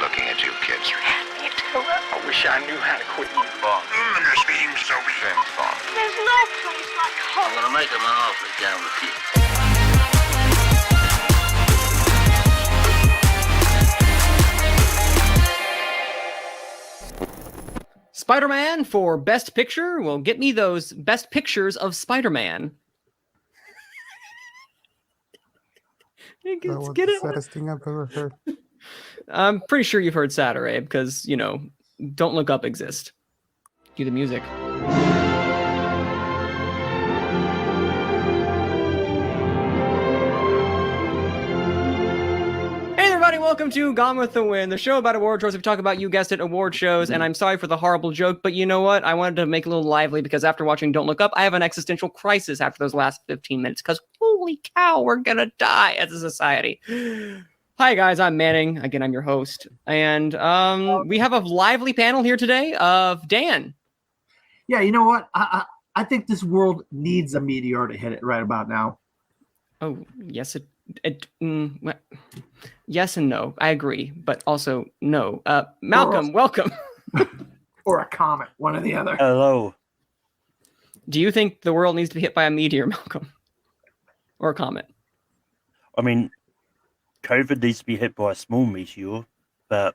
looking at you kids. You had me at hello. I wish I knew how to quit you. This seems so James Bond. There's no place like home. I'm gonna make him an offer down with you. Spider-Man for Best Picture. Well, get me those best pictures of Spider-Man. That was the saddest thing I've ever heard. I'm pretty sure you've heard Saturday because, you know, Don't Look Up exist. Cue the music. Hey everybody, welcome to Gone with the Wind, the show about award shows. We talk about, you guessed it, award shows, and I'm sorry for the horrible joke, but you know what? I wanted to make it a little lively because after watching Don't Look Up, I have an existential crisis after those last 15 minutes because holy cow, we're gonna die as a society. Hi guys, I'm Manning. Again, I'm your host. And we have a lively panel here today of Dan. Yeah, you know what? I think this world needs a meteor to hit it right about now. Oh, yes, yes and no. I agree, but also no. Malcolm, welcome. Or a comet, one or the other. Hello. Do you think the world needs to be hit by a meteor, Malcolm? Or a comet? I mean, COVID needs to be hit by a small meteor, but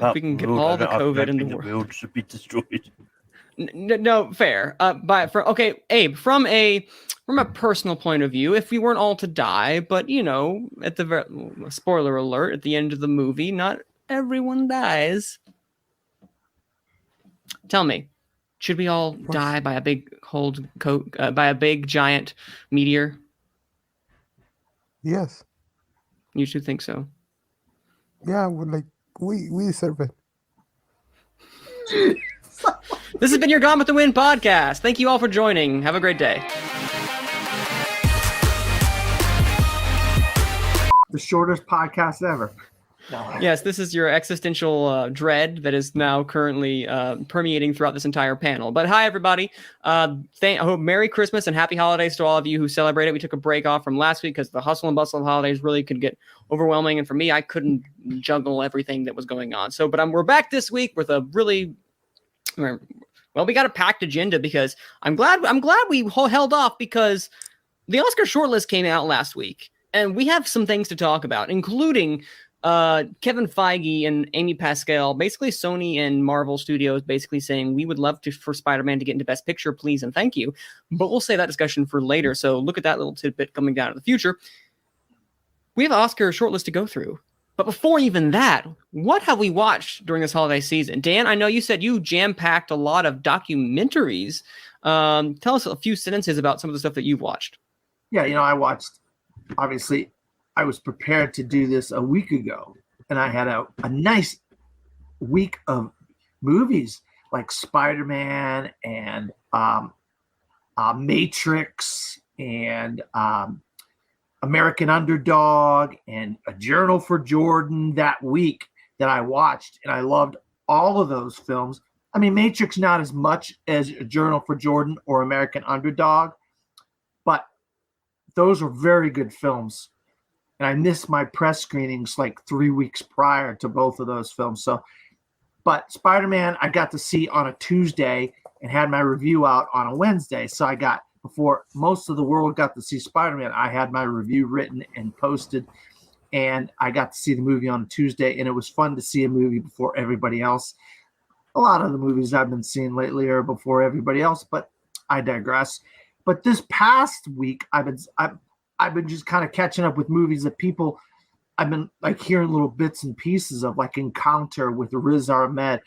If we can get all the COVID in the world should be destroyed. No, fair. Abe, from a personal point of view, if we weren't all to die, but you know, at the spoiler alert, at the end of the movie, not everyone dies. Tell me, should we all die by a big by a big giant meteor? Yes. You should think so. Yeah, we deserve it. This has been your Gone with the Wind podcast. Thank you all for joining. Have a great day. The shortest podcast ever. No. Yes, this is your existential dread that is now currently permeating throughout this entire panel. But hi, everybody. I hope Merry Christmas and Happy Holidays to all of you who celebrate it. We took a break off from last week because the hustle and bustle of holidays really could get overwhelming. And for me, I couldn't juggle everything that was going on. We're back this week with a really... Well, we got a packed agenda because I'm glad we held off because the Oscar shortlist came out last week, and we have some things to talk about, including Kevin Feige and Amy Pascal, basically Sony and Marvel Studios, basically saying we would love for Spider-Man to get into Best Picture, please and thank you. But we'll save that discussion for later. So look at that little tidbit coming down in the future. We have an Oscar shortlist to go through. But before even that, what have we watched during this holiday season? Dan, I know you said you jam-packed a lot of documentaries. Tell us a few sentences about some of the stuff that you've watched. Yeah, you know, obviously, I was prepared to do this a week ago, and I had a nice week of movies like Spider-Man and Matrix and American Underdog and A Journal for Jordan that week that I watched, and I loved all of those films. I mean, Matrix not as much as A Journal for Jordan or American Underdog, but those were very good films. And I missed my press screenings like 3 weeks prior to both of those films. But Spider-Man I got to see on a Tuesday and had my review out on a Wednesday. So before most of the world got to see Spider-Man, I had my review written and posted, and I got to see the movie on a Tuesday, and it was fun to see a movie before everybody else. A lot of the movies I've been seeing lately are before everybody else, but I digress. But this past week, I've been just kind of catching up with movies that I've been like hearing little bits and pieces of, like Encounter with Riz Ahmed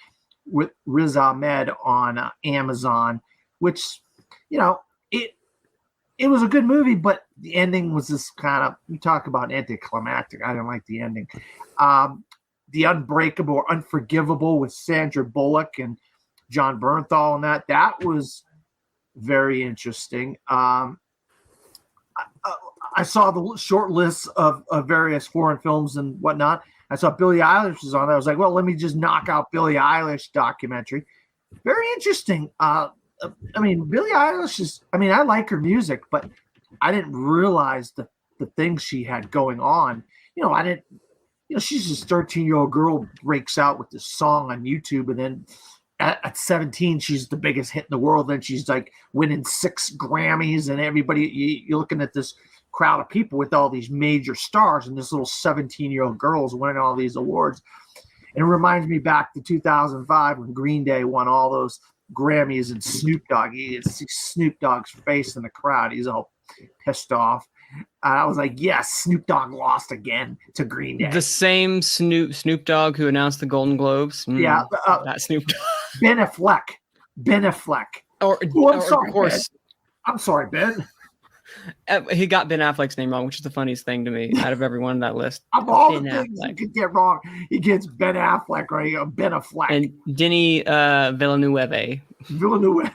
on Amazon, which, you know, it was a good movie, but the ending was just kind of, you talk about anticlimactic. I didn't like the ending. The Unbreakable or Unforgivable with Sandra Bullock and John Bernthal and that was very interesting. I saw the short lists of various foreign films and whatnot. I saw Billie Eilish was on there. I was like, well, let me just knock out Billie Eilish documentary. Very interesting. I mean, Billie Eilish I like her music, but I didn't realize the things she had going on. You know, she's this 13-year-old girl, breaks out with this song on YouTube, and then at 17, she's the biggest hit in the world. Then she's like winning 6 Grammys, and everybody, you're looking at this crowd of people with all these major stars, and this little 17-year-old girl is winning all these awards. And it reminds me back to 2005 when Green Day won all those Grammys, and Snoop Dogg, you see Snoop Dogg's face in the crowd. He's all pissed off. I was like, yes, Snoop Dogg lost again to Green Day. The same Snoop Dogg who announced the Golden Globes. Yeah, that Snoop Dogg. Ben Affleck. I'm sorry, of course. Ben. I'm sorry, Ben. He got Ben Affleck's name wrong, which is the funniest thing to me out of everyone on that list. Of all Ben the things Affleck. you could get wrong, he gets Ben Affleck right. Ben Affleck. And Denis Villeneuve.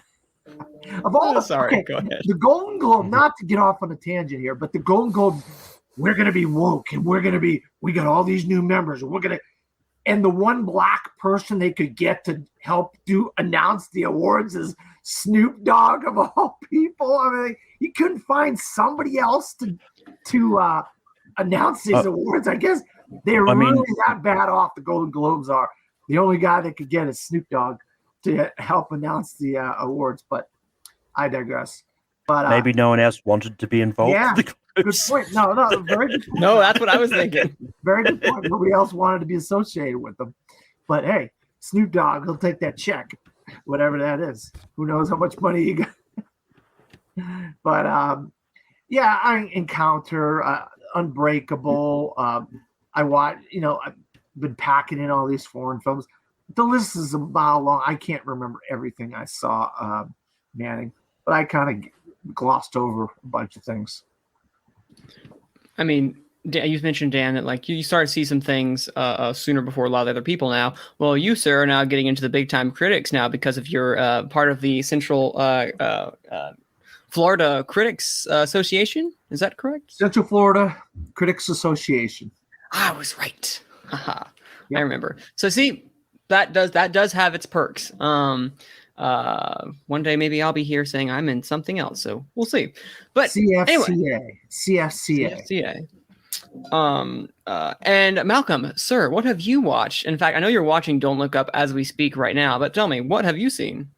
Of all Sorry, go ahead. The Golden Globe, not to get off on a tangent here, but the Golden Globe, we're going to be woke, and we got all these new members, and and the one black person they could get to help announce the awards is Snoop Dogg, of all people. I mean, you couldn't find somebody else to announce these awards. I guess they're really that bad off. The Golden Globes are. The only guy that could get is Snoop Dogg to help announce the awards, but I digress. But maybe no one else wanted to be involved. Yeah, with the good point. No, very good point. No, that's what I was thinking. Very good point. Nobody else wanted to be associated with them. But hey, Snoop Dogg, he'll take that check, whatever that is. Who knows how much money he got. But yeah, I encounter Unbreakable. I watch, I've been packing in all these foreign films. The list is a mile long. I can't remember everything I saw, Manning, but I kind of glossed over a bunch of things. I mean, you mentioned, Dan, that like you started to see some things sooner before a lot of other people now. Well, you, sir, are now getting into the big time critics now because of your part of the Central Florida Critics Association. Is that correct? Central Florida Critics Association. I was right. Haha. Yep. I remember. So see, that does have its perks. One day maybe I'll be here saying I'm in something else, so we'll see. But anyway, CFCA. And Malcolm, sir, what have you watched? In fact, I know you're watching Don't Look Up as we speak right now, but tell me, what have you seen?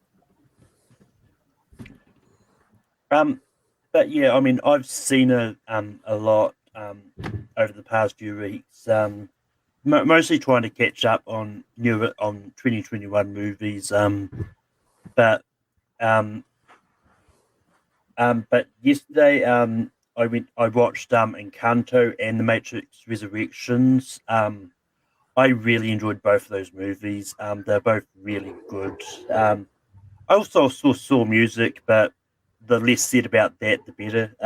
But yeah, I mean, I've seen a lot over the past few weeks. Mostly trying to catch up on 2021 movies. But yesterday I watched Encanto and The Matrix Resurrections. I really enjoyed both of those movies. They're both really good. I also saw music, but the less said about that, the better.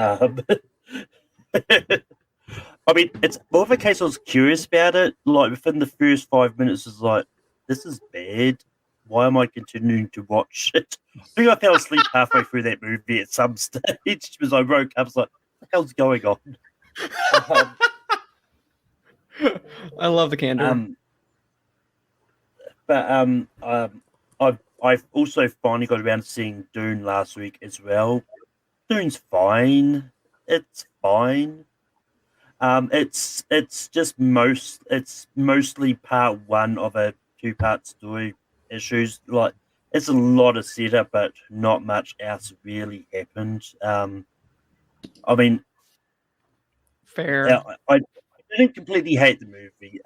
I mean, it's more of a case I was curious about it. Like, within the first 5 minutes, it's like, this is bad. Why am I continuing to watch it? I think I fell asleep halfway through that movie at some stage because I woke up. I was like, what the hell's going on? I love the candor. I've also finally got around to seeing Dune last week as well. Dune's fine. It's fine. It's mostly part one of a 2-part story issues. Like, it's a lot of setup, but not much else really happened. I mean, fair. I didn't completely hate the movie,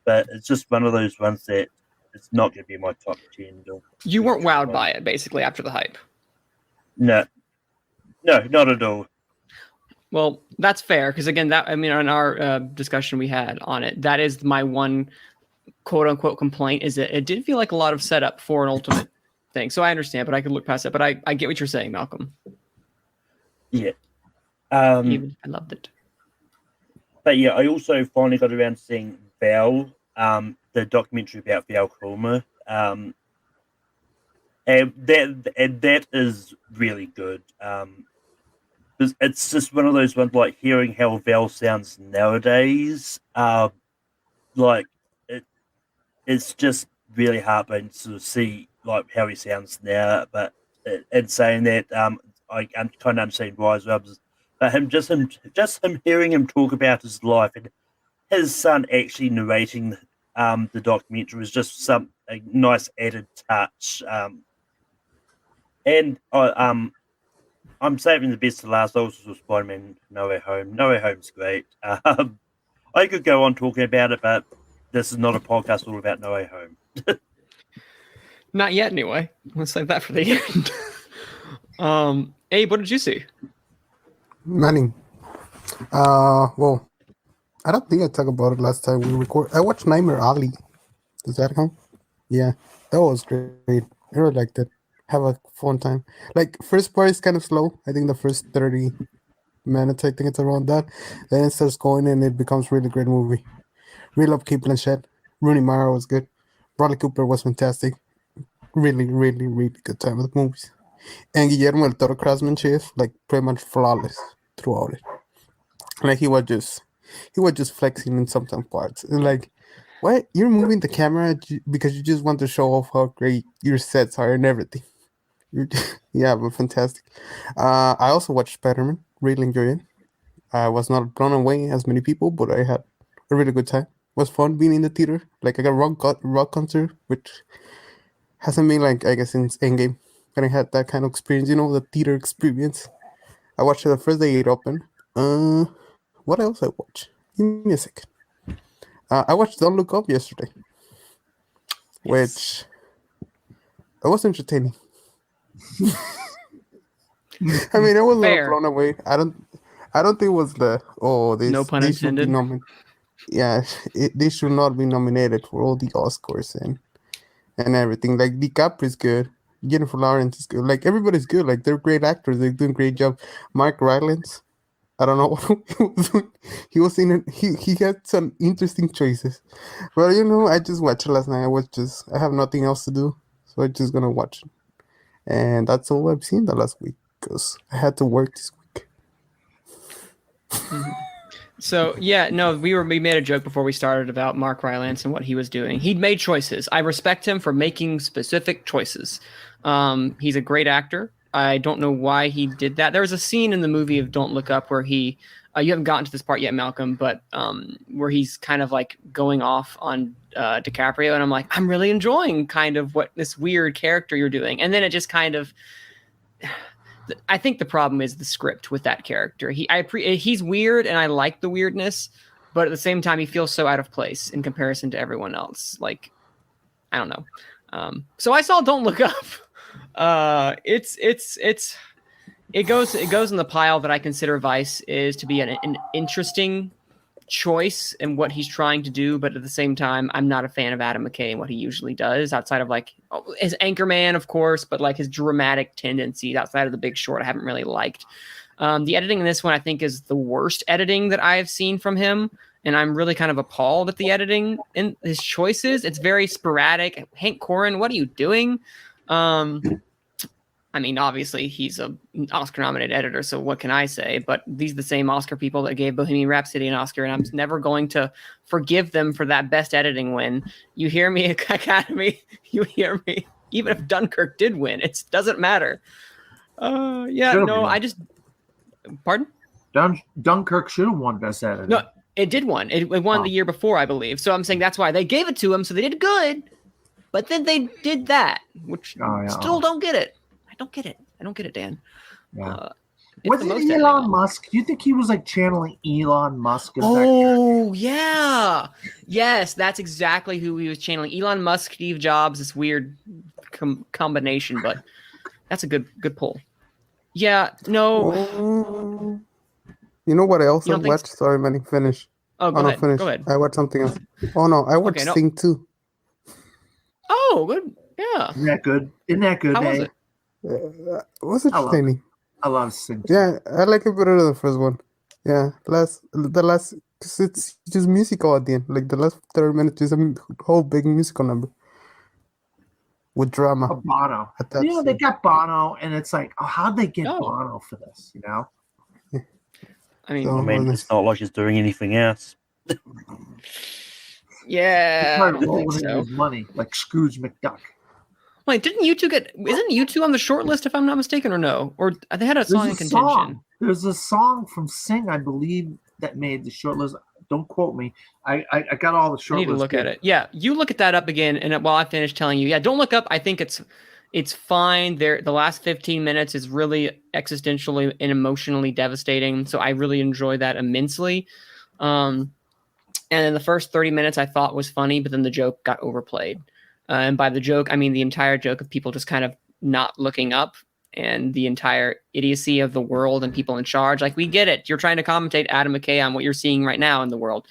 but it's just one of those ones that it's not going to be my top 10. You weren't wowed by it, basically, after the hype. No, not at all. Well, that's fair, because again, on our discussion we had on it, that is my one quote unquote complaint, is that it did feel like a lot of setup for an ultimate thing. So I understand, but I could look past it. But I get what you're saying, Malcolm. Yeah. I loved it. But yeah, I also finally got around to seeing Val, the documentary about Val Kilmer. And that is really good. It's just one of those ones, like, hearing how Val sounds nowadays. It's just really heartbreaking to see like how he sounds now. But in saying that, I kind of understand why as well. But him hearing him talk about his life and his son actually narrating the documentary was just a nice added touch. And I'm saving the best to last. Also, Spider-Man: No Way Home. No Way Home's great. I could go on talking about it, but this is not a podcast all about No Way Home. Not yet, anyway. Let's save that for the end. Abe, what did you see? Manning. Well, I don't think I talked about it last time we recorded. I watched Nightmare Alley. Does that count? Yeah, that was great. I really liked it. Have a fun time. Like, first part is kind of slow. I think the first 30 minutes, I think it's around that. Then it starts going and it becomes really great movie. Really love Kate Blanchett. Rooney Mara was good. Bradley Cooper was fantastic. Really, really, really good time with the movies. And Guillermo del Toro craftsmanship, like, pretty much flawless throughout it. Like, he was just flexing in some parts. And like, what? You're moving the camera because you just want to show off how great your sets are and everything. Yeah, but fantastic. I also watched Spider-Man. Really enjoyed it. I was not blown away as many people, but I had a really good time. It was fun being in the theater. Like, I got rock concert, which hasn't been, like, I guess, since Endgame. And I had that kind of experience, the theater experience. I watched it the first day it opened. What else I watched? Give me a second. I watched Don't Look Up yesterday, which it was entertaining. I mean, I was not blown away. I don't think it was no pun intended. They should not be nominated for all the Oscars and everything. Like, DiCaprio's good, Jennifer Lawrence is good. Like, everybody's good. Like, they're great actors. They're doing a great job. Mark Rylance, I don't know what he was doing. He was in it. He had some interesting choices. But I just watched it last night. I have nothing else to do, so I'm just gonna watch it. And that's all I've seen the last week because I had to work this week. Mm-hmm. So yeah, no, we made a joke before we started about Mark Rylance and what he was doing. He'd made choices. I respect him for making specific choices. He's a great actor. I don't know why he did that. There was a scene in the movie of Don't Look Up where he, you haven't gotten to this part yet, Malcolm, but where he's kind of like going off on DiCaprio, and I'm like, I'm really enjoying kind of what this weird character you're doing, and then it just kind of. I think the problem is the script with that character. He's weird, and I like the weirdness, but at the same time, he feels so out of place in comparison to everyone else. Like, I don't know. So I saw Don't Look Up. It goes in the pile that I consider Vice is to be an interesting choice in what he's trying to do, but at the same time, I'm not a fan of Adam McKay and what he usually does outside of like his Anchorman, of course, but like his dramatic tendencies outside of The Big Short, I haven't really liked. The editing in this one, I think, is the worst editing that I've seen from him. And I'm really kind of appalled at the editing in his choices. It's very sporadic. Hank Corrin, what are you doing? I mean, obviously, he's an Oscar-nominated editor, so what can I say? But these are the same Oscar people that gave Bohemian Rhapsody an Oscar, and I'm never going to forgive them for that best editing win. You hear me, Academy? You hear me? Even if Dunkirk did win, it doesn't matter. I just... Pardon? Dunkirk should have won best editing. No, it did win. It won the year before, I believe. So I'm saying that's why they gave it to him, so they did good. But then they did that, which still don't get it. I don't get it, Dan. Yeah. Wasn't Elon Musk? Do you think he was like channeling Elon Musk? Yeah. Yes, that's exactly who he was channeling. Elon Musk, Steve Jobs, this weird combination, but that's a good pull. Yeah, no. You know what else I watched? Sorry, Manny, finish. Oh, go ahead. Finish. Go ahead. I watched something else. Oh, no, I watched Sing 2. Oh, good. Yeah. Isn't that good? How was it? It was entertaining. I love Sing 2. Yeah, I like it better than the first one. Yeah, the last, because it's just musical at the end. Like the last 30 minutes is a whole big musical number with drama. Bono. They got Bono, and it's like, how'd they get Bono for this? Yeah. I mean, it's not like he's doing anything else. Yeah, I think so. His money like Scrooge McDuck. Wait, didn't U2 isn't U2 on the shortlist, if I'm not mistaken, or no? Or they had a song in contention. There's a song from Sing, I believe, that made the shortlist. Don't quote me. I got all the short. I need to look at it. Yeah, you look at that up again, and while I finish telling you, yeah, Don't Look Up. I think it's fine. There, the last 15 minutes is really existentially and emotionally devastating. So I really enjoy that immensely. And then the first 30 minutes I thought was funny, but then the joke got overplayed. And by the joke, I mean the entire joke of people just kind of not looking up and the entire idiocy of the world and people in charge. Like, we get it. You're trying to commentate, Adam McKay, on what you're seeing right now in the world.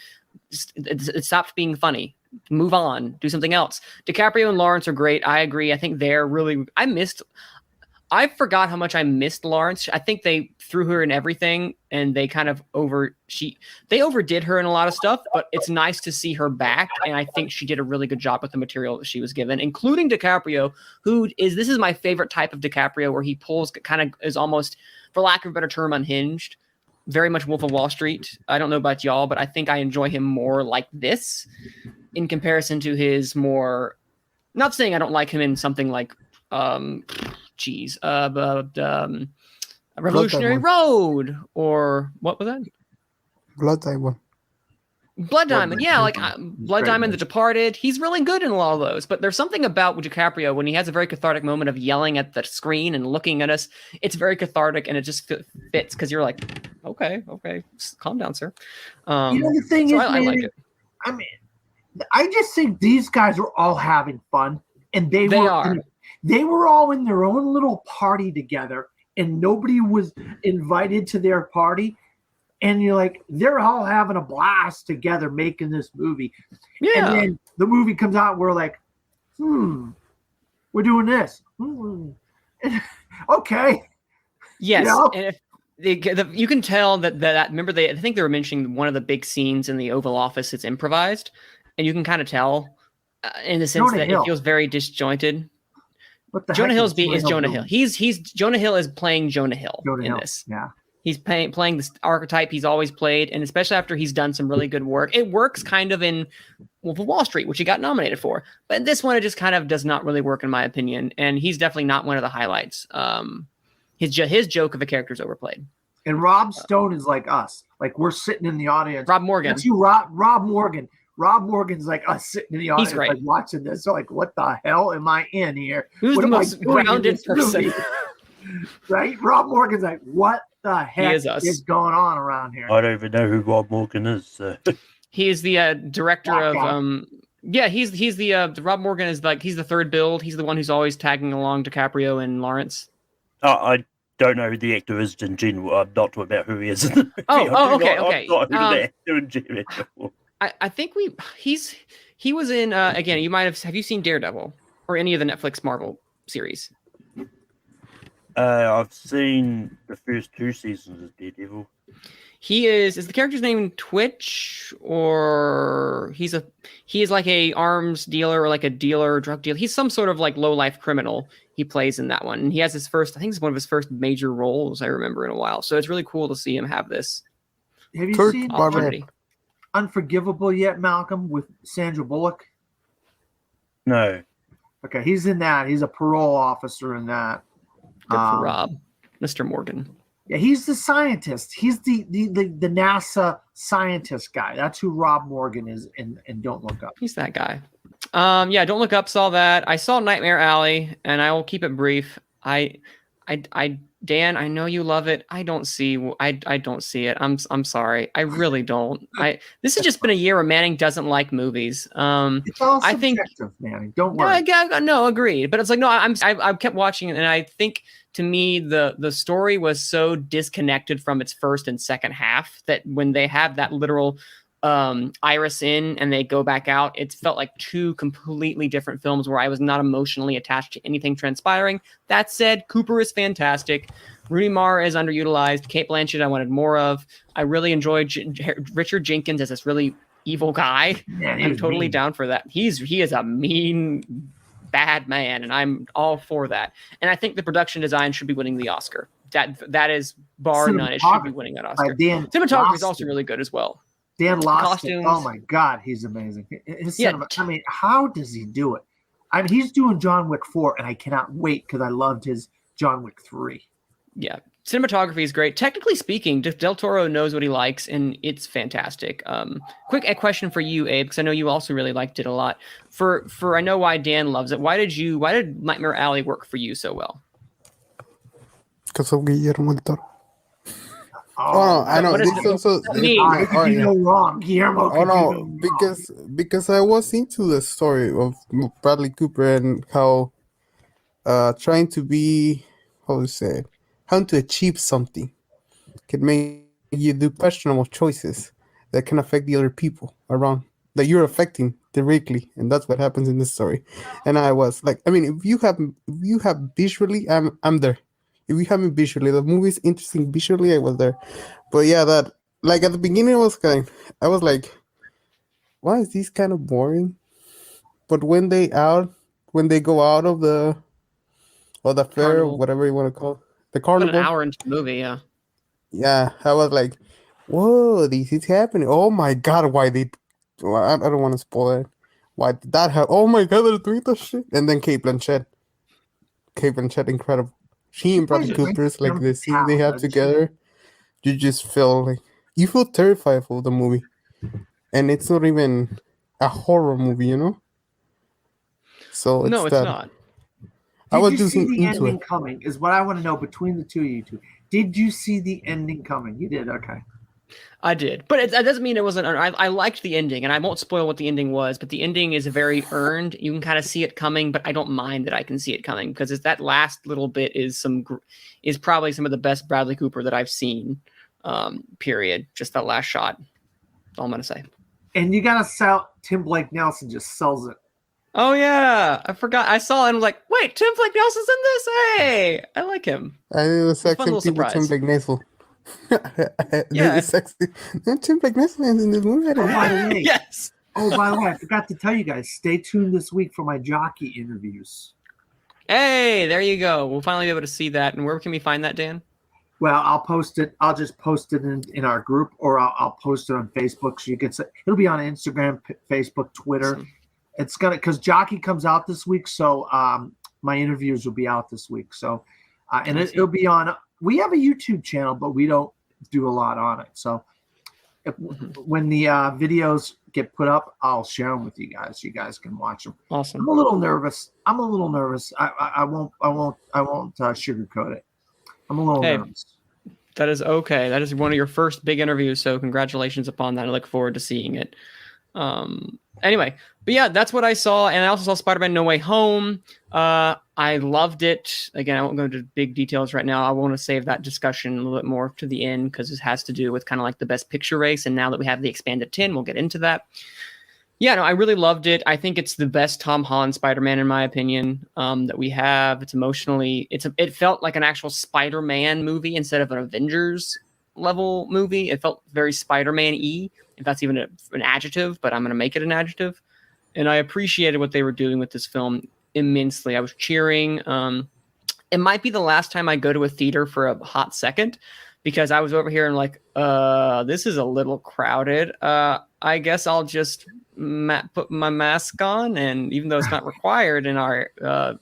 It stops being funny. Move on. Do something else. DiCaprio and Lawrence are great. I agree. I think they're really... I forgot how much I missed Lawrence. I think they threw her in everything, and they kind of they overdid her in a lot of stuff, but it's nice to see her back, and I think she did a really good job with the material that she was given, including DiCaprio, this is my favorite type of DiCaprio, where he pulls, kind of is almost, for lack of a better term, unhinged. Very much Wolf of Wall Street. I don't know about y'all, but I think I enjoy him more like this in comparison to his more... Not saying I don't like him in something like... Revolutionary Road, or what was that? Blood Diamond. Blood Diamond, yeah, like Blood Diamond, The Departed. He's really good in a lot of those, but there's something about DiCaprio when he has a very cathartic moment of yelling at the screen and looking at us. It's very cathartic, and it just fits because you're like, okay, calm down, sir. The thing is, I like it. I mean, I just think these guys are all having fun, and they were all in their own little party together, and nobody was invited to their party. And you're like, they're all having a blast together making this movie. Yeah. And then the movie comes out, and we're like, we're doing this. Okay. Yes. And if you can tell that remember, I think they were mentioning one of the big scenes in the Oval Office. It's improvised, and you can kind of tell in the sense that it feels very disjointed. Jonah Hill is Jonah Hill. He's Jonah Hill is playing Jonah Hill in this. Yeah. He's playing this archetype he's always played, and especially after he's done some really good work. It works kind of in Wolf of Wall Street, which he got nominated for. But in this one, it just kind of does not really work, in my opinion. And he's definitely not one of the highlights. His joke of a character is overplayed. And Rob Stone is like us. Like, we're sitting in the audience. Rob Morgan. That's you, Rob Morgan. Rob Morgan's like us sitting in the audience, like watching this. So like, what the hell am I in here? Who's the most grounded person? Right? Rob Morgan's like, what the heck is going on around here? I don't even know who Rob Morgan is. So. He is the director of he's the Rob Morgan is like, he's the third build. He's the one who's always tagging along DiCaprio and Lawrence. I don't know who the actor is in general. I'm not talking about who he is. Okay. I'm not who the actor in general. I think he was in again, you might have you seen Daredevil or any of the Netflix Marvel series? I've seen the first 2 seasons of Daredevil. He is the character's name Twitch, or he is like a arms dealer or like a drug dealer. He's some sort of like low life criminal. He plays in that one, and he has his first, I think it's one of his first major roles I remember in a while. So it's really cool to see him have this. Have you seen Unforgivable yet, Malcolm, with Sandra Bullock? No. Okay, he's in that. He's a parole officer in that. Good for Rob, Mr. Morgan. Yeah, he's the scientist. He's the NASA scientist guy. That's who Rob Morgan is in Don't Look Up. He's that guy. Don't Look Up. Saw that. I saw Nightmare Alley, and I will keep it brief. Dan, I know you love it. I don't see it. I'm sorry. I really don't. This has just been a year where Manning doesn't like movies. It's all subjective, Manning. Don't worry. No, agreed. But it's like, no, I kept watching it, and I think to me the story was so disconnected from its first and second half that when they have that literal Iris in and they go back out, it felt like 2 completely different films where I was not emotionally attached to anything transpiring. That said, Cooper is fantastic. Rooney Mara is underutilized. Cate Blanchett I wanted more of. I really enjoyed Richard Jenkins as this really evil guy. Yeah, I'm totally down for that. He is a mean, bad man, and I'm all for that. And I think the production design should be winning the Oscar. That is bar none. It should be winning that Oscar. Cinematography is also really good as well. Dan lost it. Oh my God, he's amazing. I mean, how does he do it? I mean, he's doing John Wick 4, and I cannot wait because I loved his John Wick 3. Yeah, cinematography is great. Technically speaking, Del Toro knows what he likes, and it's fantastic. Quick a question for you, Abe, because I know you also really liked it a lot. For I know why Dan loves it. Why did Nightmare Alley work for you so well? Because of Guillermo del Toro. Oh, I know. what does This it also mean? Why could you go wrong, Guillermo? Oh no, because I was into the story of Bradley Cooper and how trying to be, how to say it, how to achieve something can make you do questionable choices that can affect the other people around that you're affecting directly, and that's what happens in this story. And I was like, I mean, if you have visually, I'm there. If you have me visually, the movie's interesting visually, I was there. But yeah, that like at the beginning, I was like, why is this kind of boring? But when they go out of the fair, or Carnival. whatever you want to call it, the About an carnival. hour into the movie, yeah. Yeah, I was like, whoa, this is happening. Oh my god, well, I don't want to spoil it. Why did that happen? Oh my god, they're doing that shit. And then Kate Blanchett, incredible. She and Bradley Cooper's like the scene they have together. You just feel like you feel terrified for the movie, and it's not even a horror movie, you know. So No, it's not. I was Did you just see the into ending it. coming? Is what I want to know between the two of you two. Did you see the ending coming? You did. Okay. I did, but that doesn't mean it wasn't. I liked the ending, and I won't spoil what the ending was. But the ending is very earned. You can kind of see it coming, but I don't mind that I can see it coming because that last little bit is probably some of the best Bradley Cooper that I've seen. Period. Just that last shot. That's all I'm gonna say. And you gotta sell. Tim Blake Nelson just sells it. Oh yeah, I forgot. I saw it and was like, wait, Tim Blake Nelson's in this. Hey, I like him. I did the It's a fun sexy little people Tim surprise. Blake Nelson. Yeah. Sexy. Tim Blake Nelson is in this movie. I Oh, don't know. by the way, Yes. I forgot to tell you guys. Stay tuned this week for my jockey interviews. Hey, there you go. We'll finally be able to see that. And where can we find that, Dan? Well, I'll post it. I'll just post it in our group, or I'll post it on Facebook, so you can. It'll be on Instagram, Facebook, Twitter. Awesome. It's gonna because Jockey comes out this week, so my interviews will be out this week. So, and it'll be on. We have a YouTube channel, but we don't do a lot on it. So, when the videos get put up, I'll share them with you guys. You guys can watch them. Awesome. I'm a little nervous. I won't sugarcoat it. I'm a little nervous. That is okay. That is one of your first big interviews, so congratulations upon that. I look forward to seeing it. Anyway, but yeah, that's what I saw, and I also saw Spider-Man No Way Home. I loved it. Again, I won't go into big details right now. I want to save that discussion a little bit more to the end because it has to do with kind of like the best picture race, and now that we have the expanded 10, we'll get into that. Yeah, no, I really loved it. I think it's the best Tom Holland Spider-Man, in my opinion, that we have. It's emotionally, it felt like an actual Spider-Man movie instead of an Avengers level movie. It felt very Spider-Man-y, if that's even an adjective, but I'm going to make it an adjective. And I appreciated what they were doing with this film immensely. I was cheering. It might be the last time I go to a theater for a hot second, because I was over here and like, this is a little crowded. I guess I'll just put my mask on, and even though it's not required in our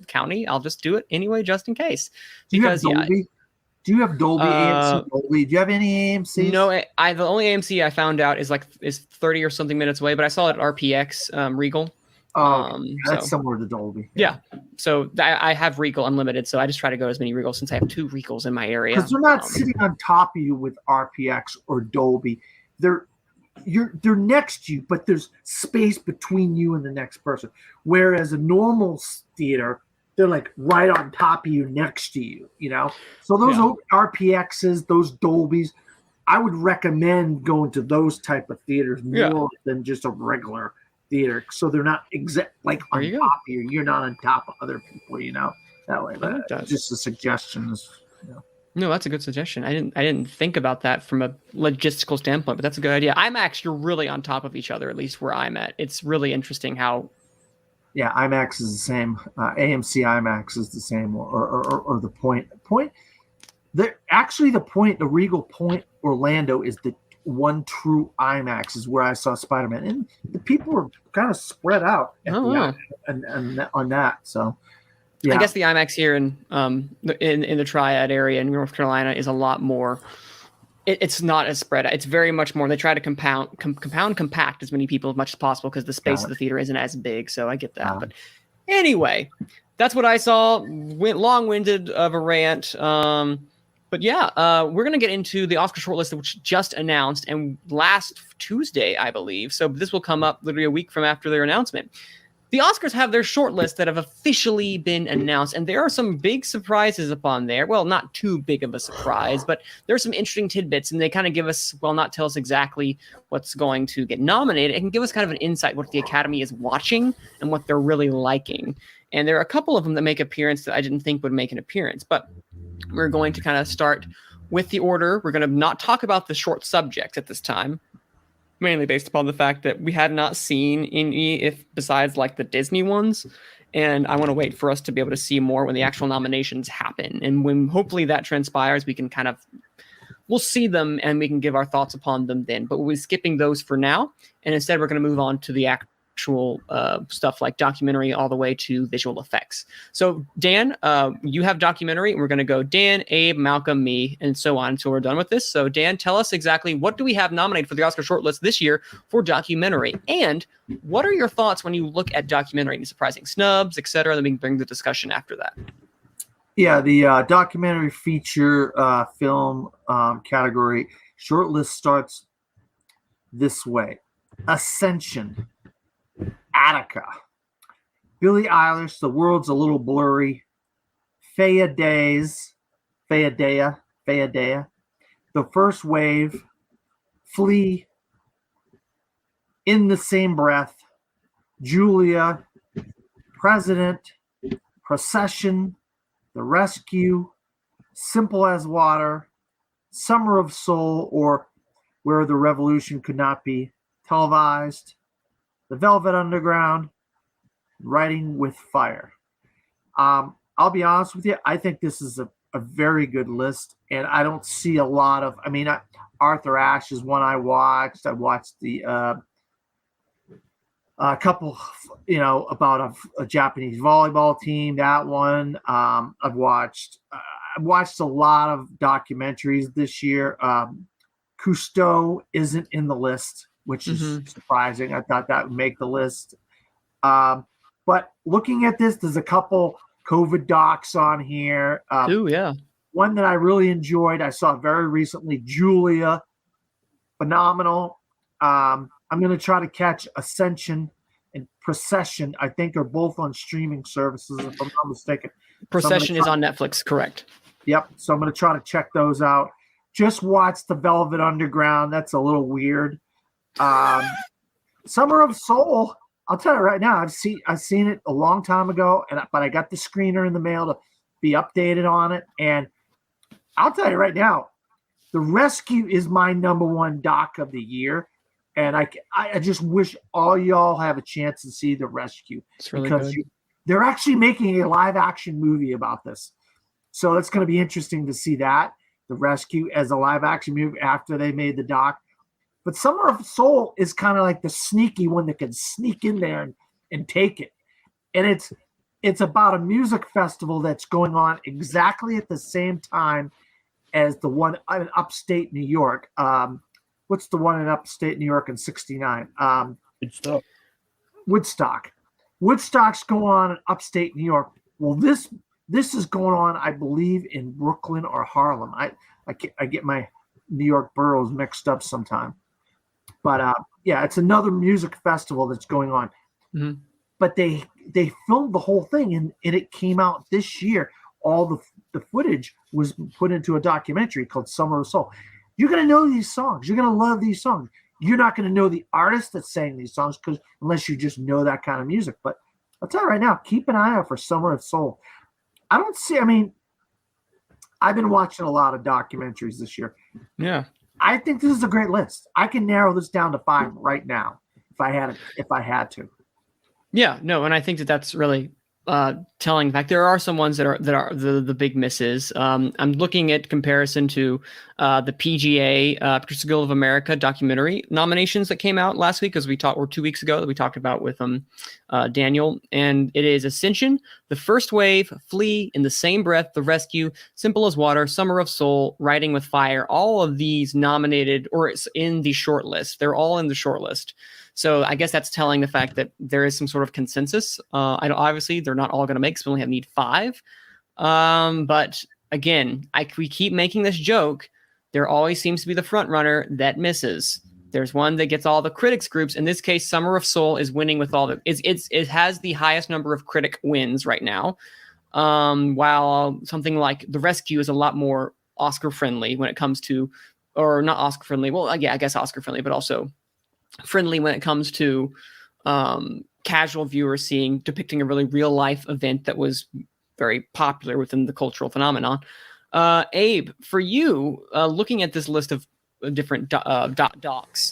county, I'll just do it anyway, just in case. Because Do you have Dolby? AMC Dolby? Do you have any AMC? No, the only AMC I found out is 30 or something minutes away, but I saw it at RPX Regal. That's similar to Dolby. Yeah. So I have Regal Unlimited, so I just try to go to as many Regals since I have 2 Regals in my area. Because they're not sitting on top of you with RPX or Dolby. They're next to you, but there's space between you and the next person. Whereas a normal theater, they're like right on top of you, next to you, you know? So those RPXs, those Dolbys, I would recommend going to those type of theaters more than just a regular theater. So they're not on top of you. You're not on top of other people, you know? That way. Just a suggestion. No, that's a good suggestion. I didn't think about that from a logistical standpoint, but that's a good idea. IMAX, you're really on top of each other, at least where I'm at. It's really interesting how. Yeah, IMAX is the same. AMC IMAX is the same, or the Point. The Regal Point Orlando is the one true IMAX, is where I saw Spider-Man, and the people were kind of spread out on that. So Yeah. I guess the IMAX here in the Triad area in North Carolina is a lot more. It's not as spread out. It's very much more. They try to compact as many people as much as possible because the space of the theater isn't as big. So I get that. But anyway, that's what I saw. Long-winded of a rant. But yeah, we're going to get into the Oscar shortlist, which just announced and last Tuesday, I believe. So this will come up literally a week from after their announcement. The Oscars have their shortlist that have officially been announced, and there are some big surprises upon there. Well, not too big of a surprise, but there are some interesting tidbits, and they kind of give us, well, not tell us exactly what's going to get nominated. It can give us kind of an insight what the Academy is watching and what they're really liking. And there are a couple of them that make appearance that I didn't think would make an appearance, but we're going to kind of start with the order. We're going to not talk about the short subjects at this time, mainly based upon the fact that we had not seen any, if besides like the Disney ones. And I want to wait for us to be able to see more when the actual nominations happen. And when hopefully that transpires, we can we'll see them and we can give our thoughts upon them then. But we'll be skipping those for now. And instead, we're going to move on to the actual stuff like documentary all the way to visual effects. So Dan, you have documentary, and we're going to go Dan, Abe, Malcolm, me, and so on until we're done with this. So Dan, tell us exactly what do we have nominated for the Oscar shortlist this year for documentary, and what are your thoughts when you look at documentary, any surprising snubs, etc. Then we can bring the discussion after that. Yeah, the documentary feature film category shortlist starts this way: Ascension, Attica, Billie Eilish, The World's a Little Blurry, Fayadea, The First Wave, Flea, In the Same Breath, Julia, President, Procession, The Rescue, Simple as Water, Summer of Soul, or Where the Revolution Could Not Be Televised, The Velvet Underground, Writing with Fire. I'll be honest with you, I think this is a very good list, and I don't see a lot of, Arthur Ashe is one I watched. I watched the a couple, about a Japanese volleyball team, that one. I've watched a lot of documentaries this year. Cousteau isn't in the list, which is surprising. I thought that would make the list. But looking at this, there's a couple COVID docs on here. Yeah. One that I really enjoyed, I saw very recently, Julia. Phenomenal. I'm going to try to catch Ascension and Procession. I think are both on streaming services, if I'm not mistaken. Procession is on Netflix, correct. Yep. So I'm going to try to check those out. Just watched The Velvet Underground. That's a little weird. Summer of Soul, I'll tell you right now, I've seen it a long time ago, but I got the screener in the mail to be updated on it. And I'll tell you right now, The Rescue is my number one doc of the year. And I just wish all y'all have a chance to see The Rescue. It's really good. They're actually making a live action movie about this. So it's going to be interesting to see that, The Rescue, as a live action movie after they made the doc. But Summer of Soul is kind of like the sneaky one that can sneak in there and take it. And it's about a music festival that's going on exactly at the same time as the one in upstate New York. What's the one in upstate New York in 69? Woodstock. Woodstock's going on in upstate New York. Well, this is going on, I believe, in Brooklyn or Harlem. I get my New York boroughs mixed up sometime. But yeah, it's another music festival that's going on. Mm-hmm. But they filmed the whole thing, and it came out this year. All the footage was put into a documentary called Summer of Soul. You're going to know these songs. You're going to love these songs. You're not going to know the artist that sang these songs unless you just know that kind of music. But I'll tell you right now, keep an eye out for Summer of Soul. I've been watching a lot of documentaries this year. Yeah. I think this is a great list. I can narrow this down to 5 right now if I had to. Yeah, no, and I think that's really telling fact. There are some ones that are the big misses. I'm looking at comparison to the PGA Producer Guild of America documentary nominations that came out last week, as we talked, or 2 weeks ago, that we talked about with Daniel, and it is Ascension, The First Wave, Flee, In the Same Breath, The Rescue, Simple as Water, Summer of Soul, Riding with Fire. All of these nominated or it's in the shortlist. They're all in the shortlist. So I guess that's telling the fact that there is some sort of consensus. I don't, obviously, they're not all going to make, because we only need 5. But again, we keep making this joke. There always seems to be the front runner that misses. There's one that gets all the critics groups. In this case, Summer of Soul is winning with all the. It has the highest number of critic wins right now. While something like The Rescue is a lot more Oscar friendly when it comes to, or not Oscar friendly. Well, yeah, I guess Oscar friendly, but also friendly when it comes to casual viewers depicting a really real life event that was very popular within the cultural phenomenon. Abe, for you, looking at this list of different docs,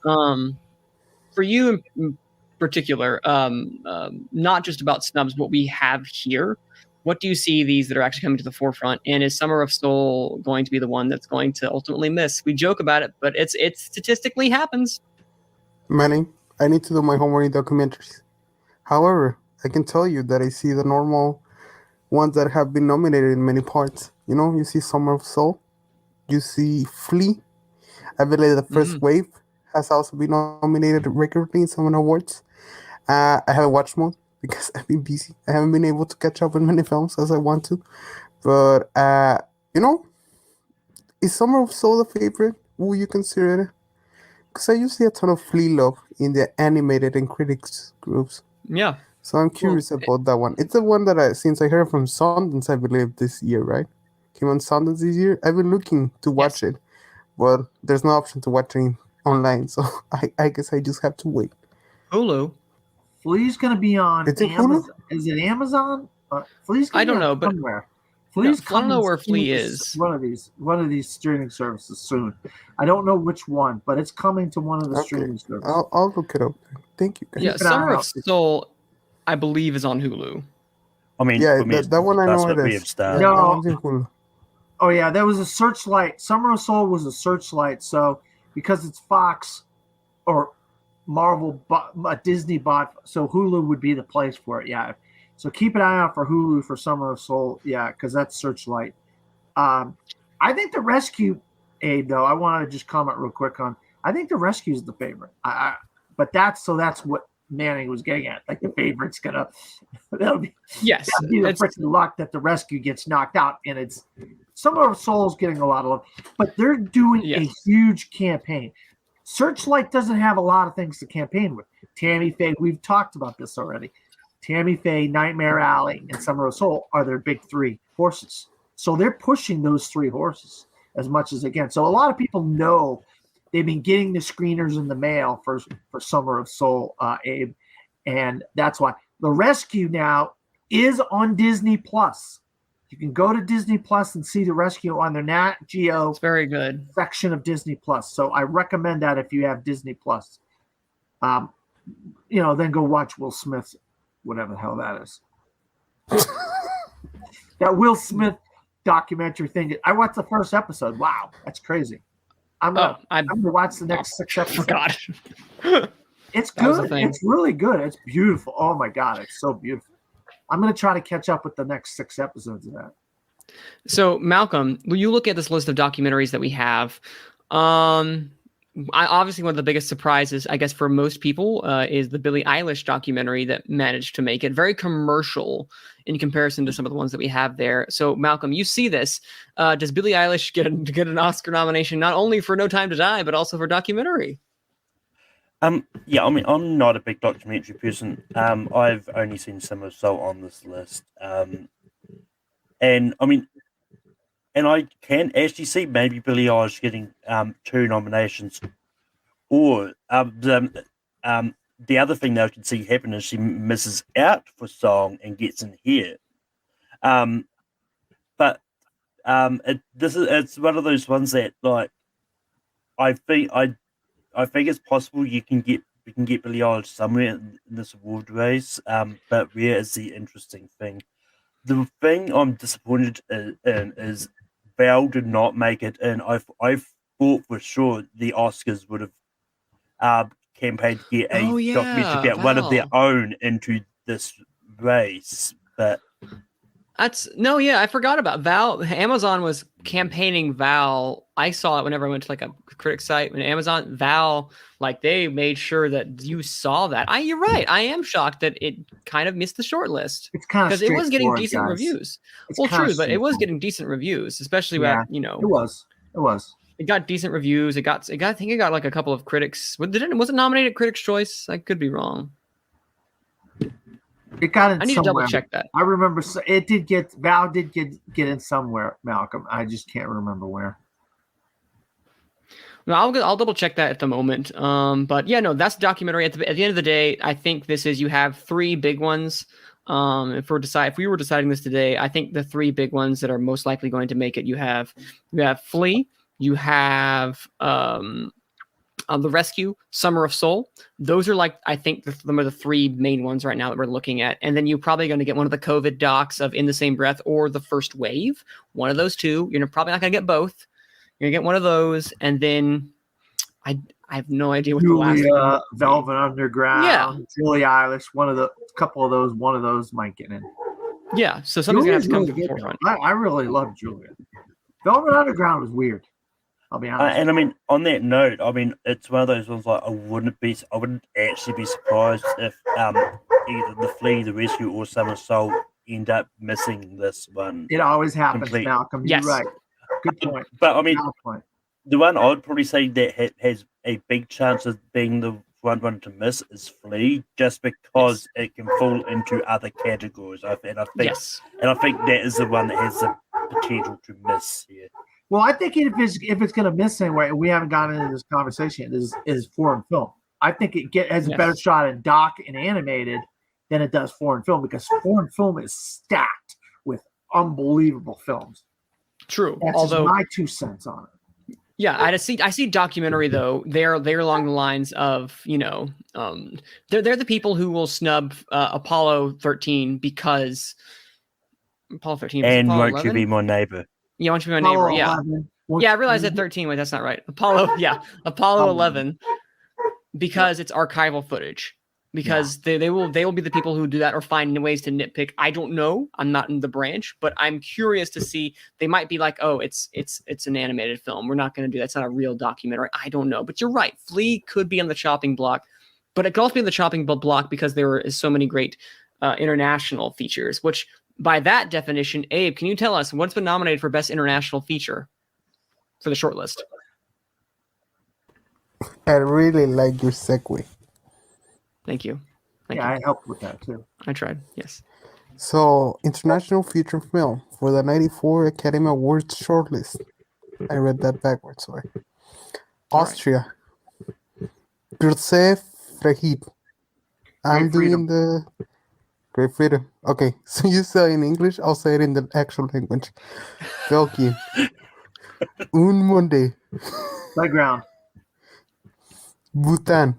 for you in particular, not just about snubs, what we have here, what do you see these that are actually coming to the forefront? And is Summer of Soul going to be the one that's going to ultimately miss? We joke about it, but it statistically happens. Manny, I need to do my homework in documentaries. However, I can tell you that I see the normal ones that have been nominated in many parts. You know, you see Summer of Soul, you see Flee. I believe The First Wave has also been nominated regularly in some awards. I haven't watched more because I've been busy. I haven't been able to catch up with many films as I want to. But, you know, is Summer of Soul a favorite? Will you consider it? Because I usually see a ton of Flea love in the animated and critics groups. Yeah. So I'm curious about that one. It's the one that since I heard from Sundance, I believe this year, right? Came on Sundance this year. I've been looking to watch it, but there's no option to watch it online. So I guess I just have to wait. Hulu. Flea's going to be on Is it Amazon. Hulu? Is it Amazon? Flea's going I don't know, but somewhere. Flea's I don't know where coming Flea to is. one of these streaming services soon. I don't know which one, but it's coming to one of the streaming services. I'll look it up. Thank you, guys. Yeah, Summer of Soul, I believe, is on Hulu. I mean, Yeah, for me, that one I that's know what it we is. have started. Yeah, No. that one's in Hulu. Oh yeah, there was a Searchlight. Summer of Soul was a Searchlight. So because it's Fox or Marvel, Disney bought, so Hulu would be the place for it. Yeah. So keep an eye out for Hulu for Summer of Soul. Yeah, because that's Searchlight. I think The Rescue, Abe, though, I want to just comment real quick on. I think The Rescue is the favorite. But that's what Manning was getting at. Like the favorite's gonna. That'll be the freaking luck that The Rescue gets knocked out, and it's Summer of Soul's getting a lot of love, but they're doing a huge campaign. Searchlight doesn't have a lot of things to campaign with. Tammy Faye, we've talked about this already. Tammy Faye, Nightmare Alley, and Summer of Soul are their big 3 horses. So they're pushing those 3 horses as much as they can. So a lot of people know they've been getting the screeners in the mail for Summer of Soul, Abe. And that's why. The Rescue now is on Disney Plus. You can go to Disney Plus and see The Rescue on their Nat Geo very good section of Disney Plus. So I recommend that if you have Disney Plus. Then go watch Will Smith's, whatever the hell that is. That Will Smith documentary thing. I watched the first episode. Wow, that's crazy. I'm gonna watch the next 6 episodes. Forgot. It's good. It's really good. It's beautiful. Oh my god, it's so beautiful. I'm gonna try to catch up with the next 6 episodes of that. So Malcolm, when you look at this list of documentaries that we have, obviously one of the biggest surprises, I guess, for most people is the Billie Eilish documentary that managed to make it very commercial in comparison to some of the ones that we have there. So Malcolm, you see this. Does Billie Eilish get an Oscar nomination not only for No Time to Die, but also for documentary? Yeah, I mean, I'm not a big documentary person. I've only seen Summer of Soul on this list. And I mean, and I can actually see maybe Billie Eilish getting 2 nominations. Or the other thing that I can see happen is she misses out for song and gets in here. But it's one of those ones that, like, I think it's possible you can get we can get Billie Eilish somewhere in this award race, but where is the interesting thing? The thing I'm disappointed in is Val did not make it in. I thought for sure the Oscars would have campaigned to get a documentary yeah, about one of their Val. own into this race, but I forgot about Val. Amazon was campaigning Val. I saw it whenever I went to like a critic site. When Amazon Val, like they made sure that you saw that. You're right. I am shocked that it kind of missed the shortlist It's kind of because it was getting straightforward, decent guys. reviews. It's Well, kinda true, but it was straightforward. getting decent reviews, especially Yeah, when It was. it got decent reviews. I think it got like a couple of critics. Was it nominated Critics' Choice? I could be wrong. It got in I need to somewhere. double check that. I remember it did get Val did get in somewhere, Malcolm. I just can't remember where. No, I'll double check that at the moment. But yeah, no, that's the documentary. At the end of the day, I think you have three big ones. If we were deciding this today, I think the three big ones that are most likely going to make it, you have Flea, you have The Rescue, Summer of Soul. Those are like, I think them are the three main ones right now that we're looking at. And then you're probably going to get one of the COVID docs of In the Same Breath or The First Wave. One of those two. You're probably not going to get both. You're going to get one of those. And then I have no idea what the last one. Velvet Underground, Yeah. Julie Eilish, one of those might get in. Yeah, so something's going to have to come to Julia's the really good, forefront. though. I really love Julia. Velvet Underground was weird. I'll be honest. and I mean, on that note, I mean, it's one of those ones like I wouldn't actually be surprised if either The Flea, The Rescue, or Summer Soul end up missing this one. It always happens, Complete. Malcolm. Yes. You're right. Good point. But I mean, Valid point. the one I'd probably say that has a big chance of being the front one to miss is Flea, just because it can fall into other categories. I think that is the one that has the potential to miss here. Well, I think if it's going to miss anyway, we haven't gotten into this conversation, is foreign film. I think it has a better shot in doc and animated than it does foreign film, because foreign film is stacked with unbelievable films. True. That's Although just my 2 cents on it. Yeah, I see documentary though. They're along the lines of, they're the people who will snub Apollo 13 because Apollo 13 was And Apollo Won't 11? You Be My Neighbor? Yeah, Won't You Be My Neighbor? Yeah. 11. Yeah, I realized that 13. Wait, that's not right. Apollo 11, because it's archival footage. Because they will be the people who do that or find ways to nitpick. I don't know. I'm not in the branch, but I'm curious to see. They might be like, oh, it's an animated film. We're not going to do that. It's not a real documentary. I don't know. But you're right. Flea could be on the chopping block, but it could also be on the chopping block because there is so many great international features, which by that definition, Abe, can you tell us what's been nominated for Best International Feature for the shortlist? I really like your segue. Thank you. I helped with that too. I tried. Yes. So, international feature film for the 94 Academy Awards shortlist. I read that backwards, sorry. Austria. Joseph Frehid. I'm doing the Great Freedom. Okay, so you say it in English, I'll say it in the actual language. Belgium. Un Monde. Playground. Bhutan.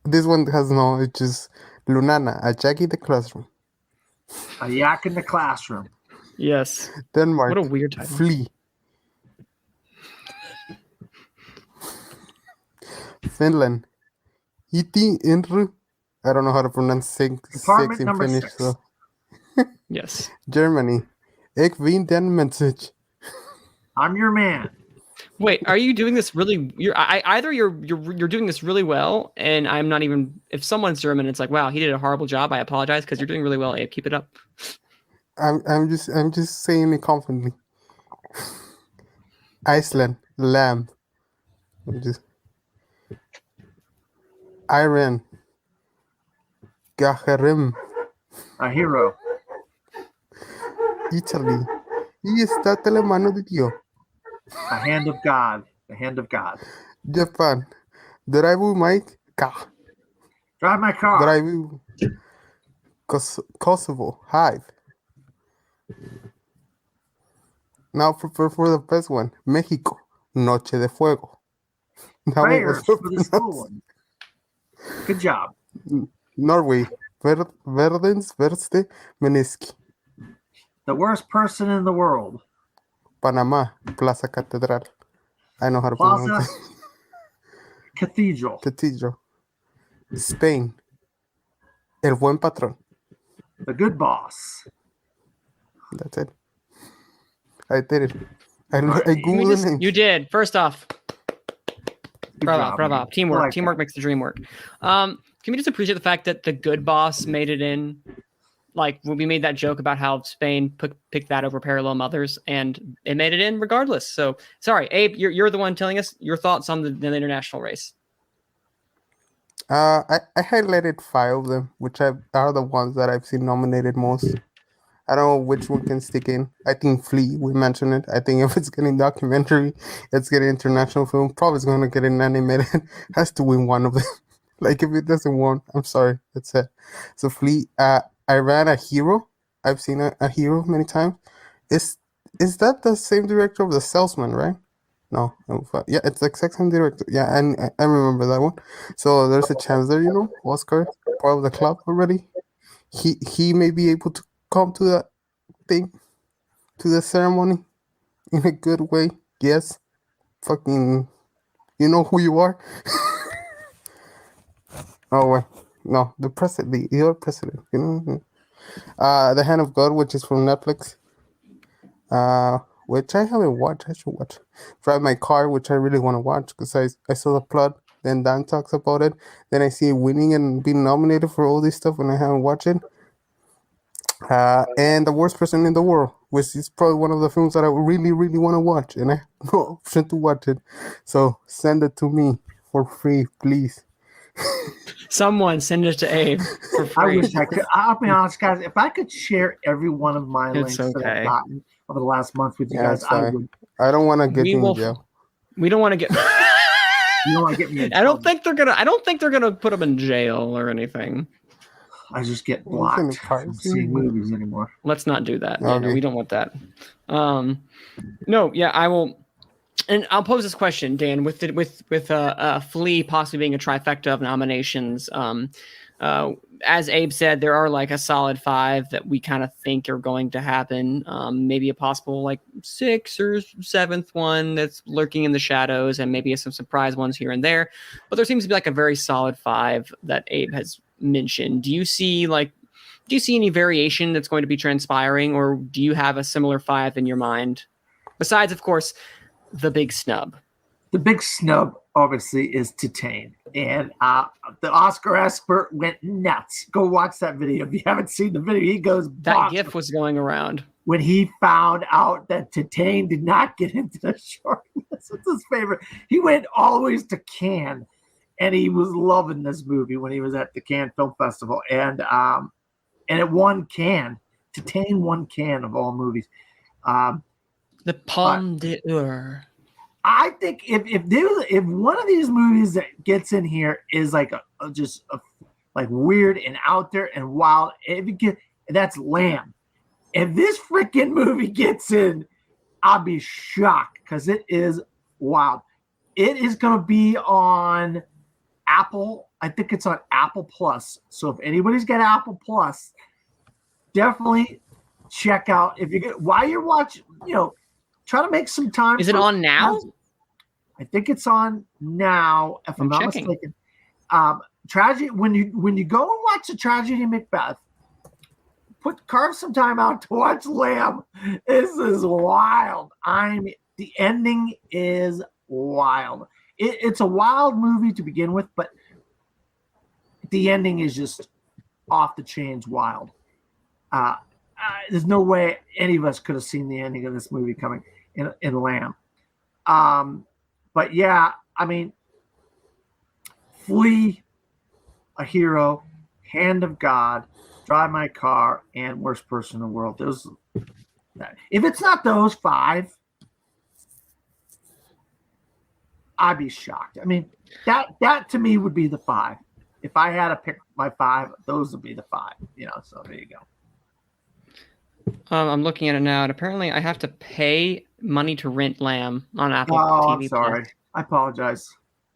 This one has no, it's just Lunana, a Jackie the Classroom. A yak in the classroom. Yes. Denmark. What a weird title. Flea. Finland. Iti Inru. I don't know how to pronounce six Department in number Finnish. 6. So. Yes. Germany. Ik vind den message. I'm your man. Wait, are you doing this really? You're doing this really well, and I'm not even. If someone's German, it's like, wow, he did a horrible job. I apologize, because you're doing really well, Abe. Keep it up. I'm just saying it confidently. Iceland. Lamb. Iran. Gaharim. A hero. Italy. Y está la mano de Dios. A hand of God. The hand of God. Japan. Drive my car. Drive my car. Drive Kosovo. Hive. Now prepare for the best one. Mexico. Noche de Fuego. Now Prayers for the school. Good job. Norway. Verdens verste Meniski. The worst person in the world. Panama. Plaza Catedral. I know how to Plaza pronounce it. Cathedral. Cathedral. Spain. El Buen Patrón. The Good Boss. That's it. I did it. I Can we googled it. you did. First off, Good bravo, job, bravo. man. Teamwork. I like Teamwork makes the dream work. Can we just appreciate the fact that the Good Boss made it in? Like when we made that joke about how Spain picked that over Parallel Mothers, and it made it in regardless. So sorry, Abe, you're the one telling us your thoughts on the international race. I highlighted 5 of them, which are the ones that I've seen nominated most. I don't know which one can stick in. I think Flea, we mentioned it. I think if it's getting documentary, it's getting international film, probably it's going to get an animated. Has to win one of them. Like if it doesn't win, I'm sorry. That's it. So Flea, I ran a Hero. I've seen a Hero many times. Is that the same director of The Salesman, right? No, yeah, it's the exact same director. Yeah, and I remember that one. So there's a chance there, Oscar, part of the club already. He may be able to come to that thing, to the ceremony, in a good way. Yes, fucking, you know who you are. Oh wait, no, the president, your president, The Hand of God, which is from Netflix. Which I haven't watched. I should watch. Drive My Car, which I really want to watch because I saw the plot. Then Dan talks about it. Then I see it winning and being nominated for all this stuff, and I haven't watched it. And The Worst Person in the World, which is probably one of the films that I really, really want to watch, and I have no option to watch it. So send it to me for free, please. Someone send it to Abe for I free. wish I could. I'll be honest, guys. If I could share every one of my It's links that okay. I've gotten over the last month with you Yeah, guys, it's I fine. would. I don't want to get We you will- in jail. We don't want to get. You don't want to get me in I don't trouble. think they're gonna put him in jail or anything. I just get Well, it's in blocked the from privacy. seeing movies anymore. Let's not do that. Yeah, no, Okay. we don't want that. No, yeah, I will. And I'll pose this question, Dan, with Flea possibly being a trifecta of nominations. As Abe said, there are like a solid 5 that we kind of think are going to happen. Maybe a possible like 6th or 7th one that's lurking in the shadows, and maybe some surprise ones here and there. But there seems to be like a very solid 5 that Abe has mentioned. Do you see any variation that's going to be transpiring, or do you have a similar 5 in your mind? Besides, of course, the big snub. The big snub, obviously, is Titane. And the Oscar expert went nuts. Go watch that video. If you haven't seen the video, he goes That bonkers GIF was going around. when he found out that Titane did not get into the shortlist. It's his favorite. He went always to Cannes, and he was loving this movie when he was at the Cannes Film Festival. And it won Cannes. Titane won Cannes of all movies. The Palme d'Or. I think if one of these movies that gets in here is like like weird and out there and wild, that's Lamb. If this freaking movie gets in, I'll be shocked because it is wild. It is going to be on Apple. I think it's on Apple Plus. So if anybody's got Apple Plus, definitely check out. While you're watching, try to make some time. Is it on now? I think it's on now, if I'm not mistaken. Tragedy. When you go and watch the Tragedy of Macbeth, carve some time out to watch Lamb. This is wild. The ending is wild. It's a wild movie to begin with, but the ending is just off the chains wild. There's no way any of us could have seen the ending of this movie coming in Lamb. But yeah, I mean, Flea, A Hero, Hand of God, Drive My Car, and Worst Person in the World. If it's not those 5, I'd be shocked. I mean, that to me would be the 5. If I had to pick my 5, those would be the 5. So there you go. I'm looking at it now, and apparently I have to pay money to rent Lamb on Apple Oh, TV. I'm sorry. I apologize.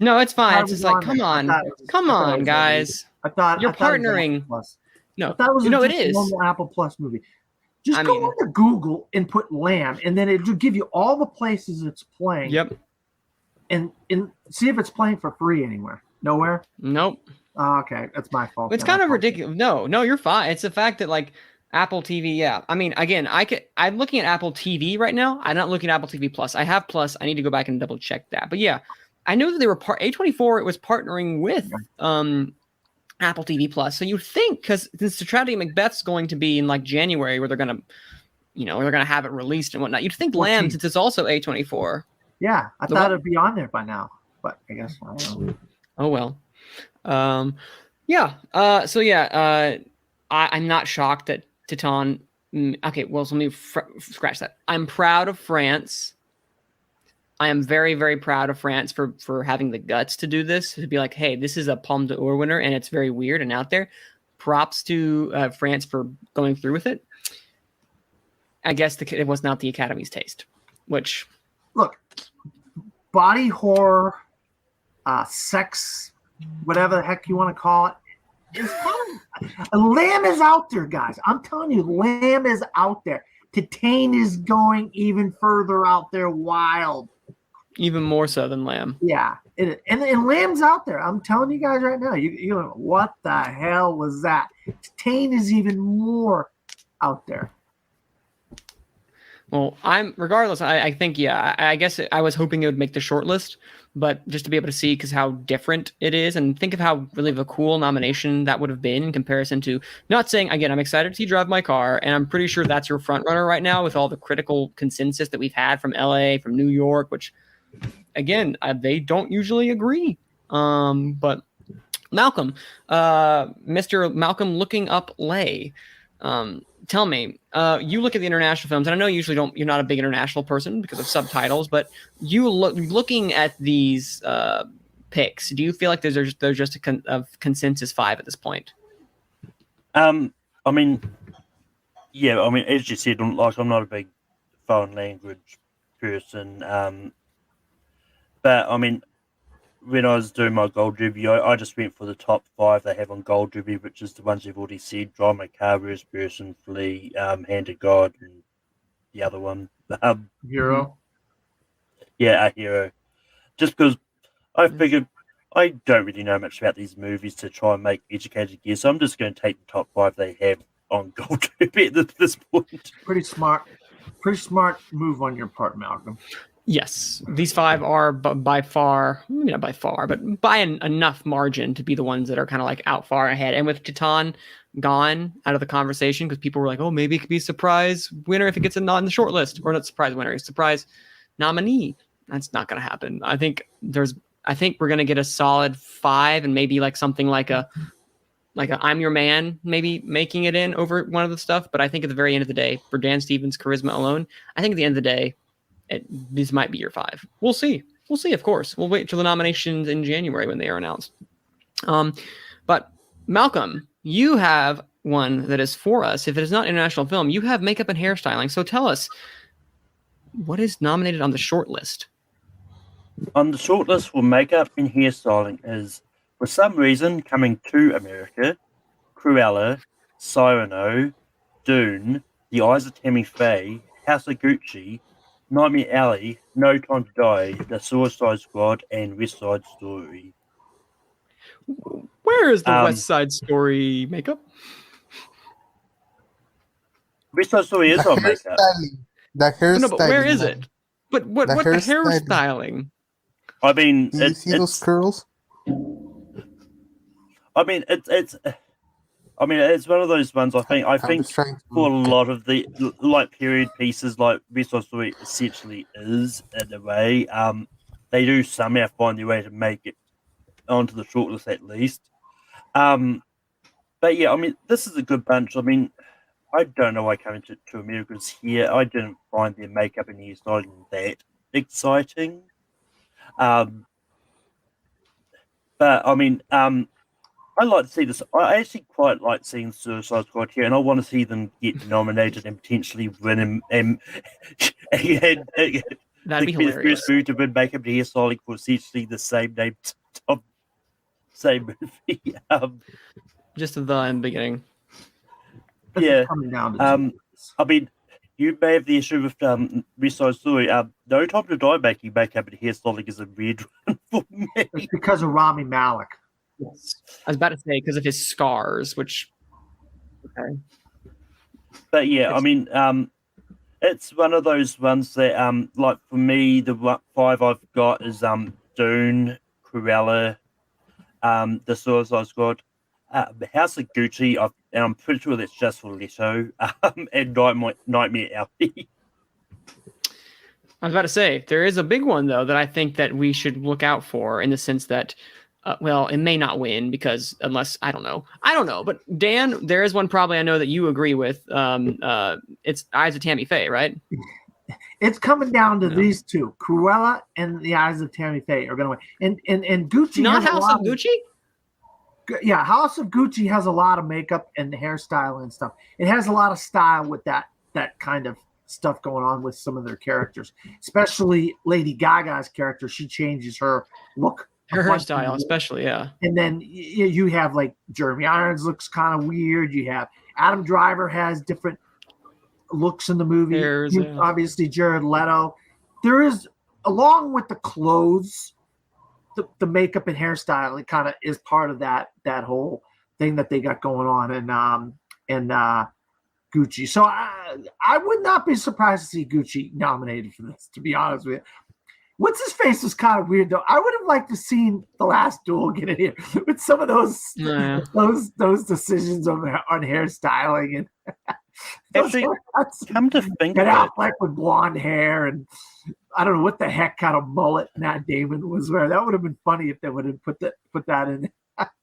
No, it's fine. How It's we just like, on come there? I on, thought it was- come I thought it on, was guys. I thought You're I thought it was partnering. Apple Plus. No, That was you know it just is. a normal Apple Plus movie. Just I go mean- into Google and put Lamb, and then it'll give you all the places it's playing. Yep. And see if it's playing for free anywhere. Nowhere. Nope. Oh, okay, that's my fault. It's then. kind of ridiculous. No, you're fine. It's the fact that like Apple TV. Yeah. I mean, again, I'm looking at Apple TV right now. I'm not looking at Apple TV Plus. I have Plus. I need to go back and double check that. But yeah, I know that they were A24. It was partnering with Apple TV Plus. So you think because since the Tragedy of Macbeth's going to be in like January, where they're gonna, they're gonna have it released and whatnot. You'd think Lamb, 14. since it's also A24. Yeah, I The thought what? it'd be on there by now, but I guess I don't know. Oh well. Yeah. I'm not shocked that Titan. Okay, well, so let me scratch that. I'm proud of France. I am very, very proud of France for having the guts to do this. To be like, hey, this is a Palme d'Or winner, and it's very weird and out there. Props to France for going through with it. I guess it was not the Academy's taste, which Look, body horror, sex, whatever the heck you want to call it. It's fun. Lamb is out there, guys. I'm telling you, Lamb is out there. Titan is going even further out there, wild. even more so than Lamb. Yeah, and Lamb's out there. I'm telling you guys right now. You know what the hell was that? Titan is even more out there. Well, regardless. I think, yeah. I guess I was hoping it would make the shortlist, but just to be able to see because how different it is, and think of how really of a cool nomination that would have been in comparison to. Not saying again, I'm excited to see Drive My Car, and I'm pretty sure that's your front runner right now with all the critical consensus that we've had from LA, from New York, which again they don't usually agree. But Malcolm, Mr. Malcolm, looking up Lay. Tell me, you look at the international films, and I know you usually you're not a big international person because of subtitles, but you looking at these picks, do you feel like there's just a consensus 5 at this point? I mean, yeah, I mean, as you said, I'm not a big foreign language person, but I mean, when I was doing my Gold review, I just went for the top 5 they have on Gold review, which is the ones you've already said: Drive My Car, Worst Person, Flea, Hand of God, and the other one. Hero. Yeah, A Hero. Just because I figured I don't really know much about these movies to try and make educated guess, so I'm just going to take the top 5 they have on Gold review at this point. Pretty smart move on your part, Malcolm. Yes, these 5 are by far, maybe not by far, but by enough margin to be the ones that are kind of like out far ahead. And with Titan gone out of the conversation because people were like, oh, maybe it could be a surprise winner if it gets not in the short list, or not surprise winner, it's surprise nominee. That's not going to happen. I think we're going to get a solid 5 and maybe like something like a I'm Your Man maybe making it in over one of the stuff. But I think at the very end of the day, for Dan Stevens' charisma alone, I think at the end of the day, these might be your 5. We'll see. Of course. We'll wait till the nominations in January when they are announced. But Malcolm, you have one that is for us. If it is not international film, you have makeup and hairstyling. So tell us, what is nominated on the short list? On the short list for makeup and hairstyling is, for some reason, Coming to America, Cruella, Cyrano, Dune, The Eyes of Tammy Faye, House of Gucci, Nightmare Alley, No Time to Die, The Suicide Squad, and West Side Story. Where is the West Side Story makeup? West Side Story is on makeup. The hairstyling. No, but where is it? But what the hairstyling? I mean, Do you see those curls? I mean, it's one of those ones. I think for a lot of the period pieces, like West Side Story essentially is in a way. They do somehow find their way to make it onto the shortlist at least. But yeah, I mean, this is a good bunch. I mean, I don't know why Coming to America's here. I didn't find their makeup and hairstyling that exciting. But I mean, I like to see this. I actually quite like seeing Suicide Squad here, and I want to see them get nominated and potentially win. And That'd be the hilarious. first movie to win makeup and hairstyling for essentially the same name of same movie. Just the in the beginning. This is Yeah. coming down to I mean, you may have the issue with West Side Story. No Time to Die making makeup and hairstyling is a weird one for me. it's because of Rami Malek. Yes. I was about to say because of his scars, which. Okay. But yeah, I mean, it's one of those ones that, like for me, the 5 I've got is Dune, Cruella, The Suicide Squad, House of Gucci, and I'm pretty sure that's just for Leto, and Nightmare Alley. I was about to say there is a big one though that I think that we should look out for in the sense that, well, it may not win because unless I don't know. But Dan, there is one probably I know that you agree with. It's Eyes of Tammy Faye, right? It's coming down to these two, Cruella and The Eyes of Tammy Faye are going to win. And Gucci Not has House of Gucci. Yeah, House of Gucci has a lot of makeup and hairstyle and stuff. It has a lot of style with that kind of stuff going on with some of their characters, especially Lady Gaga's character. She changes her look, her hairstyle, especially, yeah. And then you have like Jeremy Irons looks kind of weird. You have Adam Driver has different looks in the movie. Obviously, Jared Leto. There is, along with the clothes, the makeup and hairstyle, it kind of is part of that whole thing that they got going on and Gucci. So I would not be surprised to see Gucci nominated for this, to be honest with you. What's his face was kind of weird though. I would have liked to seen The Last Duel get in here with some of those decisions on hairstyling and Actually, come to think of it, like with blonde hair and I don't know what the heck kind of mullet Matt Damon was wearing. That would have been funny if they would have put that in.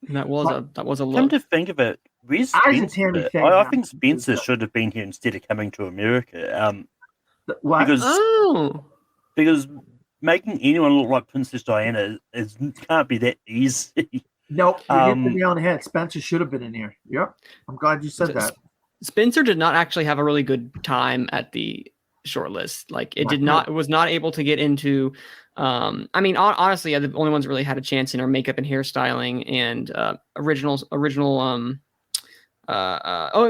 That was a look. Come to think of it, I think Spencer should have been here instead of coming to America. What? Because making anyone look like Princess Diana can't be that easy. Nope, you hit the nail on the head. Spencer should have been in here. Yep, I'm glad you said that. Spencer did not actually have a really good time at the shortlist. Like it was not able to get into. I mean, honestly, the only ones that really had a chance in are makeup and hairstyling and original. It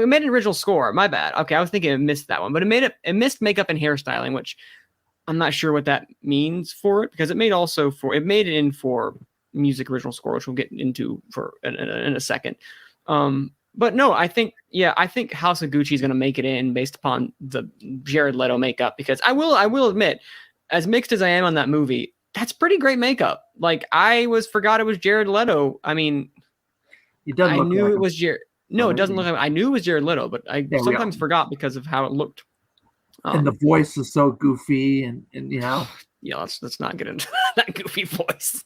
made an original score. My bad. Okay, I was thinking it missed that one, but it missed makeup and hairstyling, which I'm not sure what that means for it because it made it in for music original score, which we'll get into in a second. But no, I think House of Gucci is going to make it in based upon the Jared Leto makeup because I will admit, as mixed as I am on that movie, that's pretty great makeup. Like I forgot it was Jared Leto. I mean, I knew it was Jared. No, it doesn't look like I knew it was Jared Leto, but I sometimes forgot because of how it looked. And the voice is so goofy, and you know. Yeah, let's not get into that goofy voice.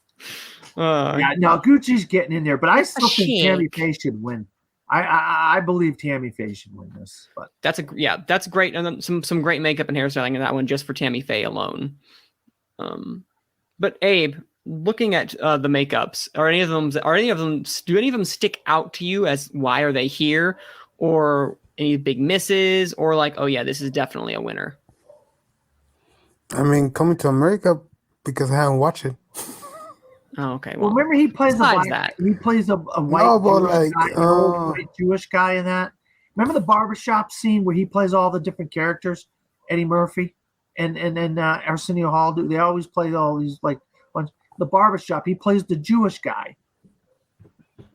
No, Gucci's getting in there, but I still think Tammy Faye should win. I believe Tammy Faye should win this. But that's great, and then some great makeup and hairstyling in that one just for Tammy Faye alone. But Abe, looking at the makeups, do any of them stick out to you as why are they here, or any big misses, or like, oh yeah, this is definitely a winner? I mean, coming to America because I haven't watched it. Oh, okay. Well, remember he plays a white Jewish guy in that. Remember the barbershop scene where he plays all the different characters, Eddie Murphy and Arsenio Hall. They always play all these like ones. The barbershop. He plays the Jewish guy.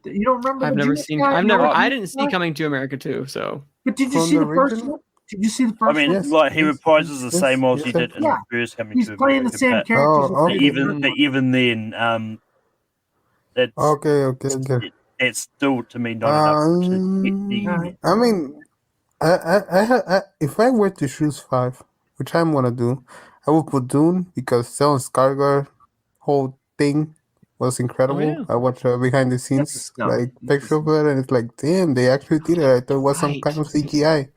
You don't remember? I didn't see Coming to America too. So, but did you see the first one? Did you see the first one? I mean, like he reprises the same roles he did in the first Coming to America. He's playing the same characters. Even then, it's still to me not enough. I mean, I if I were to choose 5, which I'm gonna do, I would put Dune because Stellan Skarsgård whole thing was incredible. Oh, yeah. I watched behind the scenes picture of it, and it's like, damn, they actually did it. I thought it was some kind of CGI.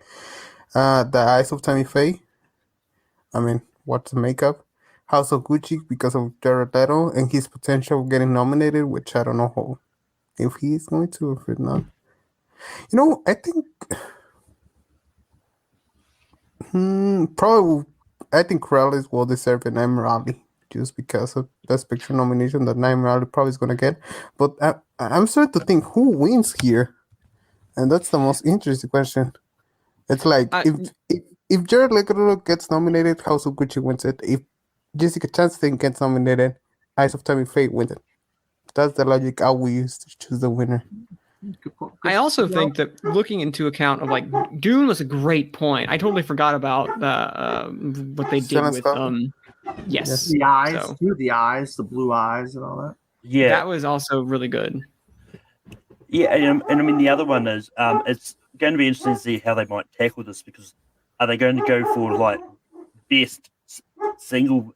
The Eyes of Tammy Faye. I mean, what's the makeup? House of Gucci because of Jared Leto and his potential of getting nominated, which I don't know if he's going to, if not. You know, I think probably I think Corrales will deserve an Emerald just because of Best Picture nomination that Emerald probably is gonna get. But I'm starting to think who wins here, and that's the most interesting question. It's like if Jared Leto gets nominated, House of Gucci wins it. If Jessica Chastain gets nominated, Eyes of Time and Fate wins it. That's the logic I will use to choose the winner. I also think that looking into account of like Dune was a great point. I totally forgot about what they did with yes, the eyes, so, the blue eyes, and all that. Yeah, that was also really good. Yeah, and I mean the other one is it's going to be interesting to see how they might tackle this, because are they going to go for like best single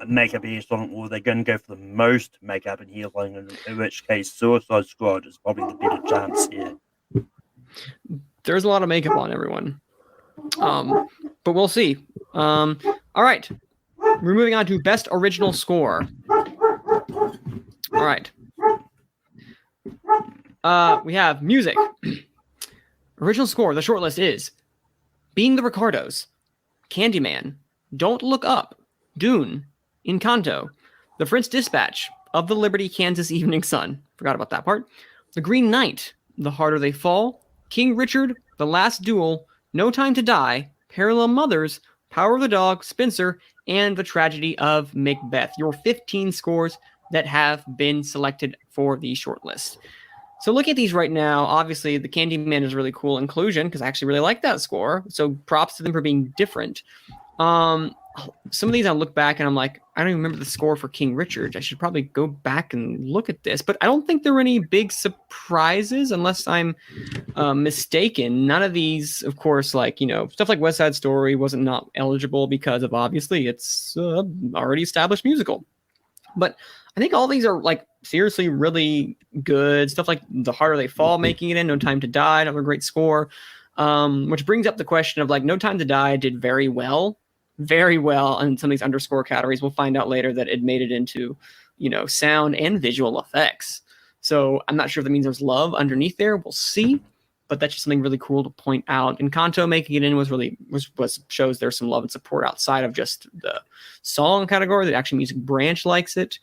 makeup hairstyling, or are they going to go for the most makeup and hairstyling? In which case, Suicide Squad is probably the better chance here. There's a lot of makeup on everyone, but we'll see. All right, we're moving on to best original score. All right. We have music. Original score, the shortlist is Being the Ricardos, Candyman, Don't Look Up, Dune, Encanto, The French Dispatch, Of the Liberty, Kansas Evening Sun. Forgot about that part. The Green Knight, The Harder They Fall, King Richard, The Last Duel, No Time to Die, Parallel Mothers, Power of the Dog, Spencer, and The Tragedy of Macbeth. Your 15 scores that have been selected for the shortlist. So looking at these right now, obviously the Candyman is a really cool inclusion because I actually really like that score. So props to them for being different. Some of these I look back and I'm like, I don't even remember the score for King Richard. I should probably go back and look at this. But I don't think there were any big surprises unless I'm mistaken. None of these, of course, like, you know, stuff like West Side Story wasn't not eligible because of obviously it's already established musical. But I think all these are like seriously really good stuff, like The Harder They Fall making it in, No Time to Die, another great score, which brings up the question of like No Time to Die did very well in some of these underscore categories. We'll find out later that it made it into, you know, sound and visual effects. So I'm not sure if that means there's love underneath there. We'll see, but that's just something really cool to point out. And Encanto making it in was shows there's some love and support outside of just the song category. The actual music branch likes it.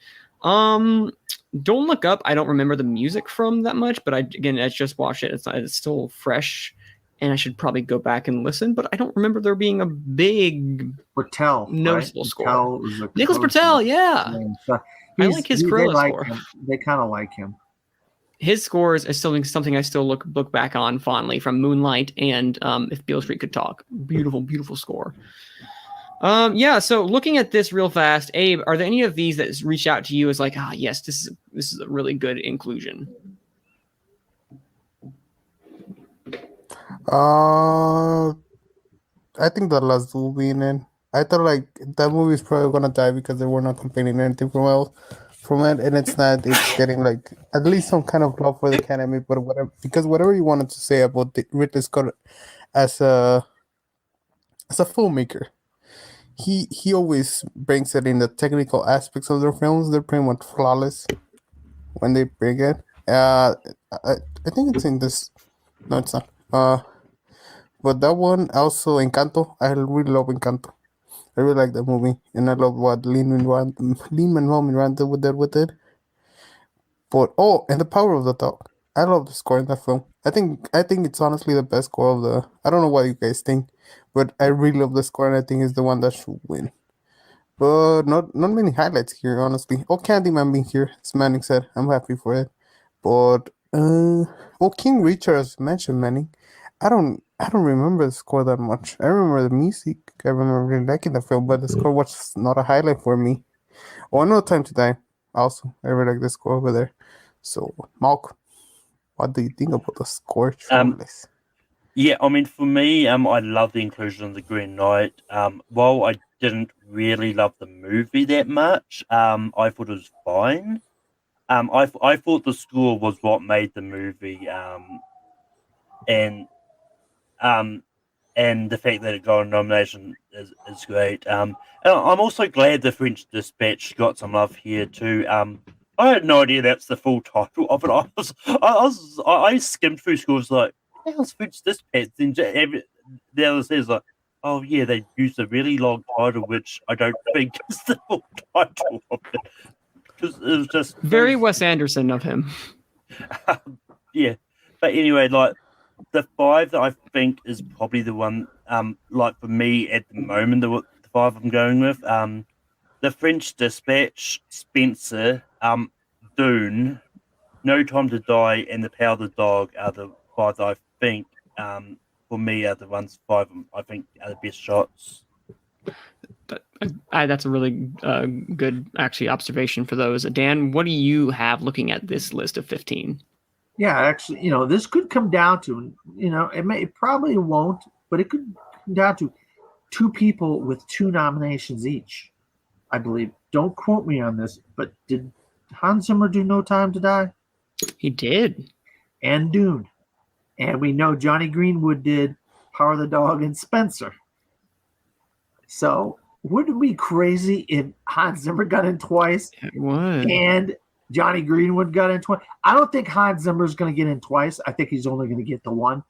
Don't Look Up, I don't remember the music from that much, but I just watched it. It's still fresh, and I should probably go back and listen, but I don't remember there being a big Bertel, noticeable right? score. Nicholas Bertel, yeah. I like his Cruella score. They kind of like him. His scores is still something I still look back on fondly, from Moonlight and If Beale Street Could Talk. Beautiful, beautiful score. Yeah, so looking at this real fast, Abe, are there any of these that reach out to you as like, yes, this is a really good inclusion? I think the last will be in it. I thought like that movie is probably gonna die because they were not complaining anything from it, and it's not. It's getting like at least some kind of love for the Academy, but whatever you wanted to say about Ridley Scott as a filmmaker, he always brings it in the technical aspects of their films. They're pretty much flawless when they bring it. I think it's in this. No, it's not. But that one also Encanto. I really love Encanto. I really like that movie, and I love what Lin-Manuel Miranda did with it. But and The Power of the Dog. I love the score in that film. I think it's honestly the best score of the. I don't know what you guys think, but I really love the score, and I think it's the one that should win. But not many highlights here, honestly. Oh, Candyman being here, as Manning said, I'm happy for it. But King Richard, as mentioned, Manning. I don't remember the score that much. I remember the music. I remember really liking the film, but the score was not a highlight for me. Oh, No Time to Die. Also, I really like the score over there. So, Malcolm, what do you think about the score? Yeah, I mean, for me, I love the inclusion of the Green Knight. While I didn't really love the movie that much, I thought it was fine. I thought the score was what made the movie, and the fact that it got a nomination is great. And I'm also glad The French Dispatch got some love here too. I had no idea that's the full title of it. I skimmed through scores like, how's French Dispatch? Then the other says like, oh yeah, they used a really long title, which I don't think is the full title of it. Because it was just Very Wes Anderson of him. yeah. But anyway, like the 5 that I think is probably the one, like for me at the moment, the 5 I'm going with, The French Dispatch, Spencer, Dune, No Time to Die, and The Power of the Dog are the 5 that I think, for me, are the ones 5 I think are the best shots. But that's a really good, actually, observation for those. Dan, what do you have looking at this list of 15? Yeah, actually, this could come down to, it probably won't, but it could come down to 2 people with 2 nominations each, I believe. Don't quote me on this, but did Hans Zimmer do No Time to Die? He did. And Dune. And we know Johnny Greenwood did Power of the Dog and Spencer. So wouldn't it be crazy if Hans Zimmer got in twice It would. and Johnny Greenwood got in twice? I don't think Hans Zimmer's going to get in twice. I think he's only going to get the one.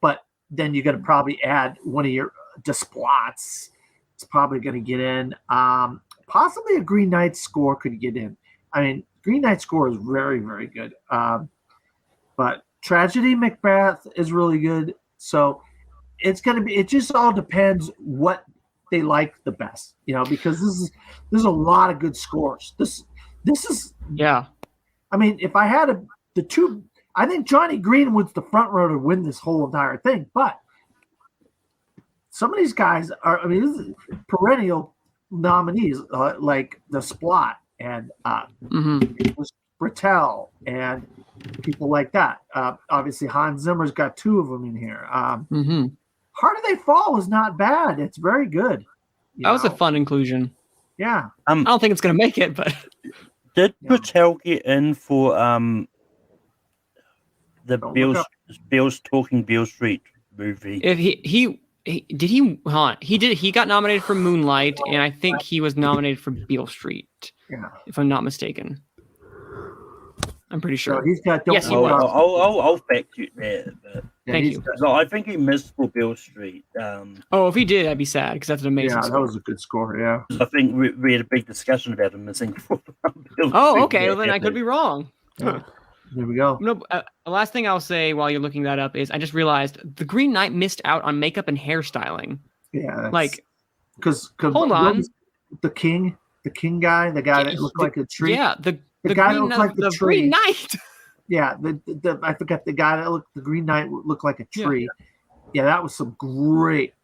But then you're going to probably add one of your Desplots. It's probably going to get in. Possibly a Green Knight score could get in. I mean, Green Knight score is very, very good. But Tragedy Macbeth is really good. So it's going to be, it just all depends what they like the best, because there's a lot of good scores. This is, yeah. I mean, if I had the 2, I think Johnny Greenwood's the front runner to win this whole entire thing. But some of these guys are, I mean, this is perennial nominees like the Splot and Britell and people like that. Obviously, Hans Zimmer's got 2 of them in here. Heart of They Fall is not bad. It's very good. That was a fun inclusion. Yeah. I don't think it's going to make it, but did Patel get in for the Bill's Talking Beale Street movie? If he got nominated for Moonlight, and I think he was nominated for Beale Street. Yeah. If I'm not mistaken. I'm pretty sure. So he's got. Yes, he was. I'll fact you there. Thank you. No, I think he missed for Beale Street. If he did, I'd be sad because that's an amazing score. That was a good score. Yeah. I think we had a big discussion about him missing for Beale Street. Okay. Well, then I could be wrong. Yeah. There we go. No, the last thing I'll say while you're looking that up is I just realized the Green Knight missed out on makeup and hairstyling. Yeah. Because hold on, the king guy, the guy that looked like a tree. Yeah. The guy that looked like the tree. Green Knight. Yeah, I forgot the guy that the Green Knight looked like a tree. Yeah, that was some great.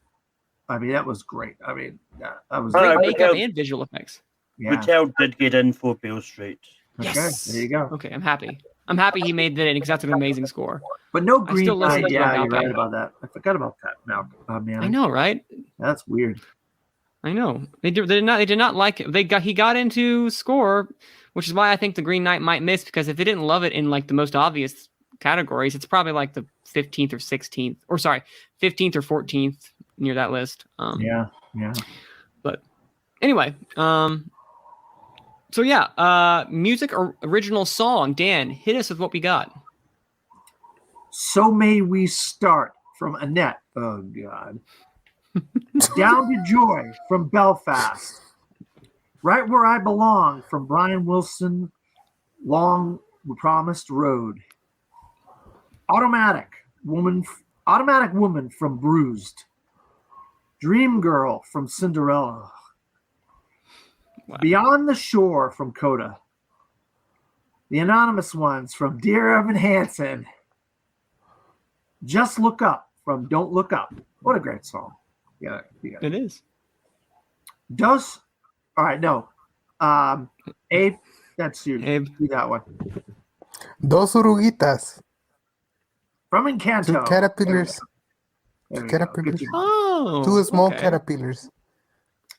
I mean, that was great. I mean, that was great makeup and visual effects. Yeah. Patel did get in for Beale Street. Okay, yes. There you go. Okay, I'm happy. I'm happy he made that in because that's an amazing score. But no Green Knight. Yeah, you're right about that. I forgot about that. Now, man. I know, right? That's weird. I know. They did not like it. He got into score, which is why I think the Green Knight might miss, because if they didn't love it in like the most obvious categories, it's probably like the 15th or 16th, or sorry, 15th or 14th near that list. Yeah. But anyway, so yeah, music or original song. Dan, hit us with what we got. So May We Start from Annette. Oh God. Down to Joy from Belfast. Right Where I Belong from Brian Wilson, Long Promised Road. Automatic Woman from Bruised. Dream Girl from Cinderella. Wow. Beyond the Shore from Coda. The Anonymous Ones from Dear Evan Hansen. Just Look Up from Don't Look Up. What a great song. Yeah, it is. All right, no. Abe, that's you. Abe. Do that one. Dos oruguitas. From Encanto. 2 caterpillars. 2 caterpillars. Oh. 2 small caterpillars.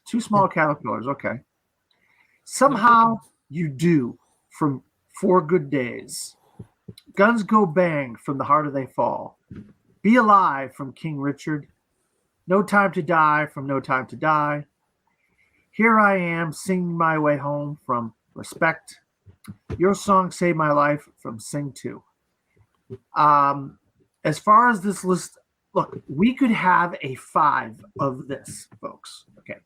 2 small caterpillars, okay. Somehow You Do from 4 Good Days. Guns Go Bang from The Harder They Fall. Be Alive from King Richard. No Time to Die from No Time to Die. Here I Am Singing My Way Home from Respect. Your Song Saved My Life from Sing 2. As far as this list look, we could have a 5 of this, folks. Okay.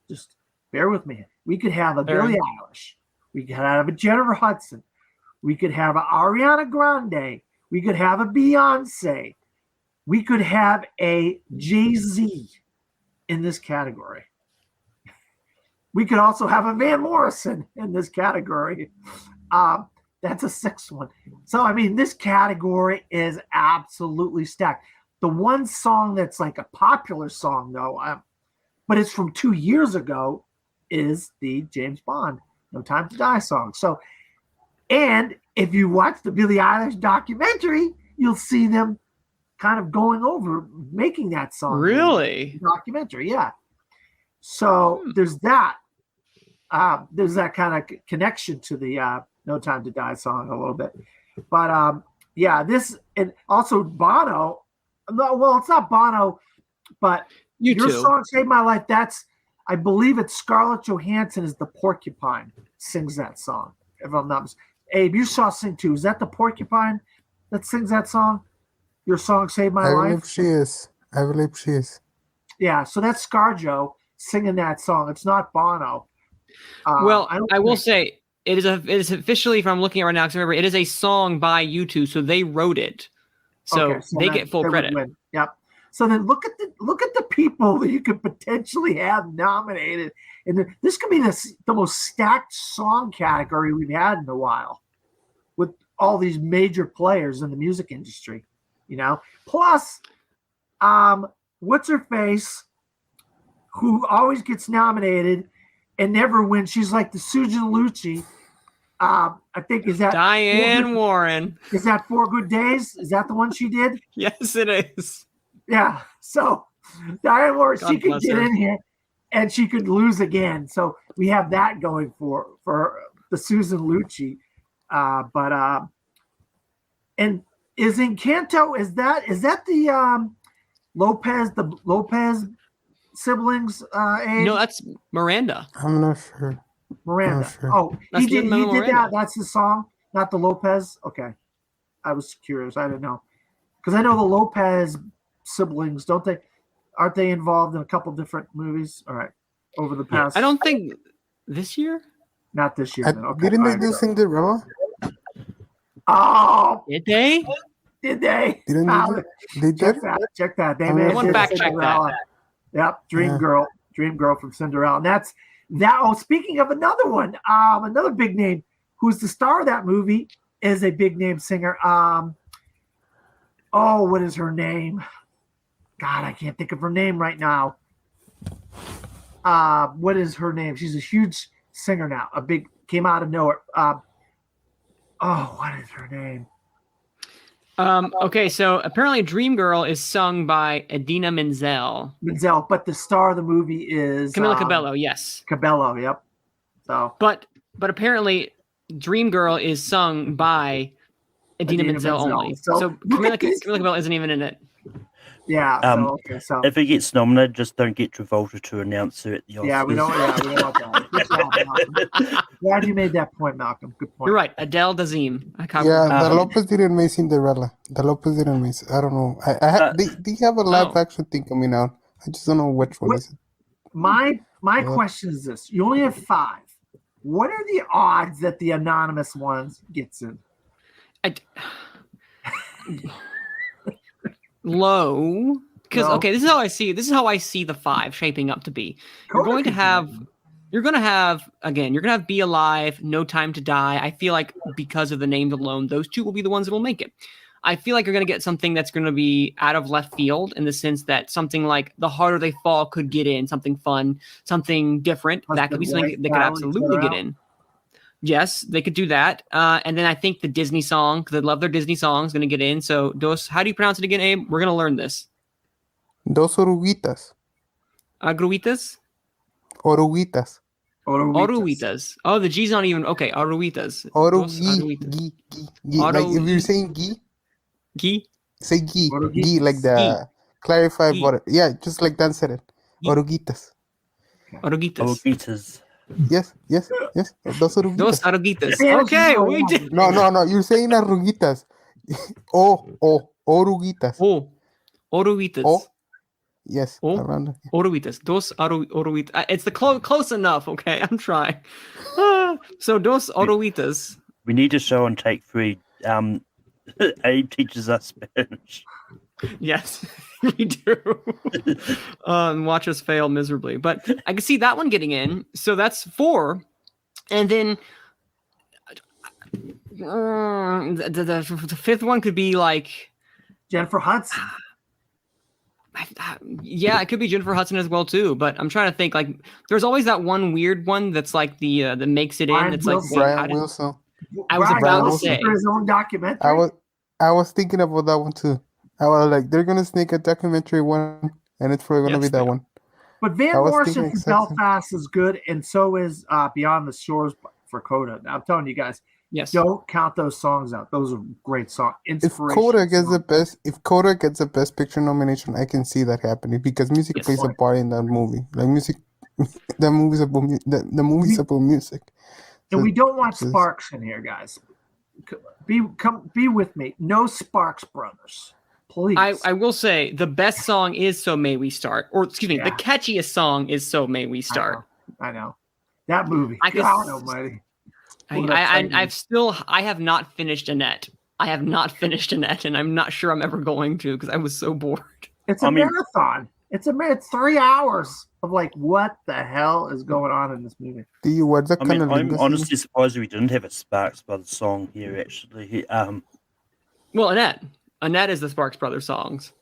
Just bear with me. We could have a Billie Eilish. We could have a Jennifer Hudson. We could have a Ariana Grande. We could have a Beyonce. We could have a Jay-Z in this category. We could also have a Van Morrison in this category. That's a 6th one. So, I mean, this category is absolutely stacked. The one song that's like a popular song, though, but it's from 2 years ago, is the James Bond No Time to Die song. So, and if you watch the Billie Eilish documentary, you'll see them kind of going over making that song. Really? Documentary, yeah. So there's that. There's that kind of connection to the No Time to Die song a little bit. But yeah, this, and also Bono. No, well, it's not Bono, but your song Saved My Life, that's, I believe it's Scarlett Johansson is the porcupine, sings that song. If I'm not mistaken. Abe, you saw sing too. Is that the porcupine that sings that song? Your song Saved My Life? I believe she is. I believe she is. Yeah, so that's ScarJo singing that song. It's not Bono. Well, I will say it is officially, if I'm looking at it right now, because remember, it is a song by U2, so they wrote it. So, they get full credit. Yep. So then look at the people that you could potentially have nominated, and this could be the most stacked song category we've had in a while, with all these major players in the music industry, you know. Plus, what's her face, who always gets nominated and never wins. She's like the Susan Lucci. I think is that Diane Warren. Is that 4 Good Days? Is that the one she did? Yes, it is. Yeah. So Diane Warren, God she could get her. in here and she could lose again. So we have that going for the Susan Lucci. And is Encanto, is that the Lopez siblings? No, that's Miranda. I'm not sure. Miranda. Sure. Oh, That's he did Miranda. that. That's the song, not the Lopez. Okay. I was curious. I didn't know. Because I know the Lopez siblings, aren't they involved in a couple different movies? All right. Over the past. I don't think this year. Not this year. Then. Okay. Didn't they do Cinderella? Oh, Did they? did they? Didn't they? Check that. They I made want it fact check Cinderella. Yep. Dream Girl from Cinderella. And that's that. Oh, speaking of another one, another big name who's the star of that movie is a big name singer. What is her name? God, I can't think of her name right now. What is her name? She's a huge singer now. Came out of nowhere. What is her name? Okay, so apparently Dreamgirl is sung by Idina Menzel. But the star of the movie is Camila Cabello, yes. Cabello, yep. So, but apparently Dreamgirl is sung by Idina Menzel only. So Camila Cabello isn't even in it. Yeah. So if it gets nominated, just don't get Travolta to announce it at the Oscars. Yeah, we don't want that. Good job, Malcolm. Glad you made that point, Malcolm. Good point. You're right. Adele Dazeem. Yeah, the Lopez didn't make Cinderella. The Lopez didn't make. I don't know. They have a live action thing coming out. I just don't know which one is it. My question is this: you only have 5. What are the odds that the anonymous ones gets in? Low, because No. okay, this is how I see the 5 shaping up to be. You're going to have Be Alive, No Time to Die. I feel like because of the names alone, those 2 will be the ones that will make it. I feel like you're going to get something that's going to be out of left field in the sense that something like The Harder They Fall could get in, something fun, something different. That could be something that could absolutely get in. Yes, they could do that. And then I think the Disney song, because they love their Disney songs, going to get in. So, how do you pronounce it again, Abe? We're going to learn this. Dos oruguitas. Agruitas? Oruguitas. Oruitas. Oh, the G's not even... Okay, oruitas. Gi. Like if you're saying gi, Gi? say gi. Gi, like the clarified water. Yeah, just like Dan said it. Oruguitas. Oruguitas. Yes. Dos oruguitas. Dos oruguitas. Okay, we did. No. You're saying arruguitas. Oruguitas. oruitas. Oh, yes. Oh. Around. Oruitas. Dos oruitas. It's the close enough, okay? I'm trying. So dos oruitas. We need to show on take 3. Abe teaches us Spanish. Yes, we do. Watch us fail miserably. But I can see that one getting in. So that's 4. And then the 5th one could be like... Jennifer Hudson. Yeah, it could be Jennifer Hudson as well too. But I'm trying to think. Like, there's always that one weird one that's like the that makes it in. It's like Brian Wilson. I was Brian about to Wilson say for his own documentary. I was thinking about that one too. I was like, they're gonna sneak a documentary one, and it's probably gonna be that one. But Van I was Morrison thinking from exactly- Belfast is good, and so is Beyond the Shores for Coda. Now, I'm telling you guys, yes. don't count those songs out. Those are great songs. If Coda gets the best picture nomination, I can see that happening because music Yes. plays a part in that movie. Like music, the movie's about the movie's about music. And So we don't want just- Sparks in here, guys. Be with me. No Sparks Brothers, please. I will say the best song is "So May We Start," or excuse me, Yeah. the catchiest song is "So May We Start." I know. That movie. I could- God almighty. I have not finished Annette. I have not finished Annette, and I'm not sure I'm ever going to because I was so bored. It's a marathon. It's 3 hours of like, what the hell is going on in this movie? Do you watch that I kind mean, of? I'm honestly surprised we didn't have a Sparks Brothers song here. Actually, Well, Annette is the Sparks Brothers songs.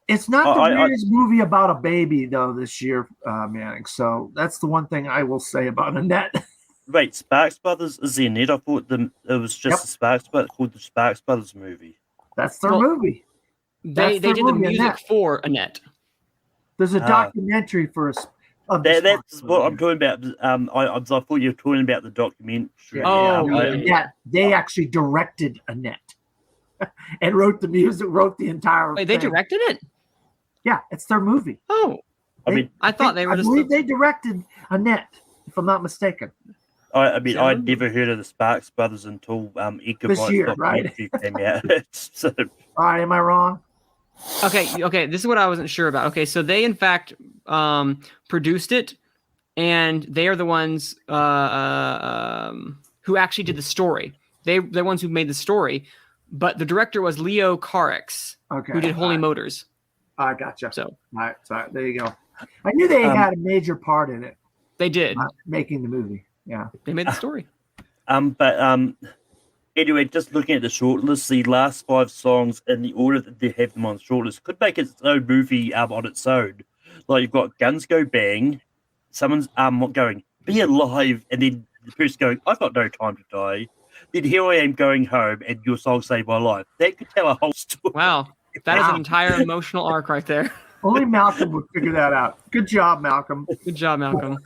It's not the I- greatest movie about a baby though this year, Manning. So that's the one thing I will say about Annette. wait, Sparks Brothers is the Annette? I thought it was just Yep. the Sparks Brothers called the Sparks Brothers movie. That's their Well, movie. They That's their did the movie, music Annette. for Annette. There's a documentary for us. That's what I'm talking about. I thought you were talking about the documentary. Oh, yeah. They actually directed Annette and wrote the music, wrote the entire. Wait, they thing. directed it? Yeah, it's their movie. Oh, I mean, I thought they were I just. believe they directed Annette, if I'm not mistaken. I'd never heard of the Sparks Brothers until This year, Ichabod's right? documentary came out. So, All right, am I wrong? Okay. This is what I wasn't sure about. Okay, so they in fact produced it, and they are the ones who actually did the story. They're the ones who made the story, but the director was Leo Carrix, Okay. who did Holy Motors. I gotcha. So All right, so there you go. I knew they had a major part in it, they did. making the movie. Yeah. They made the story. Anyway, just looking at the shortlist, the last 5 songs in the order that they have them on the shortlist could make its own movie on its own. Like you've got Guns Go Bang, someone's going, Be Alive, and then the person going, I've got no time to die. Then Here I Am Going Home, and your song Saved My Life. That could tell a whole story. Wow, that is an entire emotional arc right there. Only Malcolm would figure that out. Good job, Malcolm. Good job, Malcolm.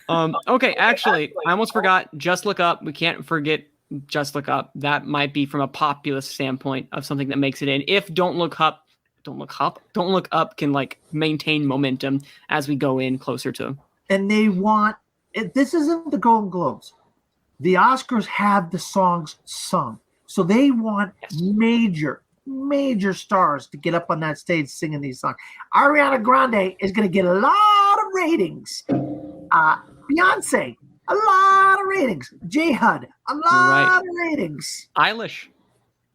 Okay, actually, I almost forgot. Just Look Up. We can't forget Just Look Up. That might be from a populist standpoint of something that makes it in. If Don't Look Up can like maintain momentum as we go in closer to. And they want this isn't the Golden Globes. The Oscars have the songs sung. So they want major stars to get up on that stage singing these songs. Ariana Grande is going to get a lot of ratings. Beyonce, a lot of ratings. J-Hud, a lot of ratings. Eilish,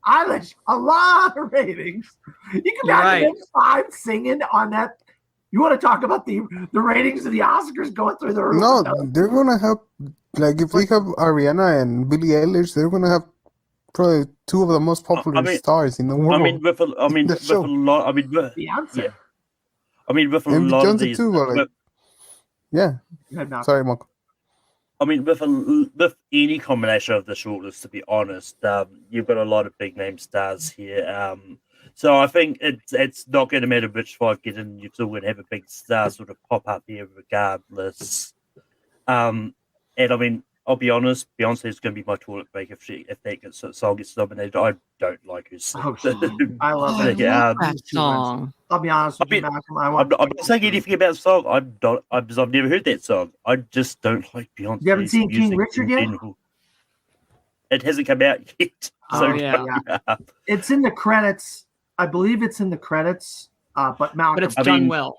a lot of ratings. You can imagine those 5 singing on that. You want to talk about the ratings of the Oscars going through the roof? No, they're gonna have like if we have Ariana and Billie Eilish, they're gonna have probably 2 of the most popular stars in the world. With a lot. Beyonce. Yeah. With a and lot of Beyonce these. too, but like, yeah. Sorry, Mark. With any combination of the shortlist, to be honest, you've got a lot of big name stars here. So I think it's not going to matter which 5 get in. You're still going to have a big star sort of pop up here regardless. And I'll be honest, Beyonce is going to be my toilet break if that song gets nominated. I don't like her song. I love it. that song. I'll be honest with you, Malcolm. I'm not saying anything about the song. I've never heard that song. I just don't like Beyonce. You haven't seen King Richard yet? It hasn't come out yet. It's in the credits. I believe it's in the credits. But Malcolm, But it's I done mean- well.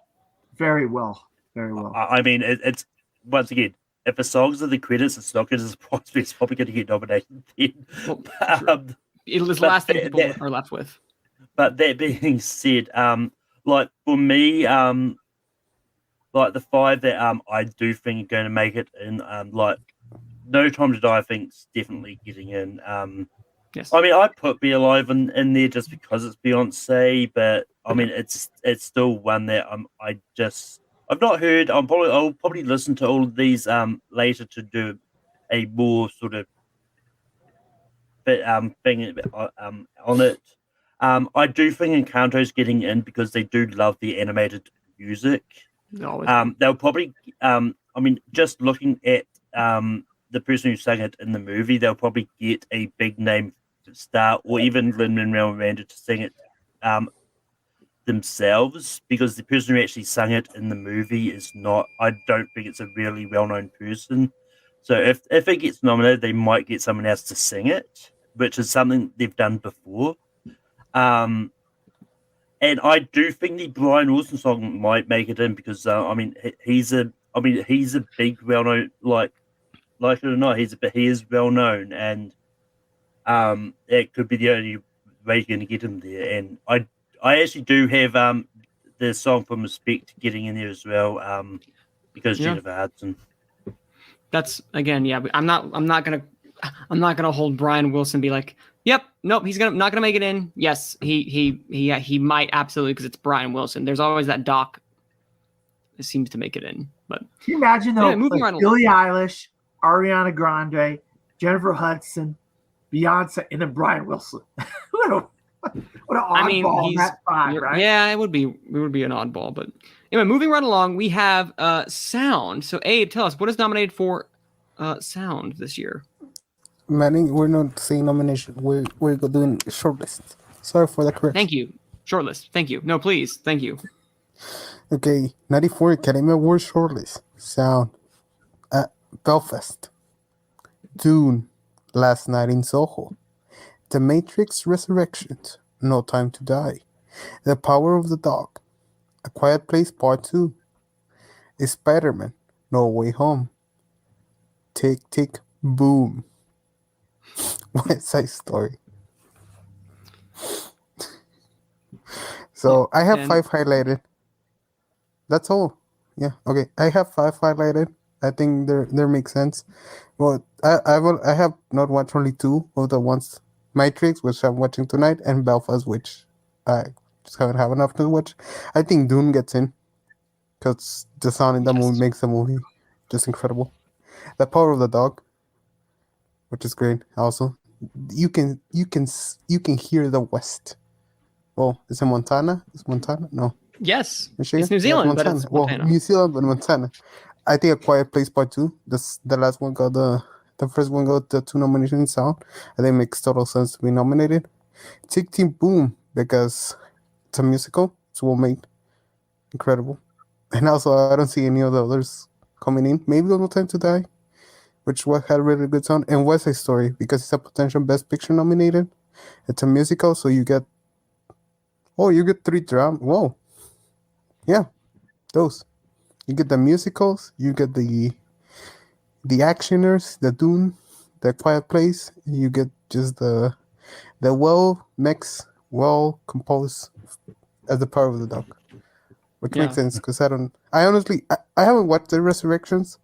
very well, very well. I mean, it's once again, if the songs are the credits, it's not going to surprise me. It's probably going to get nominated then. Well, But, It was the but last thing that- people that- are left with. but that being said, like for me, like the five that I do think are going to make it in, like No Time to Die, I think's definitely getting in. Yes. I mean, I put Be Alive in there just because it's Beyonce, but I mean, it's still one that I've not heard. I'll probably listen to all of these later to do a more sort of thing on it. I do think Encanto's getting in because they do love the animated music. No, They'll probably I mean, just looking at the person who sang it in the movie, they'll probably get a big name star or even Lin-Manuel Miranda to sing it themselves, because the person who actually sang it in the movie is not, I don't think it's a really well-known person. So if it gets nominated, they might get someone else to sing it, which is something they've done before. And I do think the Brian Wilson song might make it in because I mean he's a big well-known, like it or not, he is well-known, and it could be the only way you're going to get him there. And I actually do have the song from Respect getting in there as well, because Yeah. Jennifer Hudson. that's again, yeah. I'm not gonna hold Brian Wilson and be like, yep, nope, he's not gonna make it in. Yes, he might absolutely, because it's Brian Wilson. There's always that doc that seems to make it in. But Can you imagine though, Yeah, moving like right Billie Eilish, Ariana Grande, Jennifer Hudson, Beyonce, and then Brian Wilson? what an I mean, oddball he's that five, right? yeah, it would be an oddball. But anyway, moving right along, we have sound. So Abe, tell us what is nominated for sound this year. Manny, we're not saying nomination. We're doing shortlist. Sorry for the correction. Thank you. Shortlist. Thank you. No, please. Thank you. Okay, 94 Academy Awards shortlist. Sound. Belfast. Dune. Last Night in Soho. The Matrix Resurrections. No Time to Die. The Power of the Dog. A Quiet Place Part 2. Spider-Man. No Way Home. Tick Tick Boom. West Side Story. So I have And- 5 highlighted. That's all. Yeah. Okay. I have 5 highlighted. I think they make sense. Well, I have not watched only 2 of the ones. Matrix, which I'm watching tonight, and Belfast, which I just haven't had enough to watch. I think Dune gets in because the sound in the movie makes the movie just incredible. The Power of the Dog, which is great. Also, you can hear the West. Well, is it Montana? Is Montana? No. Yes, Michigan? it's New Yeah, Zealand, but Montana. it's Well, Montana. New Zealand, but Montana. I think A Quiet Place Part 2. The last one got the first one got the 2 nominations in sound. I think it makes total sense to be nominated. Tick Tick Boom, because it's a musical. It's well made. Incredible. And also, I don't see any of the others coming in. Maybe No Time to Die, which had a really good sound. And West Side Story, because it's a potential Best Picture nominated. It's a musical, so you get 3 drama. Whoa. Yeah, those. You get the musicals, you get the actioners, the Dune, the Quiet Place. You get just the well mixed, well composed as The Power of the Dog, which Yeah. makes sense because I honestly haven't watched the Resurrections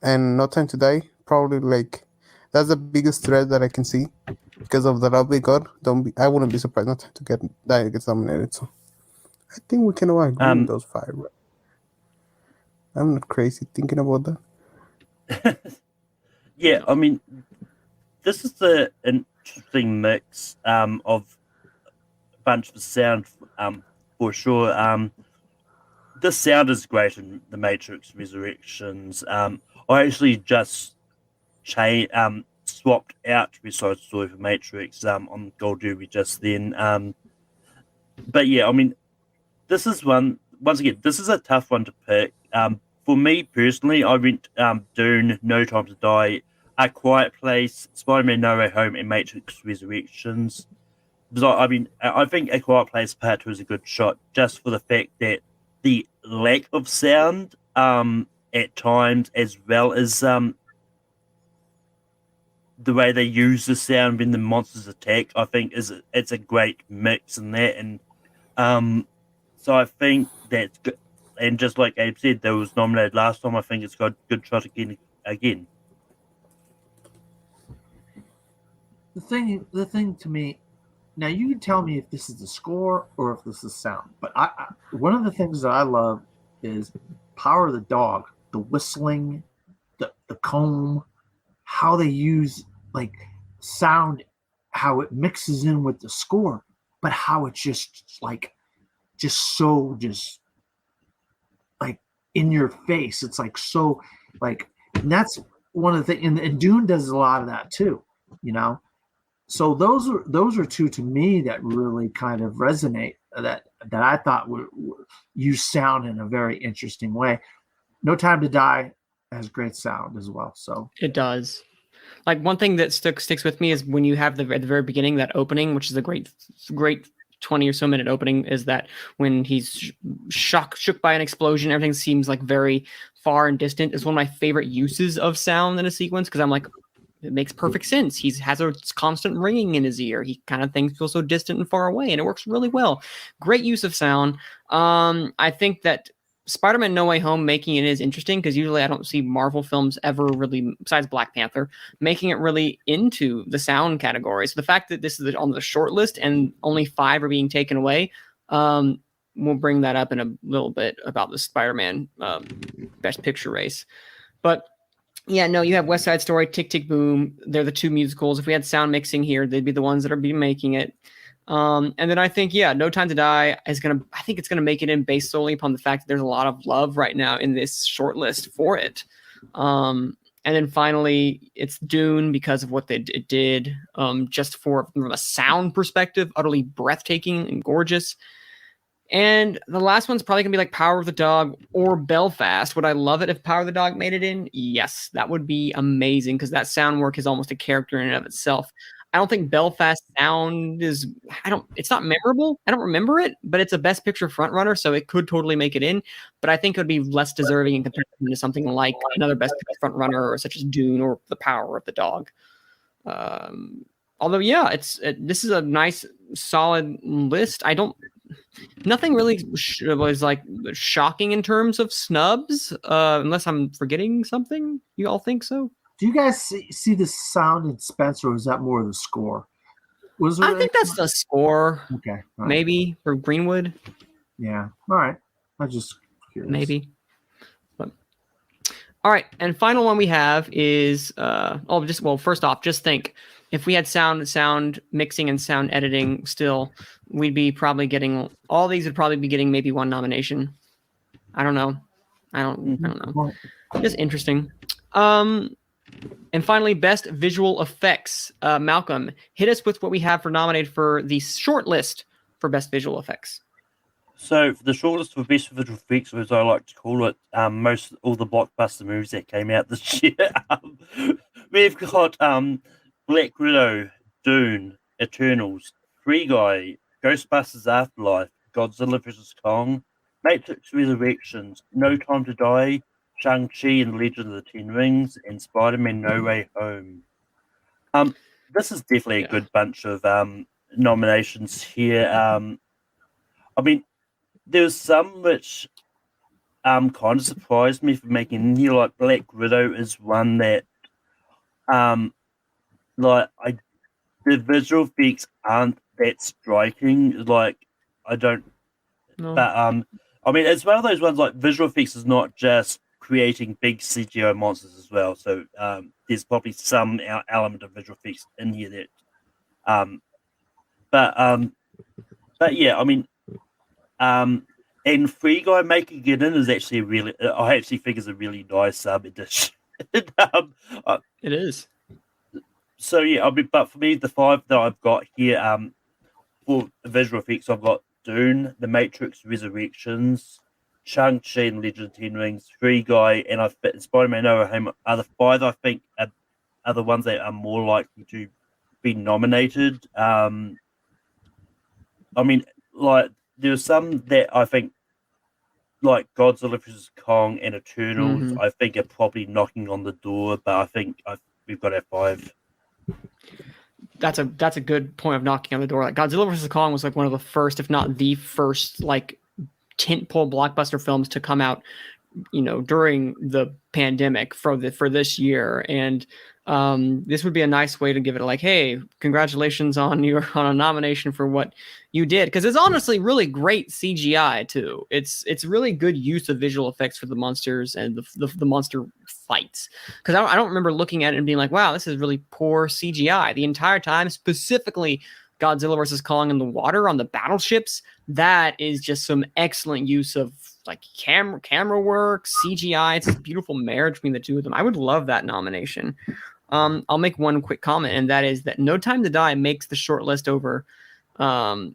and No Time to Die. Probably that's the biggest thread that I can see because of the love we got. I wouldn't be surprised not to get that gets nominated. So I think we can all agree on those 5. Right? I'm not crazy thinking about that. Yeah, I mean, this is the interesting mix of a bunch of sound, for sure. The sound is great in The Matrix Resurrections. I actually just swapped out West Side Story for Matrix on Gold Derby just then. But yeah, I mean, this is once again, this is a tough one to pick. For me personally, I went Dune, No Time to Die, A Quiet Place, Spider-Man No Way Home, and Matrix Resurrections. I mean, I think A Quiet Place Part 2 is a good shot just for the fact that the lack of sound at times, as well as the way they use the sound when the monsters attack, I think it's a great mix in that. And so I think that's good. And just like Abe said, that was nominated last time. I think it's got a good shot again. The thing to me, now you can tell me if this is the score or if this is sound. But I one of the things that I love is Power of the Dog, the whistling, the comb, how they use like sound, how it mixes in with the score, but how it's just like in your face. It's like so like, and that's one of the things. And Dune does a lot of that too, you know. So those are two to me that really kind of resonate. That I thought were use sound in a very interesting way. No Time to Die has great sound as well. So It does. Like one thing that sticks with me is when you have at the very beginning, that opening, which is a great 20 or so minute opening, is that when he's shook by an explosion, everything seems like very far and distant. It's one of my favorite uses of sound in a sequence, because I'm like, it makes perfect sense. He has a constant ringing in his ear. He kind of things feel so distant and far away, and it works really well. Great use of sound. I think that Spider-Man No Way Home making it is interesting, because usually I don't see Marvel films ever really, besides Black Panther, making it really into the sound category. So the fact that this is on the short list and only 5 are being taken away, we'll bring that up in a little bit about the Spider-Man Best Picture race. But yeah, no, you have West Side Story, Tick, Tick, Boom. They're the 2 musicals. If we had sound mixing here, they'd be the ones that are making it. And then I think, No Time to Die I think it's gonna make it in based solely upon the fact that there's a lot of love right now in this short list for it. And then finally, it's Dune, because of what it did, just from a sound perspective, utterly breathtaking and gorgeous. And the last one's probably gonna be like Power of the Dog or Belfast. Would I love it if Power of the Dog made it in? Yes, that would be amazing, because that sound work is almost a character in and of itself. I don't think Belfast sound is, it's not memorable. I don't remember it, but it's a Best Picture frontrunner, so it could totally make it in. But I think it would be less deserving in comparison to something like another Best Picture frontrunner, such as Dune or The Power of the Dog. Although, this is a nice, solid list. Nothing really was like shocking in terms of snubs, unless I'm forgetting something. You all think so? do you guys see the sound in Spencer, or is that more of the score? I think that's the score. Okay. All right. Maybe for Greenwood. Yeah. All right. I just curious. Maybe. But all right, and final one we have is first off, just think, if we had sound mixing and sound editing still, we'd be probably getting, all these would probably be getting maybe 1 nomination. I don't know. I don't know. Just interesting. And finally, best visual effects. Malcolm, hit us with what we have nominated for the short list for best visual effects. So for the shortlist for best visual effects, as I like to call it, all the blockbuster movies that came out this year. We've got Black Widow, Dune, Eternals, Free Guy, Ghostbusters Afterlife, Godzilla vs. Kong, Matrix Resurrections, No Time to Die, Shang-Chi and Legend of the Ten Rings, and Spider-Man No Way Home. This is definitely a good bunch of nominations here. I mean, there's some which kind of surprised me for making in here, like Black Widow is one that the visual effects aren't that striking. Like, I don't No. but I mean, it's one of those ones, like, visual effects is not just creating big CGI monsters as well. So there's probably some element of visual effects in here that but yeah, I mean, and Free Guy making it in is actually I actually think is a really nice addition. It is. So yeah, I mean, but for me, the 5 that I've got here for visual effects, I've got Dune, The Matrix Resurrections, Shang-Chi and Legend of the Ten Rings, Free Guy, and Spider-Man No Way Home are the 5 I think are the ones that are more likely to be nominated. I mean, like there's some that I think, like Godzilla vs Kong and Eternals, Mhm. I think are probably knocking on the door, but I think we've got our 5. That's a good point of knocking on the door. Like Godzilla vs Kong was like one of the first, if not the first, like tentpole blockbuster films to come out, during the pandemic for this year. And this would be a nice way to give it like, hey, congratulations on a nomination for what you did, because it's honestly really great CGI too. It's really good use of visual effects for the monsters and the monster fights, because I don't remember looking at it and being like, wow, this is really poor CGI the entire time. Specifically Godzilla versus Kong in the water on the battleships, that is just some excellent use of like camera work, CGI. It's a beautiful marriage between the two of them. I would love that nomination. I'll make one quick comment, and that is that No Time to Die makes the shortlist over,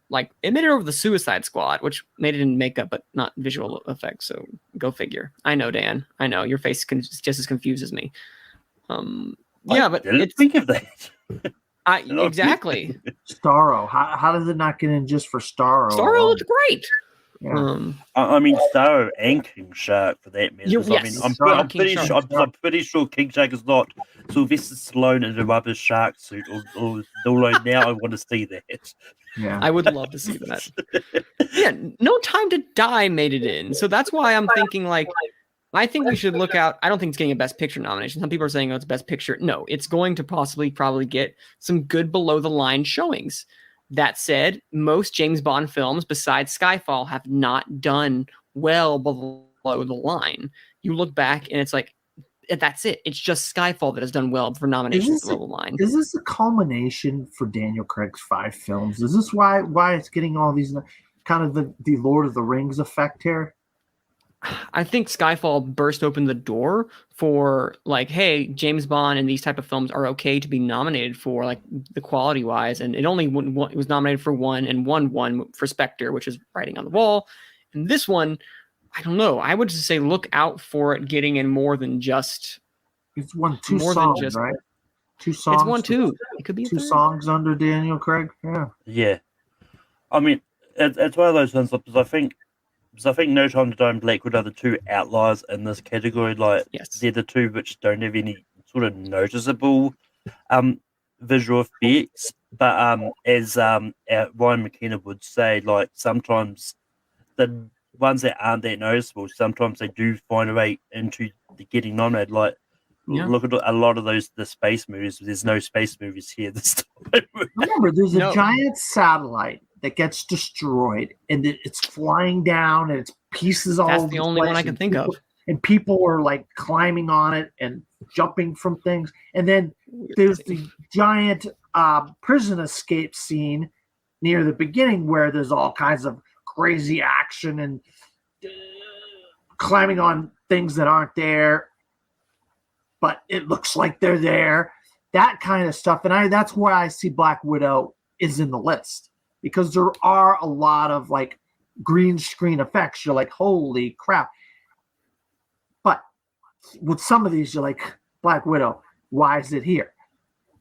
like it made it over the Suicide Squad, which made it in makeup but not visual effects. So go figure. I know, Dan. I know your face just as confused as me. Yeah, but Let's think of that. Exactly. Starro. How does it not get in just for Starro? Starro looked great. Yeah. I mean, Starro and King Shark for that matter. Yes. I mean, I'm pretty sure King Shark is not Sylvester Stallone in a rubber shark suit. Although now I want to see that. Yeah. I would love to see that. Yeah, No Time to Die made it in, so that's why I'm thinking like, I think we should look out. I don't think it's getting a Best Picture nomination. Some people are saying, oh, it's Best Picture. No, it's going to probably get some good below the line showings. That said, most James Bond films besides Skyfall have not done well below the line. You look back and it's like, that's it. It's just Skyfall that has done well for nominations below the line. Is this a culmination for Daniel Craig's 5 films? Is this why it's getting all these kind of the Lord of the Rings effect here? I think Skyfall burst open the door for like, hey, James Bond and these type of films are okay to be nominated for like the quality wise, and it only it was nominated for one and won one for Spectre, which is Writing on the Wall, and this one, I don't know. I would just say look out for it getting in more than just. It's won 2 songs, right? 2 songs. It's 1, 2. It could be 2 songs under Daniel Craig. Yeah. I mean, it's one of those ones because I think No Time to Die and Black Widow are the 2 outliers in this category. Like, they're the 2 which don't have any sort of noticeable visual effects. But as Ryan McKenna would say, like sometimes the ones that aren't that noticeable, sometimes they do find a way into getting nominated. Like, look at a lot of the space movies. There's no space movies here this time. Remember, there's a giant satellite that gets destroyed, and it's flying down, and it's pieces all over. That's the only one I can think of. And people are like climbing on it and jumping from things. And then there's the giant prison escape scene near the beginning where there's all kinds of crazy action and climbing on things that aren't there, but it looks like they're there. That kind of stuff. And that's why I see Black Widow is in the list, because there are a lot of like green screen effects. You're like, holy crap. But with some of these, you're like, Black Widow, why is it here?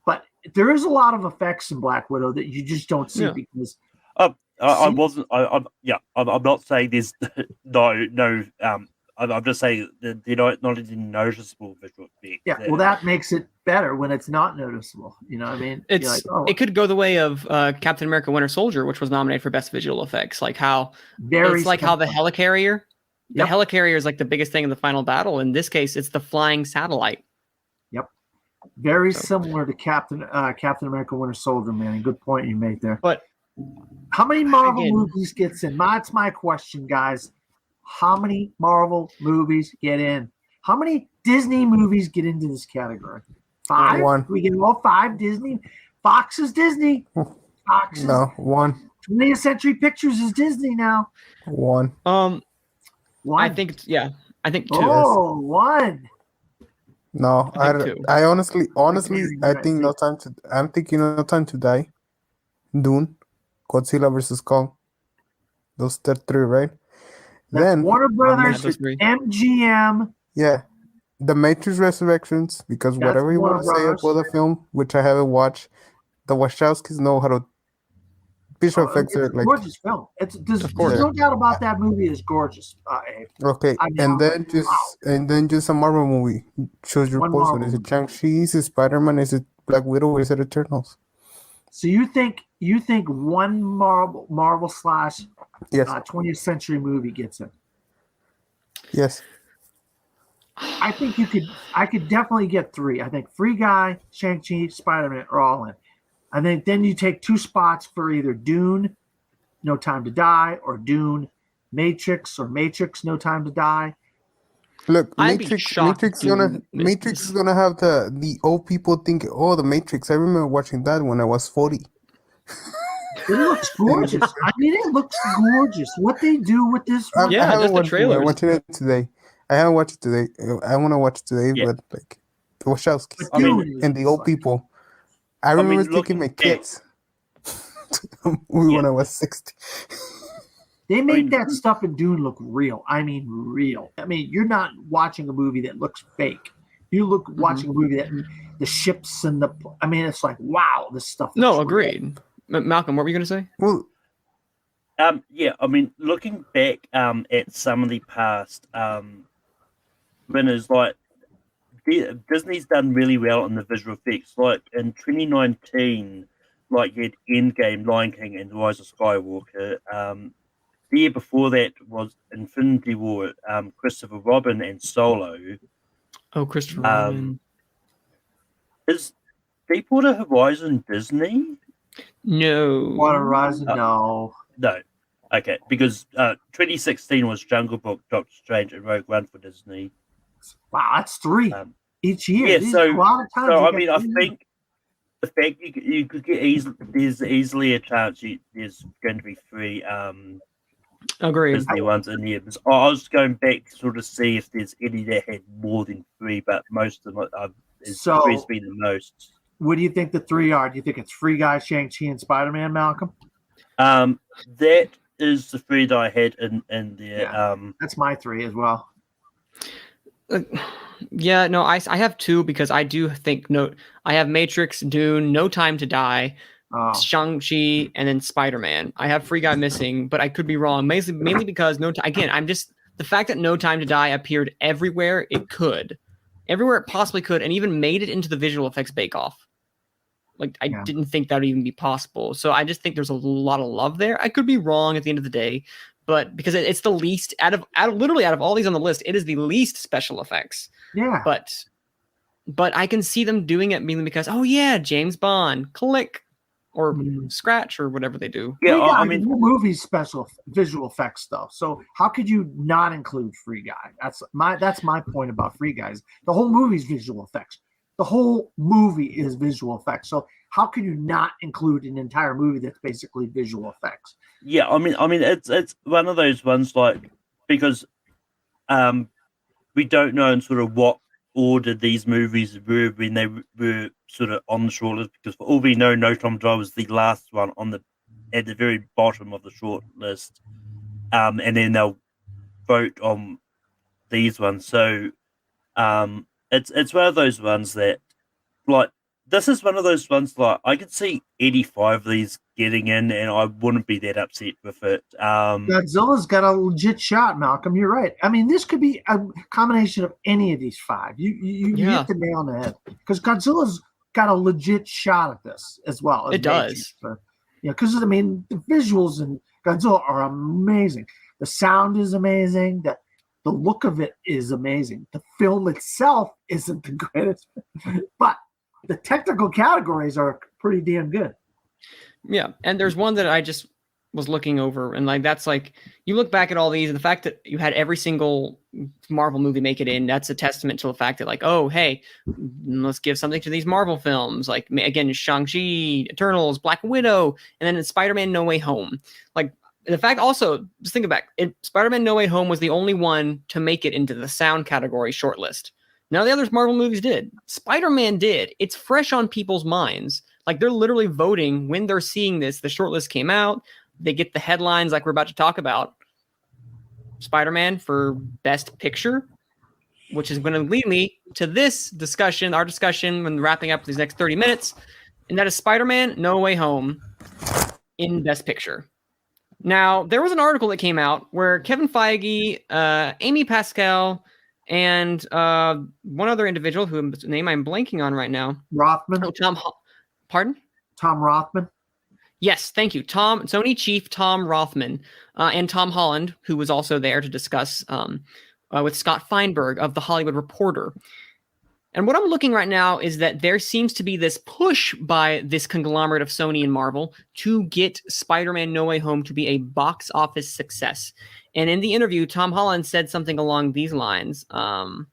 But there is a lot of effects in Black Widow that you just don't see because I'm not saying there's no. I'm just saying that they're not any noticeable visual effects. Yeah, well, that makes it better when it's not noticeable. You know what I mean? It could go the way of Captain America: Winter Soldier, which was nominated for Best Visual Effects. Like how how the helicarrier. The helicarrier is like the biggest thing in the final battle. In this case, it's the flying satellite. Yep. Very similar to Captain America: Winter Soldier, man. Good point you made there. But how many Marvel movies gets in? That's my question, guys. How many Marvel movies get in? How many Disney movies get into this category? 5? 1. We get all 5 Disney. Fox is Disney. Fox. No, 1. 20th Century Pictures is Disney now. 1. 1. I think 2. Oh, 1. No, I honestly, I think I'm thinking No Time to Die, Dune, Godzilla versus Kong. Those 3, right? That's then Warner Brothers, MGM. Yeah, The Matrix Resurrections, because whatever you want to say about the film, which I haven't watched, the Wachowskis know how to visual effects It's are a like gorgeous film. There's course. no doubt about that movie is gorgeous. Abe. okay, I mean, and then wow. just a Marvel movie. Choose your One post. Marvel Is it movie. Shang-Chi? Is it Spider-Man? Is it Black Widow? Or is it Eternals? So you think one Marvel slash Yes, 20th century movie gets it? yes. I think I could definitely get 3. I think Free Guy, Shang-Chi, Spider-Man are all in. I think then you take 2 spots for either Dune, No Time to Die, or Dune, Matrix, or Matrix, No Time to Die. I'd Look, be Matrix. shocked if Dune missed Matrix this. is gonna have the old people thinking, oh, the Matrix. I remember watching that when I was 40. It looks gorgeous. I mean, it looks gorgeous. What they do with this? I Yeah, haven't just the watched it. I'm trailers. watching it today. I haven't watched it today. I want to watch it today, Yeah. but like the Wachowskis I mean- Dune and the is old like- people. I remember taking looking my back- kids when I was 60. They make mean- that stuff in Dune look real. I mean, real. I mean, you're not watching a movie that looks fake. You look watching a movie that the ships and the. I mean, it's like, wow, this stuff. No, looks real. agreed. Malcolm, what were you going to say? Well, Yeah, I mean, looking back at some of the past winners, like Disney's done really well on the visual effects. Like in 2019, like you had Endgame, Lion King, and Rise of Skywalker. The year before that was Infinity War, Christopher Robin and Solo. Oh, Christopher Um, Robin. Is Deepwater Horizon Disney? No. Water Horizon, no. No. Okay, because 2016 was Jungle Book, Doctor Strange, and Rogue One for Disney. Wow, that's 3 Um, each year. yeah, These- so- a lot of times So you I get mean, I 3 think the fact you could get there's easily a chance there's going to be 3 Agreed. Disney ones in here. Because I was going back to sort of see if there's any that had more than 3, but most of them So- 3's been the most. What do you think the 3 are? Do you think it's Free Guy, Shang-Chi, and Spider-Man, Malcolm? That is the 3 that I had in there. Yeah. That's my 3 as well. Yeah, no, I have 2 because I do think I have Matrix, Dune, No Time to Die, Oh, Shang-Chi, and then Spider-Man. I have Free Guy missing, but I could be wrong. Mainly because the fact that No Time to Die appeared everywhere everywhere it possibly could, and even made it into the visual effects bake-off. Like, I Yeah. didn't think that would even be possible. So I just think there's a lot of love there. I could be wrong at the end of the day, but because it's the least out of all these on the list, it is the least special effects. yeah. But I can see them doing it mainly because, oh yeah, James Bond, click or scratch or whatever they do. Yeah, Free Guy, I mean, the movie's special visual effects stuff. So how could you not include Free Guy? That's my point about Free Guys. The whole movie's visual effects. The whole movie is visual effects. So how can you not include an entire movie that's basically visual effects? yeah, I mean, it's one of those ones like because we don't know in sort of what order these movies were when they were sort of on the shortlist, because for all we know, No Time to Die was the last one at the very bottom of the shortlist, and then they'll vote on these ones. So it's one of those ones that, like, this is one of those ones like I could see 85 of these getting in, and I wouldn't be that upset with it. Godzilla's got a legit shot, Malcolm. You're right. I mean, this could be a combination of any of these 5. You Yeah. hit the nail on the head because Godzilla's got a legit shot at this as well. as It does. Matrix. Because I mean, the visuals in Godzilla are amazing. The sound is amazing. The look of it is amazing. The film itself isn't the greatest, but the technical categories are pretty damn good. Yeah, and there's one that I just was looking over, and like that's like you look back at all these, and the fact that you had every single Marvel movie make it in, that's a testament to the fact that, like, oh hey, let's give something to these Marvel films. Like again, Shang-Chi, Eternals, Black Widow, and then Spider-Man: No Way Home. Like the fact also, just think about it, Spider-Man: No Way Home was the only one to make it into the sound category shortlist. None of the other Marvel movies did. Spider-Man did. It's fresh on people's minds. Like they're literally voting when they're seeing this. The shortlist came out. They get the headlines like we're about to talk about. Spider-Man for Best Picture, which is going to lead me to this discussion, our discussion when wrapping up these next 30 minutes. And that is Spider-Man: No Way Home. in Best Picture. Now, there was an article that came out where Kevin Feige, Amy Pascal, and one other individual whose name I'm blanking on right now. Rothman. Oh, pardon? Tom Rothman. Yes, thank you. Sony chief Tom Rothman and Tom Holland, who was also there to discuss with Scott Feinberg of The Hollywood Reporter. And what I'm looking right now is that there seems to be this push by this conglomerate of Sony and Marvel to get Spider-Man No Way Home to be a box office success. And in the interview, Tom Holland said something along these lines. And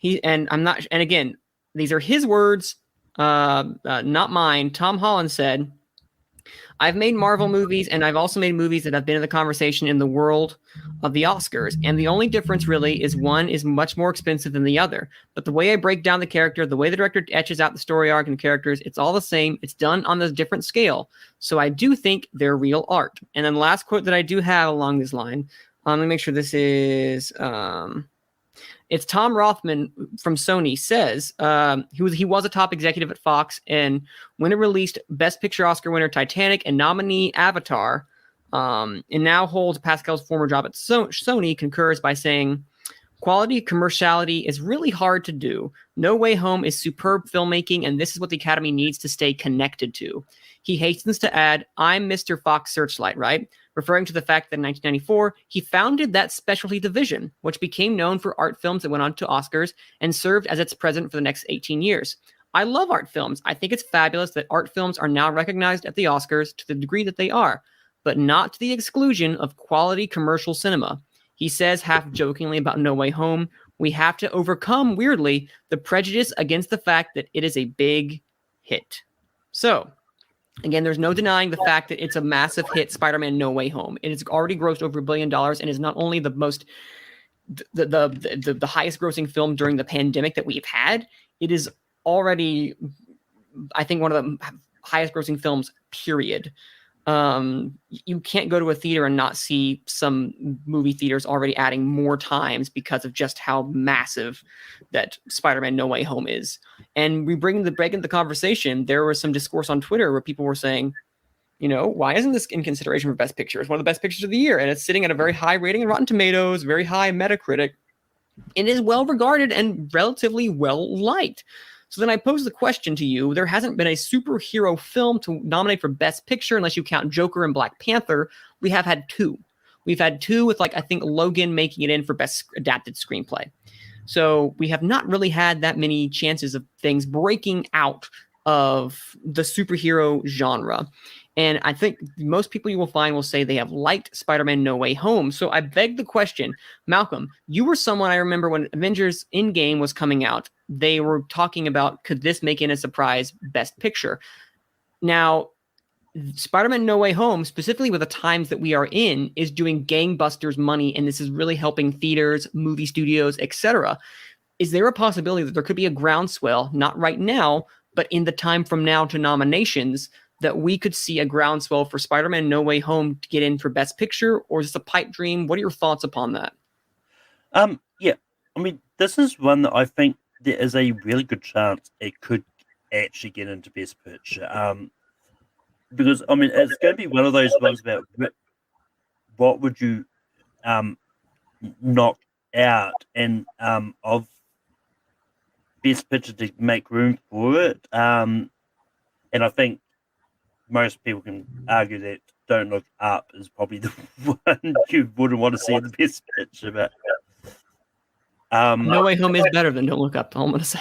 again, these are his words, not mine. Tom Holland said, I've made Marvel movies, and I've also made movies that have been in the conversation in the world of the Oscars. And the only difference really is one is much more expensive than the other. But the way I break down the character, the way the director etches out the story arc and characters, it's all the same. It's done on a different scale. So I do think they're real art. And then the last quote that I do have along this line, let me make sure this is... it's Tom Rothman from Sony says he was a top executive at Fox, and when it released, Best Picture Oscar winner Titanic and nominee Avatar, and now holds Pascal's former job at Sony, concurs by saying, quality commerciality is really hard to do. No Way Home is superb filmmaking, and this is what the Academy needs to stay connected to. He hastens to add, I'm Mr. Fox Searchlight, right? Referring to the fact that in 1994, he founded that specialty division, which became known for art films that went on to Oscars and served as its president for the next 18 years. I love art films. I think it's fabulous that art films are now recognized at the Oscars to the degree that they are, but not to the exclusion of quality commercial cinema. He says, half jokingly about No Way Home, we have to overcome, weirdly, the prejudice against the fact that it is a big hit. So, again, there's no denying the fact that it's a massive hit, Spider-Man No Way Home. It has already grossed over $1 billion and is not only the highest grossing film during the pandemic that we've had, it is already, I think, one of the highest grossing films, period. You can't go to a theater and not see some movie theaters already adding more times because of just how massive that Spider-Man No Way Home is. And we break into the conversation. There was some discourse on Twitter where people were saying, you know, why isn't this in consideration for Best Picture? It's one of the best pictures of the year, and it's sitting at a very high rating in Rotten Tomatoes, very high Metacritic. It is well regarded and relatively well liked. So then I pose the question to you. There hasn't been a superhero film to nominate for Best Picture unless you count Joker and Black Panther. We have had two. We've had two with, like, I think Logan making it in for Best Adapted Screenplay. So we have not really had that many chances of things breaking out of the superhero genre. And I think most people you will find will say they have liked Spider-Man No Way Home. So I beg the question, Malcolm, you were someone I remember when Avengers Endgame was coming out, they were talking about, could this make it a surprise Best Picture? Now, Spider-Man No Way Home, specifically with the times that we are in, is doing gangbusters money, and this is really helping theaters, movie studios, etc. Is there a possibility that there could be a groundswell, not right now, but in the time from now to nominations, that we could see a groundswell for Spider-Man No Way Home to get in for Best Picture, or is this a pipe dream? What are your thoughts upon that? Yeah, I mean, this is one that I think there is a really good chance it could actually get into Best Picture. Because, I mean, it's going to be one of those ones about what would you knock out and of Best Picture to make room for it. And I think most people can argue that Don't Look Up is probably the one you wouldn't want to see in the Best Picture. But No Way Home is better than Don't Look Up, all I'm going to say.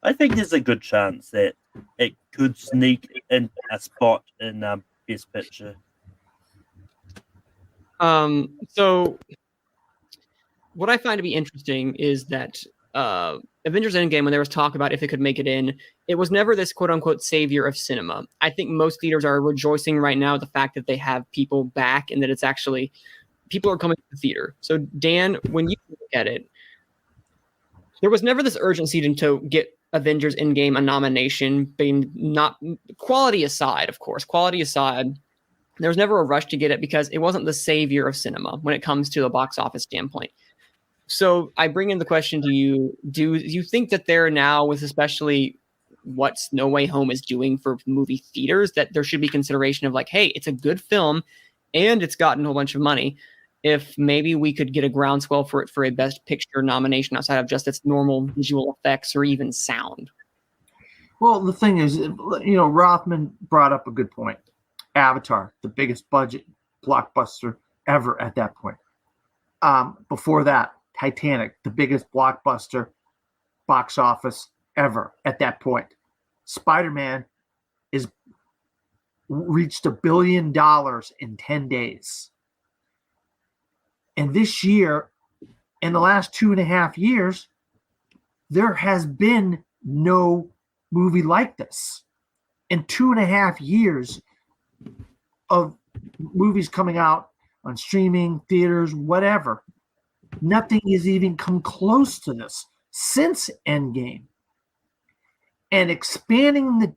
I think there's a good chance that it could sneak in a spot in Best Picture. So what I find to be interesting is that Avengers Endgame, when there was talk about if it could make it in, it was never this quote-unquote savior of cinema. I think most theaters are rejoicing right now at the fact that they have people back and that it's actually people are coming to the theater. So, Dan, when you look at it, there was never this urgency to get Avengers Endgame a nomination, being not quality aside, of course. Quality aside, there was never a rush to get it because it wasn't the savior of cinema when it comes to a box office standpoint. So I bring in the question to you, do you think that there now, with especially what No Way Home is doing for movie theaters, that there should be consideration of like, hey, it's a good film and it's gotten a whole bunch of money. If maybe we could get a groundswell for it for a Best Picture nomination outside of just its normal visual effects or even sound. Well, the thing is, Rothman brought up a good point. Avatar, the biggest budget blockbuster ever at that point. Before that, Titanic, the biggest blockbuster box office ever at that point. Spider-Man is reached $1 billion in 10 days. And this year, in the last 2.5 years, there has been no movie like this. In 2.5 years of movies coming out on streaming, theaters, whatever, nothing has even come close to this since Endgame. And expanding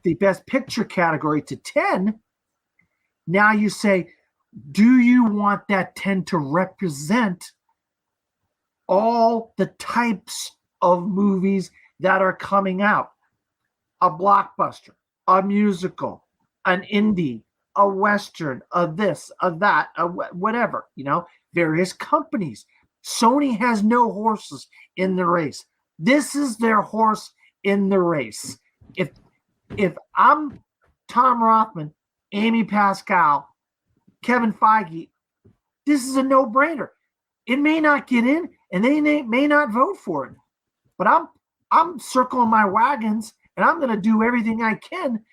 the Best Picture category to 10, now you say, do you want that 10 to represent all the types of movies that are coming out? A blockbuster, a musical, an indie, a Western, a this, a that, a whatever, various companies. Sony has no horses in the race. This is their horse in the race. If I'm Tom Rothman, Amy Pascal, Kevin Feige, this is a no-brainer. It may not get in, and they may not vote for it, but I'm circling my wagons, and I'm going to do everything I can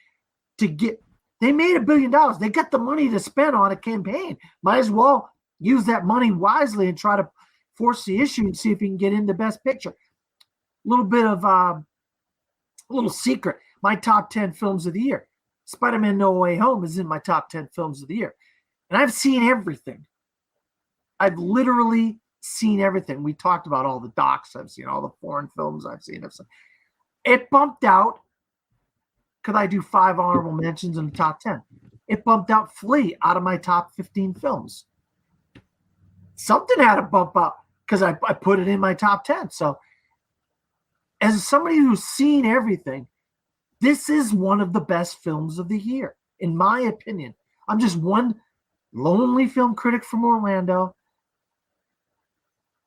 to get. They made $1 billion. They got the money to spend on a campaign. Might as well use that money wisely and try to force the issue and see if you can get into Best Picture. Little bit of a little secret. My top 10 films of the year. Spider-Man No Way Home is in my top 10 films of the year. And I've seen everything. I've literally seen everything. We talked about all the docs I've seen, all the foreign films I've seen. It bumped out. Could I do 5 honorable mentions in the top 10? It bumped out Flea out of my top 15 films. Something had to bump up because I put it in my top 10. So as somebody who's seen everything, this is one of the best films of the year, in my opinion. I'm just one lonely film critic from Orlando.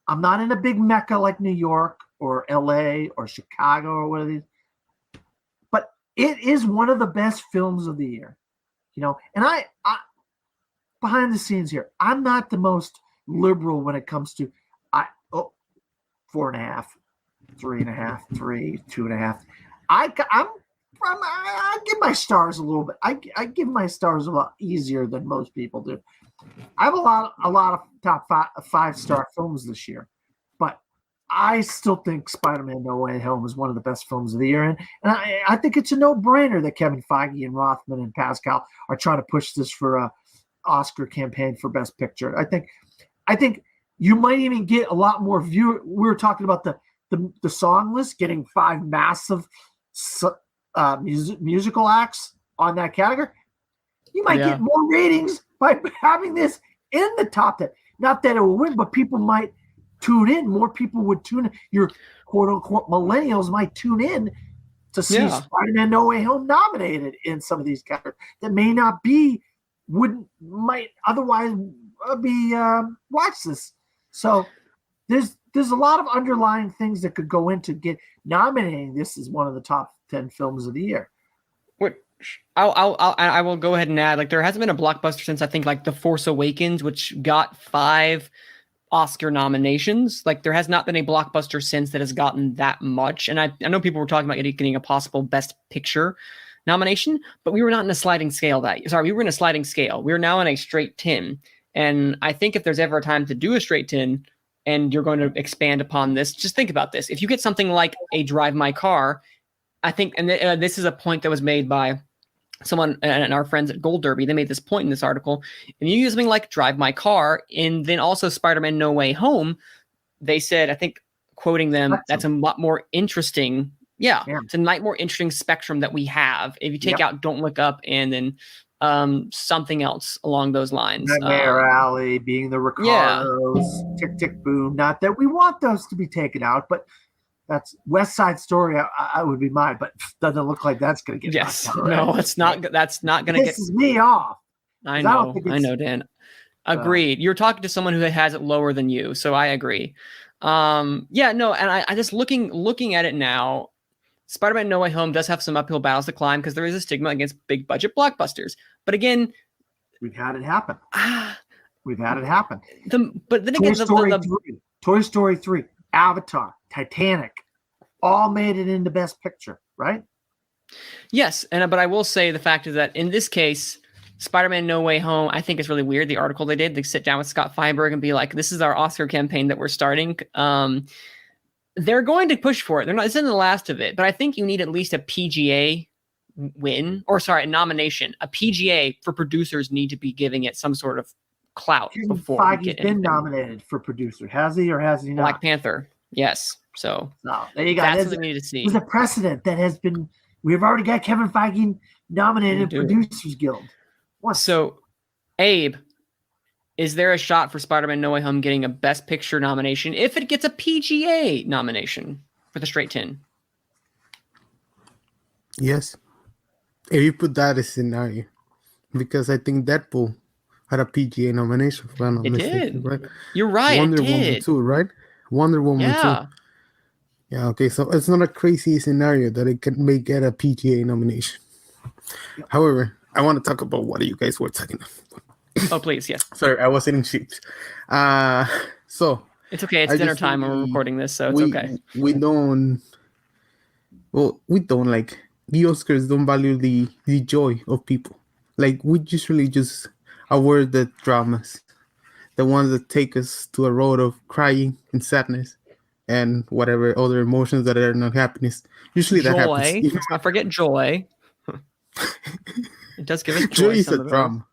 I'm not in a big mecca like New York or LA or Chicago or what it is. But it is one of the best films of the year. And I behind the scenes here, I'm not the most liberal when it comes to 4.5, 3.5, 3, 2.5. I give my stars a little bit. I give my stars a lot easier than most people do. I have a lot of top 5-star films this year, but I still think Spider-Man No Way Home is one of the best films of the year, and I think it's a no-brainer that Kevin Feige and Rothman and Pascal are trying to push this for a Oscar campaign for Best Picture. I think you might even get a lot more view. We were talking about the song list getting 5 massive musical acts on that category. You might get more ratings by having this in the top 10. Not that it will win, but people might tune in. More people would tune in. Your quote-unquote millennials might tune in to see Spider-Man No Way Home nominated in some of these categories that may not might otherwise be watch this. So there's a lot of underlying things that could go into get nominating this as one of the top 10 films of the year. I will go ahead and add, there hasn't been a blockbuster since I think The Force Awakens, which got 5 Oscar nominations. There has not been a blockbuster since that has gotten that much. And I know people were talking about it getting a possible Best Picture nomination, but we were not in a sliding scale we were in a sliding scale. We are now in a straight 10. And I think if there's ever a time to do a straight 10 and you're going to expand upon this, just think about this. If you get something like a Drive My Car, I think, and this is a point that was made by someone and our friends at Gold Derby, they made this point in this article. And you use something like Drive My Car and then also Spider-Man No Way Home, they said, I think quoting them, that's a lot more interesting. Yeah, it's a lot more interesting spectrum that we have. If you take out Don't Look Up and then something else along those lines. Nightmare Alley, Being the Ricardos, Tick Tick Boom. Not that we want those to be taken out, but That's West Side Story. I would be mine, but doesn't look like that's going to get. Yes. knocked out, right? No, it's not. That's not going to get. Pisses me off. I 'cause I don't know. think I it's- know, Dan. Agreed. You're talking to someone who has it lower than you, so I agree. Yeah, no, and I just looking at it now. Spider-Man: No Way Home does have some uphill battles to climb because there is a stigma against big budget blockbusters. But again, We've had it happen. We've had it happen. But then again, Toy Story 3, Avatar, Titanic, all made it into Best Picture, right? yes, but I will say the fact is that in this case, Spider-Man: No Way Home, I think it's really weird. The article they did, they sit down with Scott Feinberg and be like, "This is our Oscar campaign that we're starting." They're going to push for it. They're not. It's in the last of it, but I think you need at least a PGA win, or sorry, a nomination. A PGA for producers need to be giving it some sort of clout Kevin before we Feige's get been anything. nominated for producer. Has he or has he not? Black Panther, yes. So No, there you go. that's There's what we need to see. a precedent that has been. We've already got Kevin Feige nominated We do. Producers Guild. What? So, Abe, is there a shot for Spider-Man: No Way Home getting a Best Picture nomination if it gets a PGA nomination for the straight tin? Yes. If you put that as a scenario, because I think Deadpool had a PGA nomination, if I'm not It mistaken, did. right? You're right. Wonder it Woman did. 2, right? Wonder Woman Yeah. 2. Yeah, okay, so it's not a crazy scenario that it may get a PGA nomination. However, I want to talk about what you guys were talking about. Oh, please, yes. Sorry, I was eating chips. So It's okay. It's I dinner just time when we're think recording this, so it's we, okay. we don't like the Oscars don't value the joy of people. Like we usually just award the dramas, the ones that take us to a road of crying and sadness and whatever other emotions that are not happiness. Usually that Joy. happens. Let's not forget joy. It does give us joy. Joy is some a of it. drama.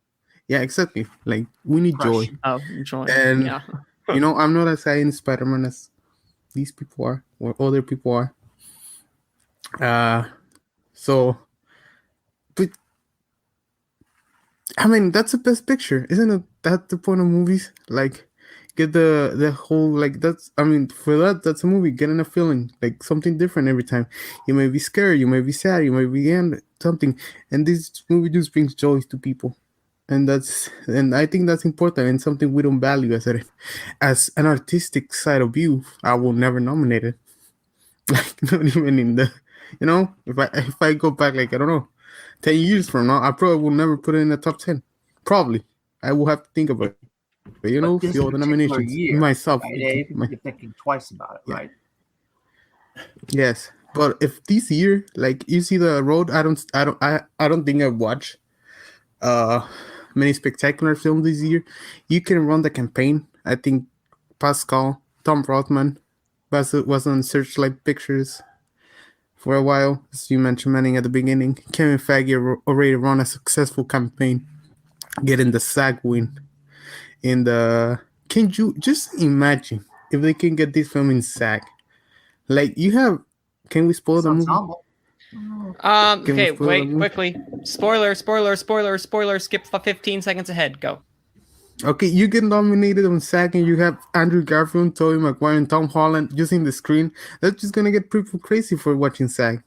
Yeah, exactly. Like we need joy. Oh, joy. And yeah. you know, I'm not as high in Spider-Man as these people are or other people are. So, but I mean, that's the best picture, isn't it? That's the point of movies. Like, get the whole like that's. I mean, for that's a movie. Getting a feeling like something different every time. You may be scared, you may be sad, you may be something, and this movie just brings joy to people. And I think that's important and something we don't value as an artistic side of you. I will never nominate it. Like not even in the, if I go back like I don't know, 10 years from now, I probably will never put it in the top 10. Probably I will have to think about it. But this the other particular nominations, year, myself, right, Abe? You're thinking twice about it, right? Yes, but if this year, like you see the road, I don't think I watch many spectacular films this year. You can run the campaign. I think Pascal, Tom Rothman was on Searchlight Pictures for a while, as you mentioned, Manning, at the beginning. Kevin Feige already run a successful campaign, getting the SAG win. Can you just imagine if they can get this film in SAG? Like can we spoil the movie? Okay, wait, quickly. Spoiler. Skip 15 seconds ahead. Go. Okay, you get nominated on SAG and you have Andrew Garfield, Tobey Maguire, and Tom Holland using the screen. That's just gonna get people crazy for watching SAG.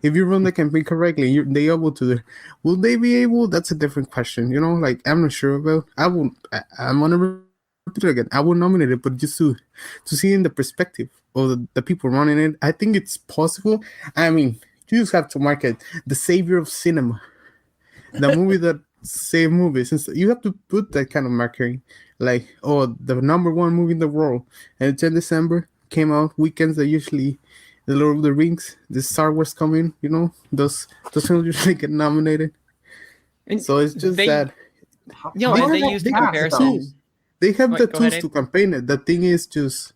If you run the campaign correctly, they able to. Will they be able? That's a different question. Like I'm not sure about. I'm gonna repeat it again. I will nominate it, but just to see in the perspective of the people running it, I think it's possible. I mean, you just have to market the savior of cinema, the movie that save movies. And so you have to put that kind of marketing, like the number one movie in the world, and 10 December came out. Weekends are usually the Lord of the Rings, the Star Wars coming. Those films usually get nominated. And so it's just that. And they use the comparisons. They have the tools to campaign it. The thing is just,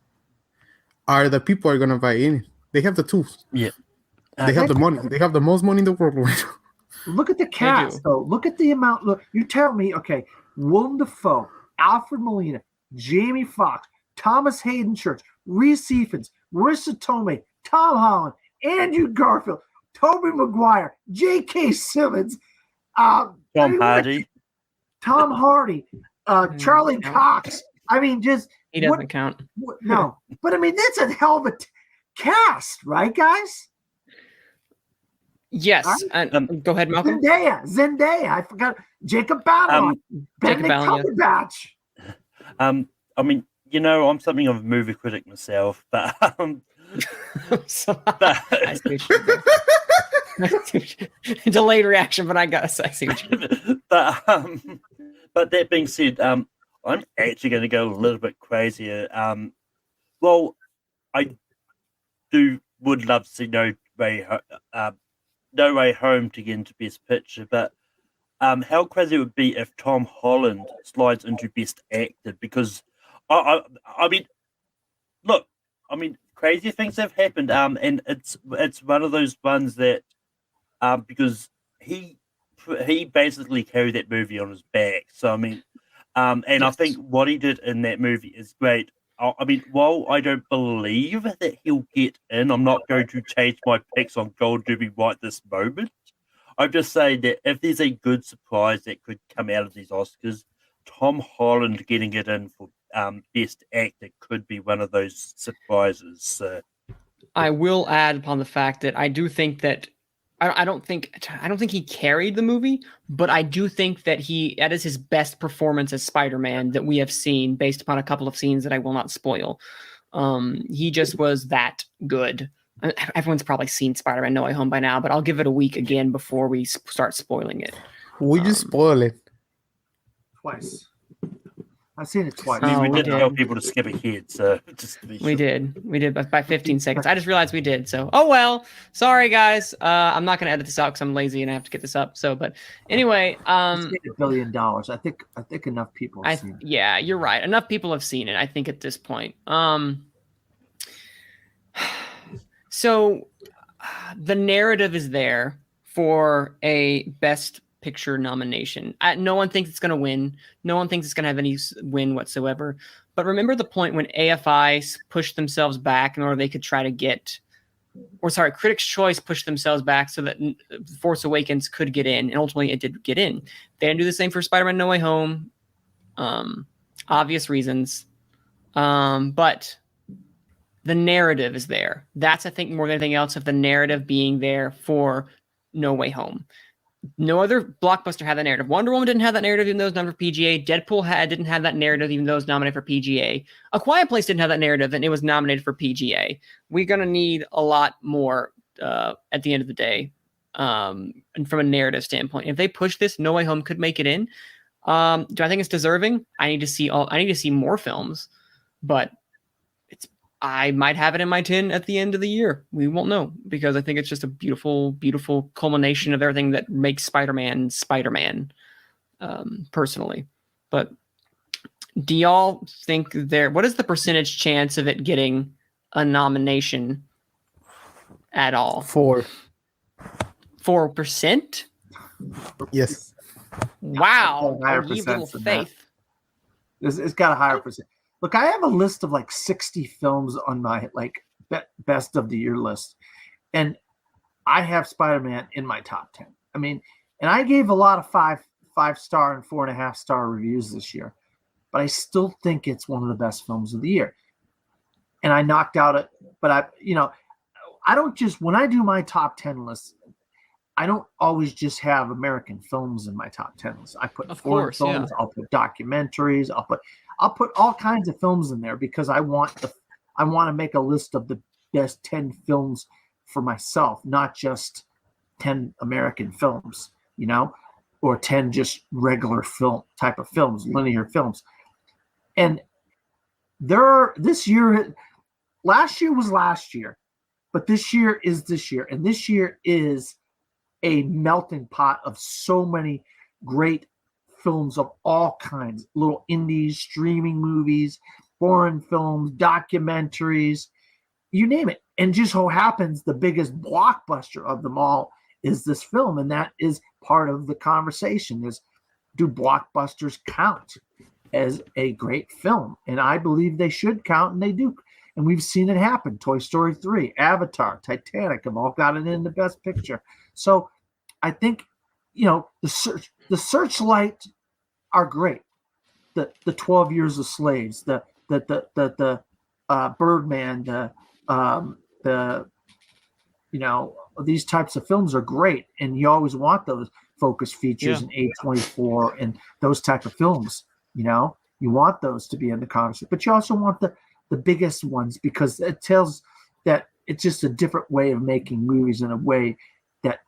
are the people are gonna buy in? They have the tools. Yeah. They have the money. They have the most money in the world right now. Look at the cast, though. Look at the amount. Look, you tell me, okay, Willem Dafoe, Alfred Molina, Jamie Foxx, Thomas Hayden Church, Reese Ifans, Marissa Tomei, Tom Holland, Andrew Garfield, Tobey Maguire, J.K. Simmons, Tom Hardy, Charlie Cox. I mean, just he doesn't count. No, but I mean, that's a hell of a. cast, right, guys? Yes. And go ahead, Malcolm. Zendaya. I forgot Jacob Batalon, Benedict Cumberbatch. I mean, you know, I'm something of a movie critic myself, but I see what you did. Delayed reaction, but I see what you did. But that being said, I'm actually going to go a little bit crazier. Well, I would love to see No Way Home to get into Best Picture, but how crazy it would be if Tom Holland slides into Best Actor, because I mean, look, I mean, crazy things have happened, and it's one of those ones that because he basically carried that movie on his back. So I mean, and yes. I think what he did in that movie is great. I mean, while I don't believe that he'll get in, I'm not going to change my picks on Gold Derby right this moment. I'm just saying that if there's a good surprise that could come out of these Oscars, Tom Holland getting it in for Best Actor could be one of those surprises. So. I will add upon the fact that I do think that I don't think he carried the movie, but I do think that that is his best performance as Spider-Man that we have seen, based upon a couple of scenes that I will not spoil. He just was that good. Everyone's probably seen Spider-Man No Way Home by now, but I'll give it a week again before we start spoiling it. We just spoil it twice. I've seen it twice. We did tell people to skip ahead, so just to be sure. We did by 15 seconds. I just realized we did. So, oh well. Sorry, guys. I'm not going to edit this out because I'm lazy and I have to get this up. So, but anyway, $1 billion. I think enough people have seen it. Yeah, you're right. Enough people have seen it, I think, at this point. So the narrative is there for a Best Picture nomination. No one thinks it's going to win. No one thinks it's going to have any win whatsoever. But remember the point when AFI pushed themselves back in order they could try to get, Critics' Choice pushed themselves back so that Force Awakens could get in, and ultimately it did get in. They didn't do the same for Spider-Man No Way Home. Obvious reasons. But the narrative is there. That's, I think, more than anything else, of the narrative being there for No Way Home. No other blockbuster had that narrative. Wonder Woman didn't have that narrative, even though it was nominated for PGA. Deadpool didn't have that narrative, even though it was nominated for PGA. A Quiet Place didn't have that narrative, and it was nominated for PGA. We're going to need a lot more at the end of the day, and from a narrative standpoint. If they push this, No Way Home could make it in. Do I think it's deserving? I need to see more films, but I might have it in my 10 at the end of the year. We won't know, because I think it's just a beautiful, beautiful culmination of everything that makes Spider-Man, personally. But do y'all think what is the percentage chance of it getting a nomination at all? 4%? Yes. Wow. Little faith. It's got a higher percent. Look, I have a list of like 60 films on my best of the year list, and I have Spider-Man in my top 10. I mean, and I gave a lot of five-star and 4.5-star reviews this year, but I still think it's one of the best films of the year. And I knocked out it, but I don't just, when I do my top 10 lists, I don't always just have American films in my top 10 list. I put foreign films, yeah. I'll put documentaries, I'll put all kinds of films in there, because I want to make a list of the best 10 films for myself, not just 10 American films, or 10 just regular type of films, linear films. And last year was last year, but this year is this year. And this year is a melting pot of so many great films of all kinds, little indies, streaming movies, foreign films, documentaries, you name it. And just so happens the biggest blockbuster of them all is this film. And that is part of the conversation, is, do blockbusters count as a great film? And I believe they should count, and they do. And we've seen it happen. Toy Story 3, Avatar, Titanic have all gotten in the Best Picture. So I think, the Searchlight are great. The 12 Years a Slave, the Birdman, the the these types of films are great, and you always want those focus features and A24 and those type of films. You want those to be in the conversation, but you also want the biggest ones, because it tells that it's just a different way of making movies, in a way that,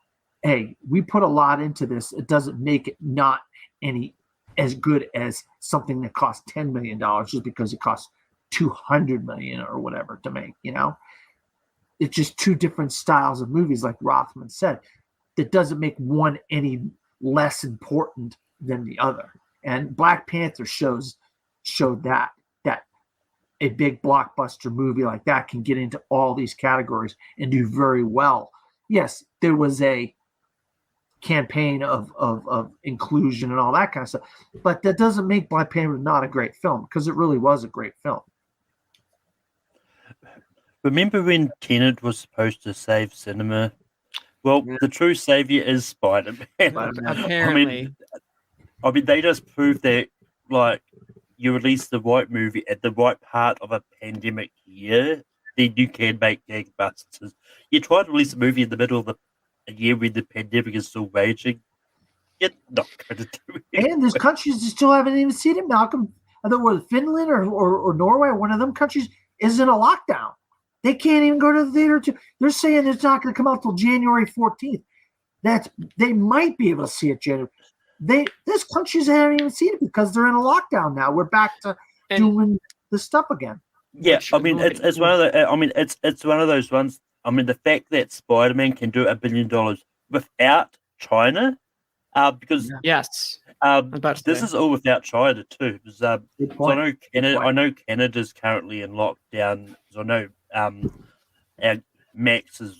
hey, we put a lot into this. It doesn't make it not any as good as something that costs $10 million just because it costs $200 million or whatever to make. It's just two different styles of movies, like Rothman said. That doesn't make one any less important than the other. And Black Panther showed that a big blockbuster movie like that can get into all these categories and do very well. Yes, there was a campaign of inclusion and all that kind of stuff, but that doesn't make Black Panther not a great film, because it really was a great film. Remember when Tenet was supposed to save cinema? Well, the true savior is Spider-Man. Apparently. I mean, they just proved that, like, you release the right movie at the right part of a pandemic year, then you can make gangbusters. You try to release a movie in the middle of a year when the pandemic is still raging, you're not going to do it. And there's countries that still haven't even seen it, Malcolm. Either whether Finland or Norway, one of them countries is in a lockdown. They can't even go to the theater. They're saying it's not going to come out till January 14th. They might be able to see it January. There's countries that haven't even seen it because they're in a lockdown now. We're back to doing the stuff again. Yeah, I mean, it's one of the. I mean, it's one of those ones. I mean, the fact that Spider-Man can do $1 billion without China, because yes, this is all without China too. Because I know Canada's currently in lockdown. I know and Max has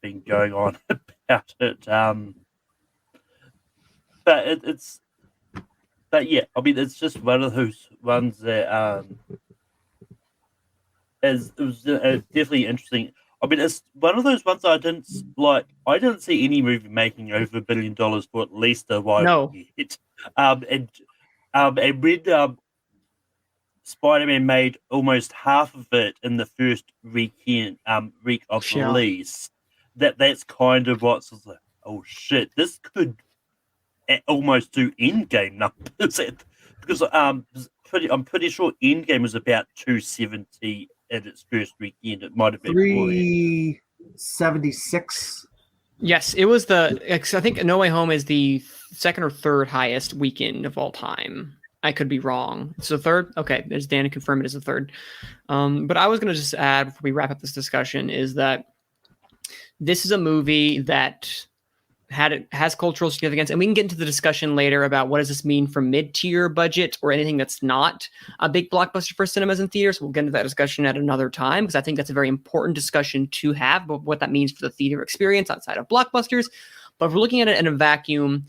been going on about it. But yeah, I mean, it's just one of those ones that it was definitely interesting. I mean, it's one of those ones I didn't see any movie making over $1 billion for at least a while yet. And when Spider-Man made almost half of it in the first week of release, that's kind of what's like, oh shit, this could almost do Endgame numbers, because I'm pretty sure Endgame was about 270 at its first weekend. It might have been 376. Yes, it was I think No Way Home is the second or third highest weekend of all time. I could be wrong. It's the third? Okay, there's Dan to confirm it is the third. But I was going to just add, before we wrap up this discussion, is that this is a movie that has cultural significance, and we can get into the discussion later about what does this mean for mid-tier budget or anything that's not a big blockbuster for cinemas and theaters. We'll get into that discussion at another time, because I think that's a very important discussion to have about what that means for the theater experience outside of blockbusters. But if we're looking at it in a vacuum,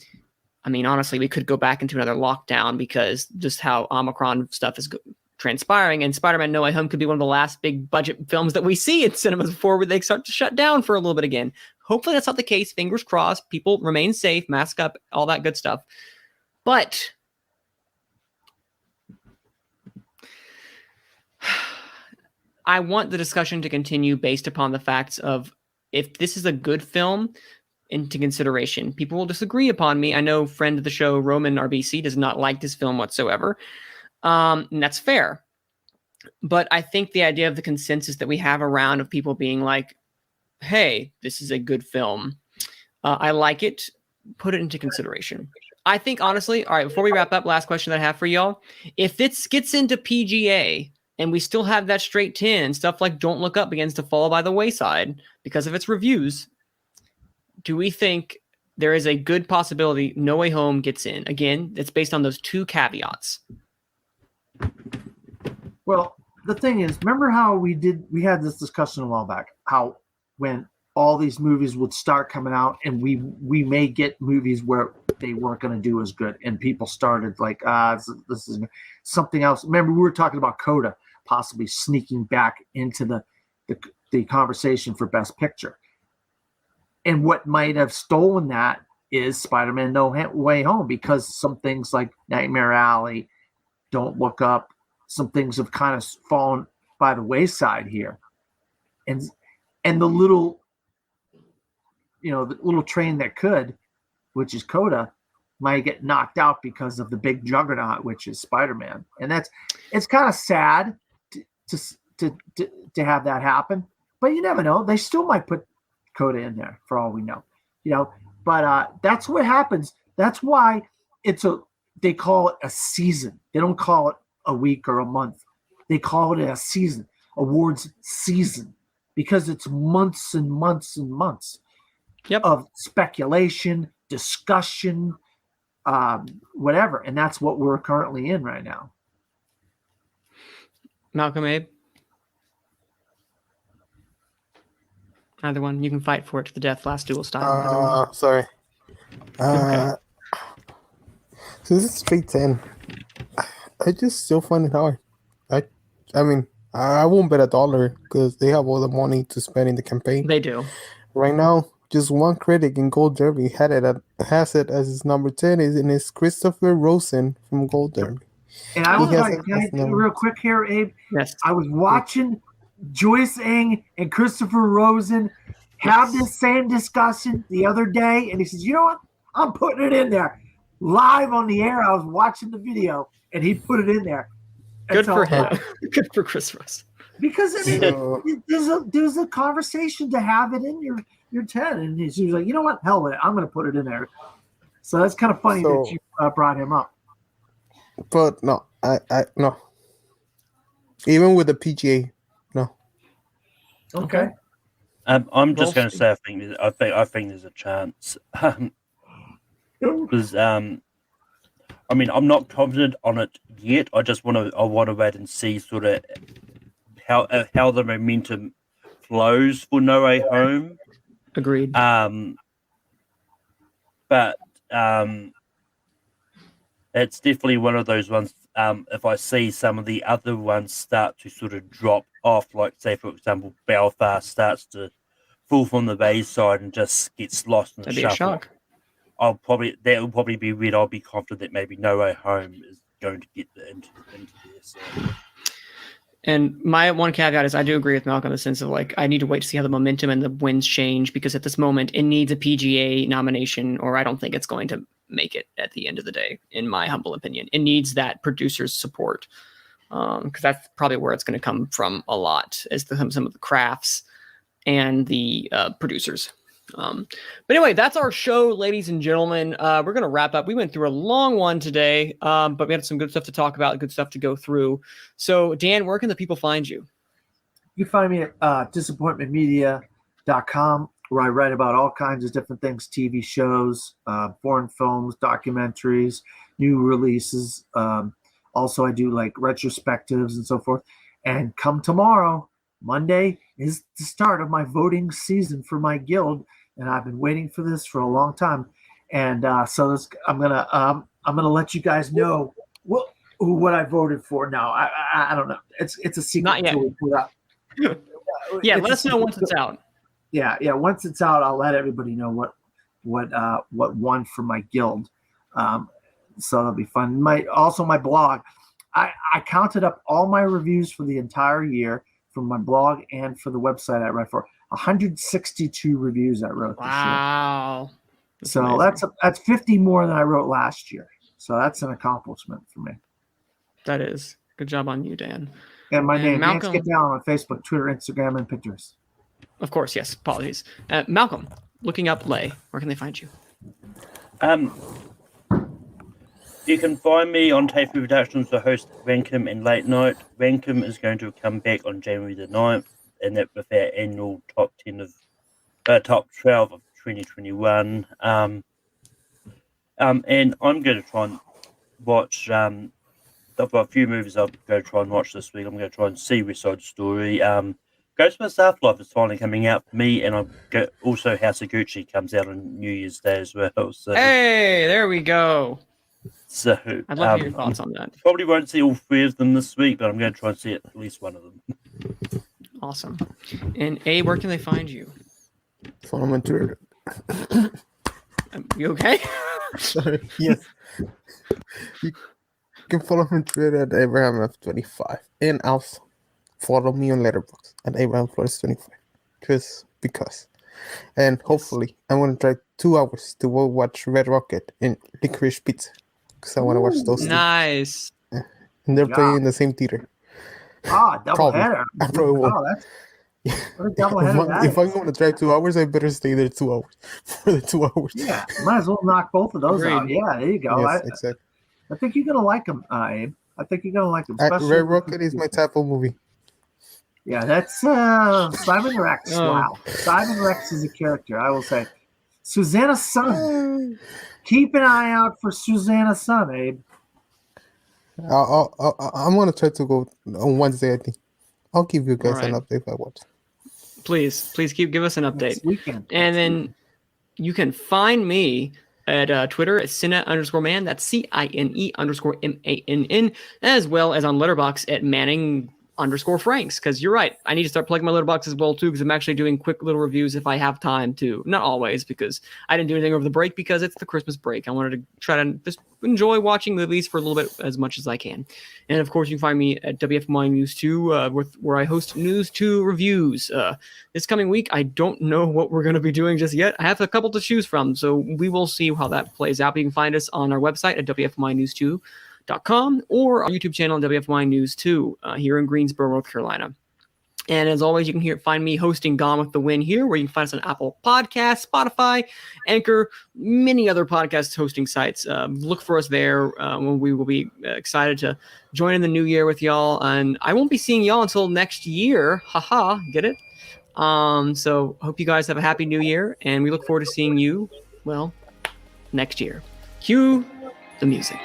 I mean, honestly, we could go back into another lockdown, because just how Omicron stuff is transpiring, and Spider-Man No Way Home could be one of the last big budget films that we see in cinemas before they start to shut down for a little bit again. Hopefully that's not the case. Fingers crossed. People remain safe, mask up, all that good stuff. But I want the discussion to continue based upon the facts of, if this is a good film, into consideration. People will disagree upon me. I know friend of the show, Roman RBC, does not like this film whatsoever. And that's fair. But I think the idea of the consensus that we have around of people being like, hey, this is a good film, I like it, put it into consideration. I think, honestly, all right, before we wrap up, last question that I have for y'all. If this gets into PGA and we still have that straight 10, stuff like Don't Look Up begins to fall by the wayside because of its reviews, do we think there is a good possibility No Way Home gets in? Again, it's based on those two caveats. Well, the thing is, remember how we had this discussion a while back, how when all these movies would start coming out, and we may get movies where they weren't going to do as good, and people started like, this is something else. Remember, we were talking about Coda possibly sneaking back into the conversation for Best Picture. And what might have stolen that is Spider-Man No Way Home, because some things like Nightmare Alley, Don't Look Up, some things have kind of fallen by the wayside here. And and the little, the little train that could, which is Coda, might get knocked out because of the big juggernaut, which is Spider-Man. And it's kind of sad to have that happen, but you never know. They still might put Coda in there for all we know, but that's what happens. That's why they call it a season. They don't call it a week or a month. They call it a season, awards season, because it's months and months and months of speculation, discussion, whatever. And that's what we're currently in right now. Malcolm, Abe? Either one. You can fight for it to the death, last duel style. Sorry. Okay. Since it's straight 10, I just still find it hard. I mean, I won't bet $1 because they have all the money to spend in the campaign. They do. Right now, just one critic in Gold Derby has it as his number 10, and it's Christopher Rosen from Gold Derby. And I was like, can I do real quick here, Abe? Yes. I was watching Joyce Ng and Christopher Rosen have this same discussion the other day, and he says, you know what? I'm putting it in there. Live on the air, I was watching the video, and he put it in there. Good for him. Good for Chris Rosen. Because there's a conversation to have it in your 10, and he was like, you know what? Hell with it. I'm going to put it in there. So that's kind of funny that you brought him up. But no, I no. Even with the PGA, no. Okay. I'm just going to say I think there's a chance. Because I mean, I'm not confident on it yet. I want to wait and see sort of how the momentum flows for No Way Home. Agreed. But it's definitely one of those ones. If I see some of the other ones start to sort of drop off, like say for example, Belfast starts to fall from the wayside and just gets lost in the That'd shuffle. be a shock. That will probably be when I'll be confident that maybe No Way Home is going to get into this. And my one caveat is I do agree with Malcolm in the sense of like I need to wait to see how the momentum and the wins change, because at this moment it needs a PGA nomination, or I don't think it's going to make it at the end of the day, in my humble opinion. It needs that producer's support, because that's probably where it's going to come from a lot, is some of the crafts and the producers. But anyway, that's our show, ladies and gentlemen. We're going to wrap up. We went through a long one today, but we had some good stuff to talk about, good stuff to go through. So, Dan, where can the people find you? You can find me at disappointmentmedia.com, where I write about all kinds of different things, TV shows, foreign films, documentaries, new releases. Also, I do like retrospectives and so forth. And come tomorrow, Monday, is the start of my voting season for my guild. And I've been waiting for this for a long time, and so I'm gonna let you guys know what I voted for. Now I don't know. It's a secret. Not yet. Yeah, let us know once it's out. Yeah. Once it's out, I'll let everybody know what won for my guild. So that'll be fun. My blog. I counted up all my reviews for the entire year from my blog and for the website I write for. 162 reviews I wrote this year. Wow. So amazing. that's 50 more than I wrote last year. So that's an accomplishment for me. That is. Good job on you, Dan. And my name, Malcolm, Get Down, on Facebook, Twitter, Instagram, and Pinterest. Of course, yes. Apologies. Malcolm, looking up Lay, where can they find you? You can find me on Tafe Productions to host Rankum and Late Night. Rankum is going to come back on January the 9th, and that with our annual top 12 of 2021. And I'm going to try and watch. I've got a few movies I'll go try and watch this week. I'm going to try and see West Side Story. Ghostbusters Afterlife is finally coming out for me, and also House of Gucci comes out on New Year's Day as well. So, hey, there we go. So I'd love to hear your thoughts on that. Probably won't see all three of them this week, but I'm going to try and see at least one of them. Awesome. And Abe, where can they find you? Follow me on Twitter. You okay? Sorry. Yes. You can follow me on Twitter at AbrahamF25. And also follow me on Letterboxd at AbrahamFlores25. because. And hopefully, I'm gonna drive 2 hours to go watch Red Rocket and Licorice Pizza because I want to watch those two. Nice. And they're playing in the same theater. Double Probably. header. I probably won't. Oh, that's what a double header. If I'm going to drive 2 hours, I better stay there 2 hours for the 2 hours. Yeah, might as well knock both of those out. Agreed. Yeah, there you go. Yes, exactly. I think you're gonna like them, Abe. I think you're gonna like them. Red Rocket is my type of movie. Yeah, that's Simon Rex. Oh. Wow, Simon Rex is a character. I will say, Susanna's son. Keep an eye out for Susanna's son, Abe. I'm gonna try to go on Wednesday. I think I'll give you guys an Alright. update if I watch. Please give us an update. This weekend. And then you can find me at Twitter at Cine_man. That's CINE_MANN, as well as on Letterboxd at Manning_Franks. Because you're right, I need to start plugging my Letterboxd as well too. Because I'm actually doing quick little reviews if I have time to. Not always, because I didn't do anything over the break because it's the Christmas break. I wanted to try to just enjoy watching movies for a little bit as much as I can. And of course, you can find me at WFMY News 2, where I host News 2 reviews. This coming week, I don't know what we're going to be doing just yet. I have a couple to choose from, so we will see how that plays out. But you can find us on our website at WFMYnews2.com or our YouTube channel, WFMY News 2, here in Greensboro, North Carolina. And as always, you can find me hosting Gone with the Wind here, where you can find us on Apple Podcasts, Spotify, Anchor, many other podcast hosting sites. Look for us there when we will be excited to join in the new year with y'all. And I won't be seeing y'all until next year. Haha, get it? So hope you guys have a happy new year, and we look forward to seeing you, well, next year. Cue the music.